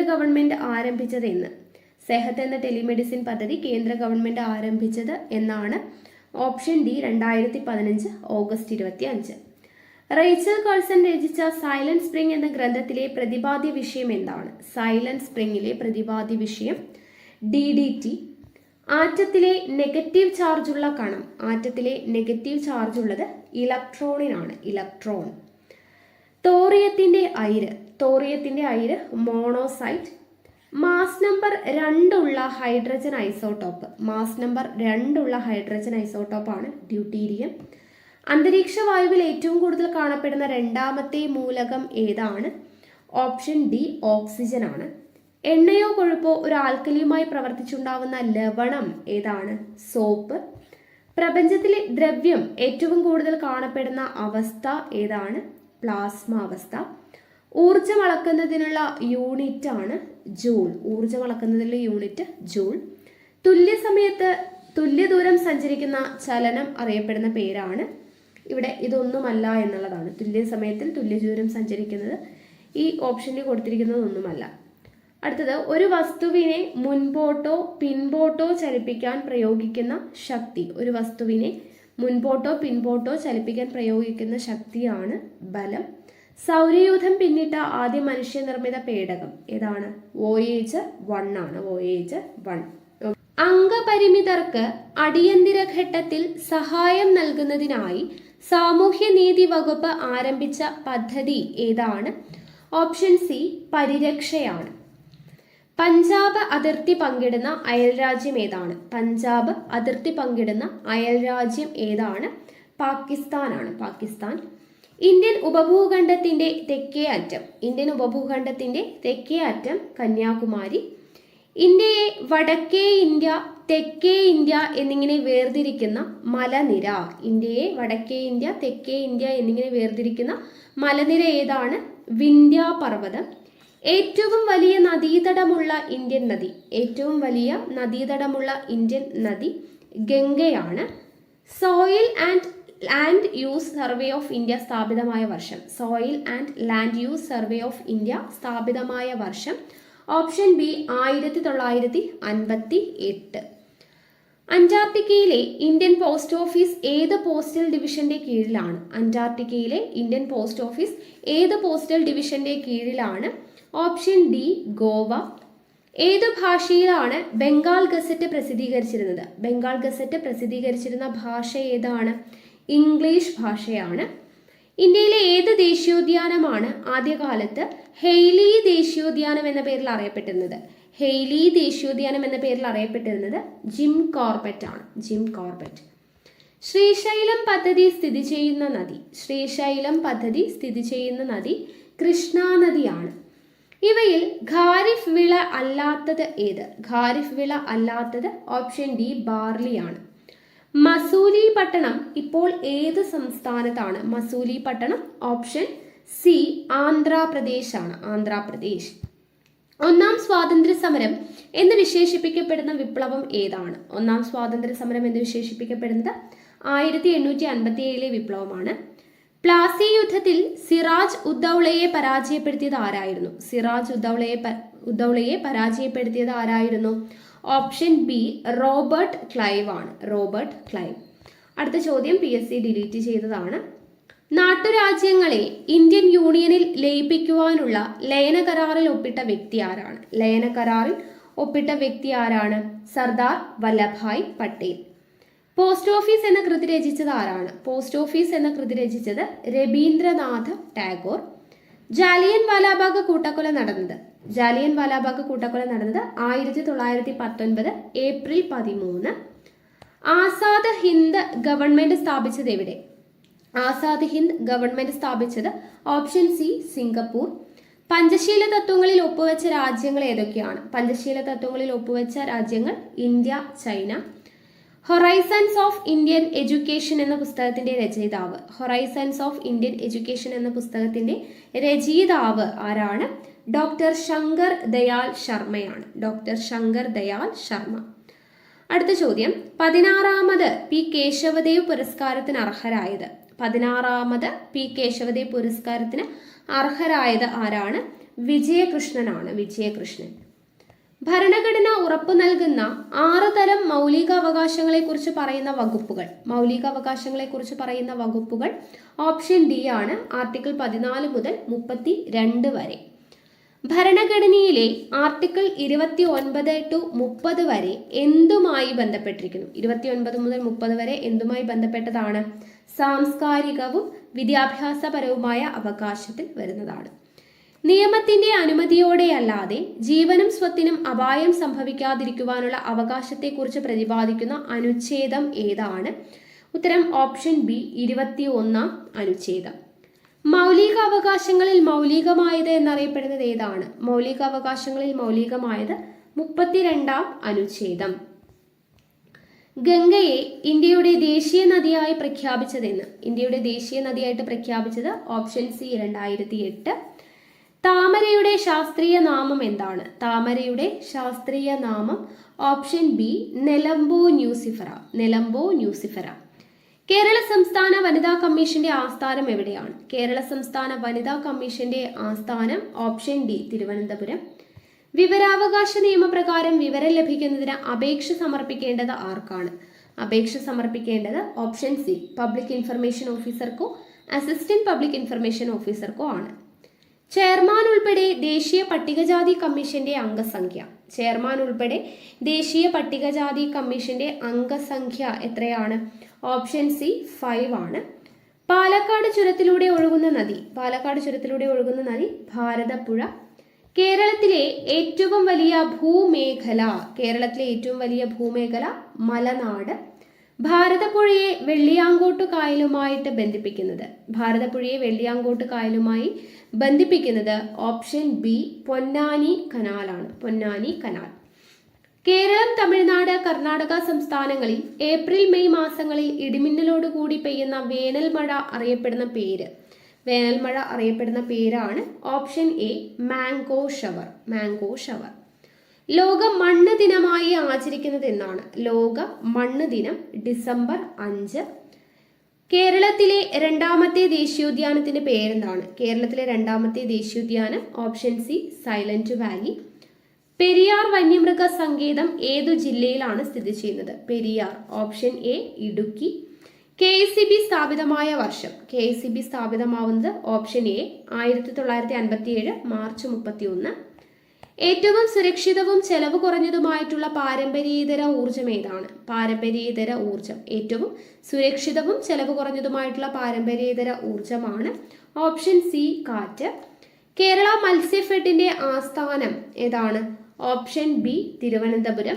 ഗവൺമെന്റ് ആരംഭിച്ചത് എന്നാണ്? Option D 2015 August 25. Rachel Carlsen രചിച്ച സൈലന്റ് സ്പ്രിംഗ് എന്ന ഗ്രന്ഥത്തിലെ പ്രതിപാദ്യ വിഷയം എന്താണ്? സൈലന്റ് സ്പ്രിംഗിലെ പ്രതിപാദ്യ വിഷയം DDT. ആറ്റത്തിലെ നെഗറ്റീവ് ചാർജ് ഉള്ളത് ഇലക്ട്രോണിനാണ്. തോറിയത്തിന്റെ അയിര് മോണോസൈറ്റ്. മാസ് നമ്പർ 2 ഉള്ള ഹൈഡ്രജൻ ഐസോട്ടോപ്പാണ് ഡ്യൂട്ടീരിയം. അന്തരീക്ഷ വായുവിൽ ഏറ്റവും കൂടുതൽ കാണപ്പെടുന്ന രണ്ടാമത്തെ മൂലകം ഏതാണ്? ഓപ്ഷൻ ഡി ഓക്സിജൻ ആണ്. എണ്ണയോ കൊഴുപ്പോ ഒരു ആൽക്കലിയുമായി പ്രവർത്തിച്ചുണ്ടാവുന്ന ലവണം ഏതാണ്? സോപ്പ്. പ്രപഞ്ചത്തിലെ ദ്രവ്യം ഏറ്റവും കൂടുതൽ കാണപ്പെടുന്ന അവസ്ഥ ഏതാണ്? പ്ലാസ്മ അവസ്ഥ. ഊർജം അളക്കുന്നതിനുള്ള യൂണിറ്റ് ആണ് ജൂൾ. തുല്യസമയത്ത് തുല്യദൂരം സഞ്ചരിക്കുന്ന ചലനം അറിയപ്പെടുന്ന പേരാണ്? ഇവിടെ ഇതൊന്നുമല്ല എന്നുള്ളതാണ്. തുല്യസമയത്തിൽ തുല്യദൂരം സഞ്ചരിക്കുന്നത് ഈ ഓപ്ഷനിൽ കൊടുത്തിരിക്കുന്നത് ഒന്നുമല്ല. അടുത്തത്, ഒരു വസ്തുവിനെ മുൻപോട്ടോ പിൻപോട്ടോ ചലിപ്പിക്കാൻ പ്രയോഗിക്കുന്ന ശക്തിയാണ് ബലം. സൗരയൂഥം പിന്നിട്ട ആദ്യ മനുഷ്യനിർമ്മിത പേടകം ഏതാണ്? വോയേജർ 1 ആണ്. അംഗപരിമിതർക്ക് അടിയന്തര ഘട്ടത്തിൽ സഹായം നൽകുന്നതിനായി സാമൂഹ്യനീതി വകുപ്പ് ആരംഭിച്ച പദ്ധതി ഏതാണ്? Option C പരിരക്ഷയാണ്. പഞ്ചാബ് അതിർത്തി പങ്കിടുന്ന അയൽരാജ്യം ഏതാണ്? പാകിസ്ഥാൻ. ഇന്ത്യൻ ഉപഭൂഖണ്ഡത്തിന്റെ തെക്കേ അറ്റം കന്യാകുമാരി. ഇന്ത്യയെ വടക്കേ ഇന്ത്യ തെക്കേ ഇന്ത്യ എന്നിങ്ങനെ വേർതിരിക്കുന്ന മലനിര ഏതാണ്? വിന്ധ്യാപർവ്വതം. ഏറ്റവും വലിയ നദീതടമുള്ള ഇന്ത്യൻ നദി ഗംഗയാണ്. Soil and land use survey of India സ്ഥാപിതമായ വർഷം ഓപ്ഷൻ ബി 1958. അന്റാർട്ടിക്കയിലെ ഇന്ത്യൻ പോസ്റ്റ് ഓഫീസ് ഏത് പോസ്റ്റൽ ഡിവിഷന്റെ കീഴിലാണ്? Option D Goa. ഏതു ഭാഷയിലാണ് ബംഗാൾ ഗസറ്റ് പ്രസിദ്ധീകരിച്ചിരുന്ന ഭാഷ ഏതാണ്? ഇംഗ്ലീഷ് ഭാഷയാണ്. ഇന്ത്യയിലെ ഏത് ദേശീയോദ്യാനമാണ് ആദ്യകാലത്ത് ഹെയ്ലി ദേശീയോദ്യാനം എന്ന പേരിൽ അറിയപ്പെട്ടിരുന്നത്? ജിം കോർബറ്റ് ആണ്. ശ്രീശൈലം പദ്ധതി സ്ഥിതി ചെയ്യുന്ന നദി കൃഷ്ണ നദിയാണ്. ഇവയിൽ ഖാരിഫ് വിള അല്ലാത്തത് ഓപ്ഷൻ ഡി ബാർലിയാണ്. മസൂലി പട്ടണം ഇപ്പോൾ ഏത് സംസ്ഥാനത്താണ്? Option C Andhra Pradesh. ഒന്നാം സ്വാതന്ത്ര്യ സമരം എന്ന് വിശേഷിപ്പിക്കപ്പെടുന്ന വിപ്ലവം ഏതാണ്? 1857 വിപ്ലവമാണ്. പ്ലാസി യുദ്ധത്തിൽ സിറാജ് ഉദ്ദൗളയെ പരാജയപ്പെടുത്തിയത് ആരായിരുന്നു? ഓപ്ഷൻ ബി റോബർട്ട് ക്ലൈവ് ആണ്. അടുത്ത ചോദ്യം PSC ഡിലീറ്റ് ചെയ്തതാണ്. നാട്ടുരാജ്യങ്ങളെ ഇന്ത്യൻ യൂണിയനിൽ ലയിപ്പിക്കുവാനുള്ള ലയന കരാറിൽ ഒപ്പിട്ട വ്യക്തി ആരാണ്? ലയന കരാറിൽ ഒപ്പിട്ട വ്യക്തി ആരാണ്? സർദാർ വല്ലഭായ് പട്ടേൽ. പോസ്റ്റ് ഓഫീസ് എന്ന കൃതി രചിച്ചത് ആരാണ്? പോസ്റ്റ് ഓഫീസ് എന്ന കൃതി രചിച്ചത് രവീന്ദ്രനാഥ ടാഗോർ. ജാലിയൻ വാലാബാഗ് കൂട്ടക്കൊല നടന്നത് 1919 ഏപ്രിൽ 13. ആസാദ് ഹിന്ദ് ഗവൺമെന്റ് സ്ഥാപിച്ചത് എവിടെ? ആസാദ് ഹിന്ദ് ഗവൺമെന്റ് സ്ഥാപിച്ചത് ഓപ്ഷൻ സി സിംഗപ്പൂർ. പഞ്ചശീല തത്വങ്ങളിൽ ഒപ്പുവെച്ച രാജ്യങ്ങൾ ഏതൊക്കെയാണ്? പഞ്ചശീല തത്വങ്ങളിൽ ഒപ്പുവെച്ച രാജ്യങ്ങൾ India, China. Horizons of Indian education എന്ന പുസ്തകത്തിന്റെ രചയിതാവ്. ഹൊറൈസൺസ് ഓഫ് ഇന്ത്യൻ എഡ്യൂക്കേഷൻ എന്ന പുസ്തകത്തിന്റെ രചയിതാവ് ആരാണ്? ഡോക്ടർ ശങ്കർ ദയാൽ ശർമ്മയാണ്. ഡോക്ടർ ശങ്കർ ദയാൽ ശർമ്മ. അടുത്ത ചോദ്യം, 16ാമത് പി കേശവദേവ് പുരസ്കാരത്തിന് അർഹരായത്. 16ാമത് പി കേശവദേവ് പുരസ്കാരത്തിന് അർഹരായത് ആരാണ്? വിജയകൃഷ്ണനാണ്. വിജയകൃഷ്ണൻ. ഭരണഘടന ഉറപ്പു നൽകുന്ന 6 തരം മൗലികാവകാശങ്ങളെക്കുറിച്ച് പറയുന്ന വകുപ്പുകൾ. മൗലികാവകാശങ്ങളെക്കുറിച്ച് പറയുന്ന വകുപ്പുകൾ ഓപ്ഷൻ ഡി ആണ്. ആർട്ടിക്കിൾ 14 മുതൽ 32 വരെ. ഭരണഘടനയിലെ ആർട്ടിക്കിൾ 29 to 30 വരെ എന്തുമായി ബന്ധപ്പെട്ടിരിക്കുന്നു? 29 മുതൽ 30 വരെ എന്തുമായി ബന്ധപ്പെട്ടതാണ്? സാംസ്കാരികവും വിദ്യാഭ്യാസപരവുമായ അവകാശത്തിൽ വരുന്നതാണ്. നിയമത്തിന്റെ അനുമതിയോടെയല്ലാതെ ജീവനും സ്വത്തിനും അപായം സംഭവിക്കാതിരിക്കുവാനുള്ള അവകാശത്തെക്കുറിച്ച് പ്രതിപാദിക്കുന്ന അനുച്ഛേദം ഏതാണ്? ഉത്തരം ഓപ്ഷൻ ബി 21ാം അനുച്ഛേദം. മൗലികാവകാശങ്ങളിൽ മൗലികമായത് എന്നറിയപ്പെടുന്നത് ഏതാണ്? മൗലികാവകാശങ്ങളിൽ മൗലികമായത് 32ാം അനുച്ഛേദം. ഗംഗയെ ഇന്ത്യയുടെ ദേശീയ നദിയായി പ്രഖ്യാപിച്ചതെന്ന്? ഇന്ത്യയുടെ ദേശീയ നദിയായിട്ട് പ്രഖ്യാപിച്ചത് ഓപ്ഷൻ സി 2008. താമരയുടെ ശാസ്ത്രീയ നാമം എന്താണ്? താമരയുടെ ശാസ്ത്രീയ നാമം option B nelumbo nucifera. Nelumbo nucifera. Kerala സംസ്ഥാന വനിതാ കമ്മീഷന്റെ ആസ്ഥാനം എവിടെയാണ്? കേരള സംസ്ഥാന വനിതാ കമ്മീഷന്റെ ആസ്ഥാനം ഓപ്ഷൻ ഡി തിരുവനന്തപുരം. വിവരാവകാശ നിയമപ്രകാരം വിവരം ലഭിക്കുന്നതിന് അപേക്ഷ സമർപ്പിക്കേണ്ടത് ആർക്കാണ്? അപേക്ഷ സമർപ്പിക്കേണ്ടത് ഓപ്ഷൻ സി പബ്ലിക് ഇൻഫർമേഷൻ ഓഫീസർക്കോ അസിസ്റ്റന്റ് പബ്ലിക് ഇൻഫർമേഷൻ ഓഫീസർക്കോ ആണ്. ചെയർമാൻ ഉൾപ്പെടെ ദേശീയ പട്ടികജാതി കമ്മീഷന്റെ അംഗസംഖ്യ. ചെയർമാൻ ഉൾപ്പെടെ ദേശീയ പട്ടികജാതി കമ്മീഷന്റെ അംഗസംഖ്യ എത്രയാണ്? ഓപ്ഷൻ സി 5 ആണ്. പാലക്കാട് ചുരത്തിലൂടെ ഒഴുകുന്ന നദി. പാലക്കാട് ചുരത്തിലൂടെ ഒഴുകുന്ന നദി ഭാരതപ്പുഴ. കേരളത്തിലെ ഏറ്റവും വലിയ ഭൂമേഖല. കേരളത്തിലെ ഏറ്റവും വലിയ ഭൂമേഖല മലനാട്. ഭാരതപ്പുഴയെ വെള്ളിയാങ്കോട്ട് കായലുമായിട്ട് ബന്ധിപ്പിക്കുന്നത്. ഭാരതപ്പുഴയെ വെള്ളിയാങ്കോട്ട് കായലുമായി ബന്ധിപ്പിക്കുന്നത് ഓപ്ഷൻ ബി പൊന്നാനി കനാലാണ്. പൊന്നാനി കനാൽ. കേരളം, തമിഴ്നാട്, കർണാടക സംസ്ഥാനങ്ങളിൽ ഏപ്രിൽ മെയ് മാസങ്ങളിൽ ഇടിമിന്നലോടുകൂടി പെയ്യുന്ന വേനൽമഴ അറിയപ്പെടുന്ന പേര്. വേനൽമഴ അറിയപ്പെടുന്ന പേരാണ് option A mango shower. Mango shower. ലോക മണ്ണ് ദിനമായി ആചരിക്കുന്നത് എന്നാണ്? ലോക മണ്ണ് ദിനം ഡിസംബർ 5. കേരളത്തിലെ 2ാമത്തെ ദേശീയോദ്യാനത്തിന്റെ പേരെന്താണ്? കേരളത്തിലെ 2ാമത്തെ ദേശീയോദ്യാനം option C silent valley. Periyar വന്യമൃഗ സങ്കേതം ഏതു ജില്ലയിലാണ് സ്ഥിതി ചെയ്യുന്നത്? Periyar option A Idukki. KICB സ്ഥാപിതമായ വർഷം. KICB സ്ഥാപിതമാവുന്നത് ഓപ്ഷൻ എ 1957 മാർച്ച് 31. ഏറ്റവും സുരക്ഷിതവും ചെലവ് കുറഞ്ഞതുമായിട്ടുള്ള പാരമ്പര്യേതര ഊർജം ഏതാണ്? പാരമ്പര്യേതര ഊർജം. ഏറ്റവും സുരക്ഷിതവും ചെലവ് കുറഞ്ഞതുമായിട്ടുള്ള പാരമ്പര്യേതര ഊർജമാണ് ഓപ്ഷൻ സി കാറ്റ്. കേരള മത്സ്യഫെഡിന്റെ ആസ്ഥാനം ഏതാണ്? Option B Thiruvananthapuram.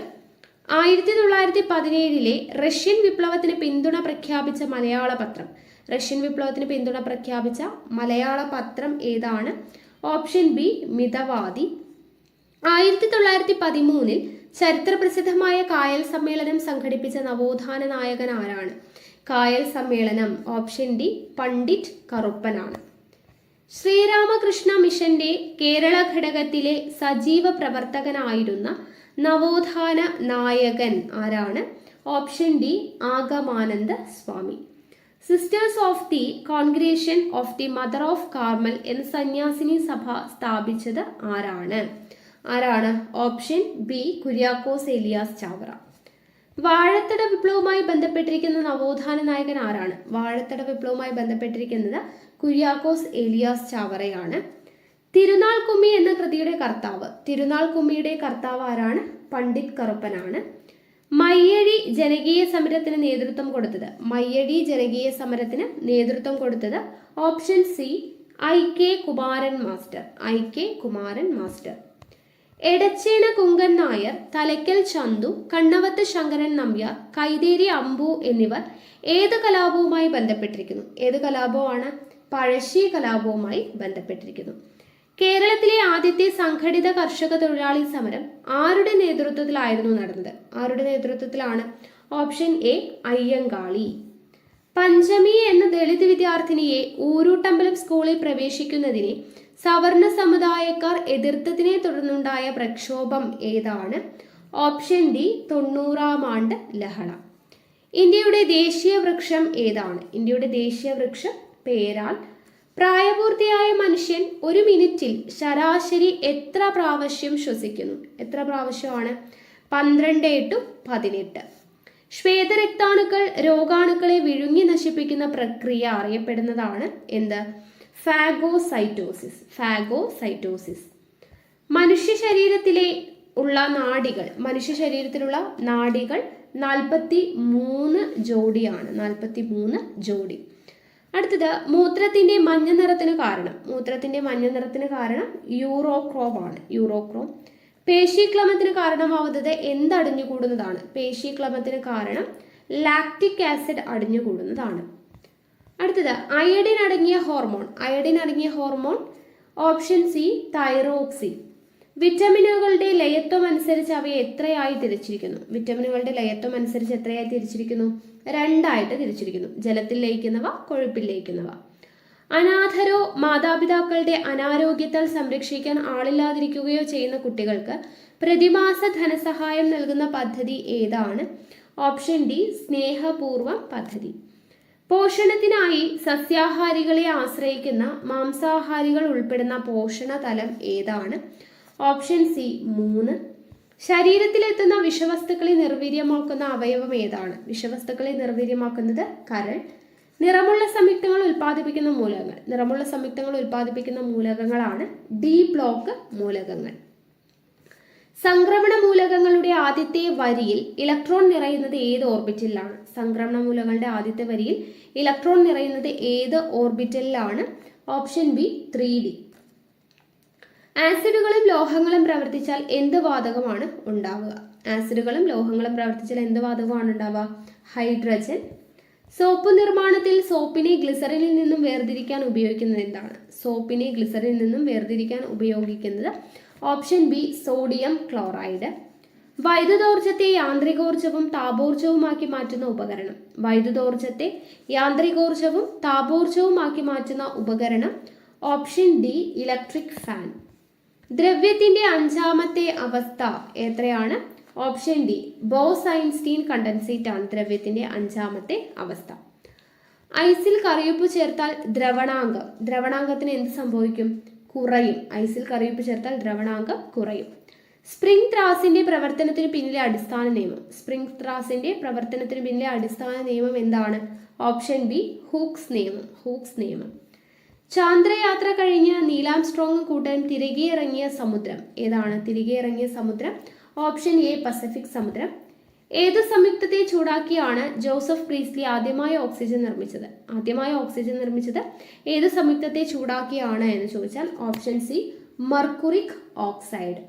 1917 റഷ്യൻ വിപ്ലവത്തിന് പിന്തുണ പ്രഖ്യാപിച്ച മലയാള പത്രം. റഷ്യൻ വിപ്ലവത്തിന് പിന്തുണ പ്രഖ്യാപിച്ച മലയാള പത്രം ഏതാണ്? Option B Mithavadi. 1913 ചരിത്രപ്രസിദ്ധമായ കായൽ സമ്മേളനം സംഘടിപ്പിച്ച നവോത്ഥാന നായകൻ ആരാണ്? കായൽ സമ്മേളനം ഓപ്ഷൻ ഡി പണ്ഡിറ്റ് കറുപ്പനാണ്. ശ്രീരാമകൃഷ്ണ മിഷന്റെ കേരള ഘടകത്തിലെ സജീവ പ്രവർത്തകനായിരുന്ന നവോത്ഥാന നായകൻ ആരാണ്? Option D Agamananda Swami. Sisters of the congregation of the mother of Carmel എന്ന സന്യാസിനി സഭ സ്ഥാപിച്ചത് ആരാണ്? Option B Kuriakose Elias Chavara. വാഴത്തട വിപ്ലവവുമായി ബന്ധപ്പെട്ടിരിക്കുന്ന നവോത്ഥാന നായകൻ ആരാണ്? വാഴത്തട വിപ്ലവവുമായി ബന്ധപ്പെട്ടിരിക്കുന്നത് കുര്യാക്കോസ് ഏലിയാസ് ചാവറയാണ്. തിരുനാൾ കുമ്മി എന്ന കൃതിയുടെ കർത്താവ്, തിരുനാൾ കുമ്മിയുടെ കർത്താവ് ആരാണ്? പണ്ഡിറ്റ് കറുപ്പനാണ്. മയ്യഴി ജനകീയ സമരത്തിന് നേതൃത്വം കൊടുത്തത്, മയ്യഴി ജനകീയ സമരത്തിന് നേതൃത്വം കൊടുത്തത് option C IK Kumaran master, IK Kumaran master. Edachena Kunkan Nair, Thalakkal Chandu, Kannavath Sankaran Nambiar, Kaitheri Ambu എന്നിവർ ഏത് കലാപവുമായി ബന്ധപ്പെട്ടിരിക്കുന്നു? ഏത് കലാപമാണ്? പഴശ്ശി കലാപവുമായി ബന്ധപ്പെട്ടിരിക്കുന്നു. കേരളത്തിലെ ആദ്യത്തെ സംഘടിത കർഷക തൊഴിലാളി സമരം ആരുടെ നേതൃത്വത്തിലായിരുന്നു നടന്നത്? ആരുടെ നേതൃത്വത്തിലാണ്? Option A Ayyankali. പഞ്ചമി എന്ന ദളിത് വിദ്യാർത്ഥിനിയെ ഊരൂട്ടമ്പലം സ്കൂളിൽ പ്രവേശിക്കുന്നതിനെ സവർണ സമുദായക്കാർ എതിർത്തതിനെ തുടർന്നുണ്ടായ പ്രക്ഷോഭം ഏതാണ്? ഓപ്ഷൻ ഡി 90-ാം ആണ്ട് ലഹള. ഇന്ത്യയുടെ ദേശീയ വൃക്ഷം ഏതാണ്? ഇന്ത്യയുടെ ദേശീയ വൃക്ഷം പേരാൽ. പ്രായപൂർത്തിയായ മനുഷ്യൻ ഒരു മിനിറ്റിൽ ശരാശരി എത്ര പ്രാവശ്യം ശ്വസിക്കുന്നു? എത്ര പ്രാവശ്യമാണ്? 12-18. ശ്വേതരക്താണുക്കൾ രോഗാണുക്കളെ വിഴുങ്ങി നശിപ്പിക്കുന്ന പ്രക്രിയ അറിയപ്പെടുന്നതാണ് എന്ത്? Phagocytosis, phagocytosis. മനുഷ്യ ശരീരത്തിലെ ഉള്ള നാഡികൾ, മനുഷ്യ ശരീരത്തിലുള്ള നാഡികൾ 43 ജോഡിയാണ്, 43 ജോഡി. അടുത്തത് മൂത്രത്തിന്റെ മഞ്ഞ നിറത്തിന് കാരണം, മൂത്രത്തിന്റെ മഞ്ഞ നിറത്തിന് കാരണം യൂറോക്രോം ആണ്, യൂറോക്രോം. പേശീക്ലമത്തിന് കാരണമാവുന്നത് എന്ത് അടിഞ്ഞുകൂടുന്നതാണ്? പേശീക്ലമത്തിന് കാരണം ലാക്റ്റിക് ആസിഡ് അടിഞ്ഞുകൂടുന്നതാണ്. അടുത്തത് അയഡിൻ അടങ്ങിയ ഹോർമോൺ, അയഡിൻ അടങ്ങിയ ഹോർമോൺ ഓപ്ഷൻ സി തൈറോക്സിൻ. വിറ്റമിനുകളുടെ ലയത്വം അനുസരിച്ച് അവയെ എത്രയായി തിരിച്ചിരിക്കുന്നു? വിറ്റമിനുകളുടെ ലയത്വം അനുസരിച്ച് എത്രയായി തിരിച്ചിരിക്കുന്നു? 2ആയിട്ട് തിരിച്ചിരിക്കുന്നു. ജലത്തിൽ ലയിക്കുന്നവ, കൊഴുപ്പിൽ ലയിക്കുന്നവ. അനാഥരോ മാതാപിതാക്കളുടെ അനാരോഗ്യത്താൽ സംരക്ഷിക്കാൻ ആളില്ലാതിരിക്കുകയോ ചെയ്യുന്ന കുട്ടികൾക്ക് പ്രതിമാസ ധനസഹായം നൽകുന്ന പദ്ധതി ഏതാണ്? ഓപ്ഷൻ ഡി സ്നേഹപൂർവം പദ്ധതി. പോഷണത്തിനായി സസ്യാഹാരികളെ ആശ്രയിക്കുന്ന മാംസാഹാരികൾ ഉൾപ്പെടുന്ന പോഷണ തലം ഏതാണ്? Option C 3. ശരീരത്തിലെത്തുന്ന വിഷവസ്തുക്കളെ നിർവീര്യമാക്കുന്ന അവയവം ഏതാണ്? വിഷവസ്തുക്കളെ നിർവീര്യമാക്കുന്നത് കരൾ. നിറമുള്ള സംയുക്തങ്ങൾ ഉൽപ്പാദിപ്പിക്കുന്ന മൂലകങ്ങൾ, നിറമുള്ള സംയുക്തങ്ങൾ ഉൽപ്പാദിപ്പിക്കുന്ന മൂലകങ്ങളാണ് ഡി ബ്ലോക്ക് മൂലകങ്ങൾ. സംക്രമണ മൂലകങ്ങളുടെ ആദ്യത്തെ വരിയിൽ ഇലക്ട്രോൺ നിറയുന്നത് ഏത് ഓർബിറ്റലിലാണ്? സംക്രമണ മൂലകങ്ങളുടെ ആദ്യത്തെ വരിയിൽ ഇലക്ട്രോൺ നിറയുന്നത് ഏത് ഓർബിറ്റലിലാണ്? Option B 3D. ആസിഡുകളും ലോഹങ്ങളും പ്രവർത്തിച്ചാൽ എന്ത് വാതകമാണ് ഉണ്ടാവുക? ആസിഡുകളും ലോഹങ്ങളും പ്രവർത്തിച്ചാൽ എന്ത് വാതകമാണ് ഉണ്ടാവുക? ഹൈഡ്രജൻ. സോപ്പ് നിർമ്മാണത്തിൽ സോപ്പിനെ ഗ്ലിസറിനിൽ നിന്നും വേർതിരിക്കാൻ ഉപയോഗിക്കുന്നത് എന്താണ്? സോപ്പിനെ ഗ്ലിസറിനിൽ നിന്നും വേർതിരിക്കാൻ ഉപയോഗിക്കുന്നത് ഓപ്ഷൻ ബി സോഡിയം ക്ലോറൈഡ്. വൈദ്യുതോർജ്ജത്തെ യാന്ത്രികോർജ്ജവും താപോർജ്ജവുമാക്കി മാറ്റുന്ന ഉപകരണം. വൈദ്യുതോർജ്ജത്തെ യാന്ത്രികോർജ്ജവും താപോർജ്ജവുമാക്കി മാറ്റുന്ന ഉപകരണം ഓപ്ഷൻ ഡി ഇലക്ട്രിക് ഫാൻ. ദ്രവ്യത്തിന്റെ 5ാമത്തെ അവസ്ഥ എത്രയാണ്? ഓപ്ഷൻ ഡി ബോസ്-ഐൻസ്റ്റീൻ കണ്ടൻസേറ്റ് ആണ് ദ്രവ്യത്തിന്റെ 5ാമത്തെ അവസ്ഥ. ഐസിൽ കറിയുപ്പ് ചേർത്താൽ ദ്രവണാങ്കം, ദ്രവണാങ്കത്തിന് എന്ത് സംഭവിക്കും? കുറയും. ഐസിൽ കറിയുപ്പ് ചേർത്താൽ ദ്രവണാങ്കം കുറയും. സ്പ്രിംഗ് ത്രാസിന്റെ പ്രവർത്തനത്തിന് പിന്നിലെ അടിസ്ഥാന നിയമം. സ്പ്രിംഗ് ത്രാസിന്റെ പ്രവർത്തനത്തിന് പിന്നിലെ അടിസ്ഥാന നിയമം എന്താണ്? ഓപ്ഷൻ ബി ഹൂക്സ് നിയമം, ഹൂക്സ് നിയമം. ചാന്ദ്രയാത്ര കഴിഞ്ഞ് നീലാംസ്ട്രോങ് കൂട്ടൻ തിരികെ ഇറങ്ങിയ സമുദ്രം ഏതാണ്? തിരികെ ഇറങ്ങിയ സമുദ്രം ഓപ്ഷൻ എ പസഫിക് സമുദ്രം. ഏത് സംയുക്തത്തെ ചൂടാക്കിയാണ് ജോസഫ് പ്രീസ്ലി ആദ്യമായി ഓക്സിജൻ നിർമ്മിച്ചത്? ആദ്യമായി ഓക്സിജൻ നിർമ്മിച്ചത് ഏത് സംയുക്തത്തെ ചൂടാക്കിയാണ് എന്ന് ചോദിച്ചാൽ ഓപ്ഷൻ സി മർക്കുറിക് ഓക്സൈഡ്.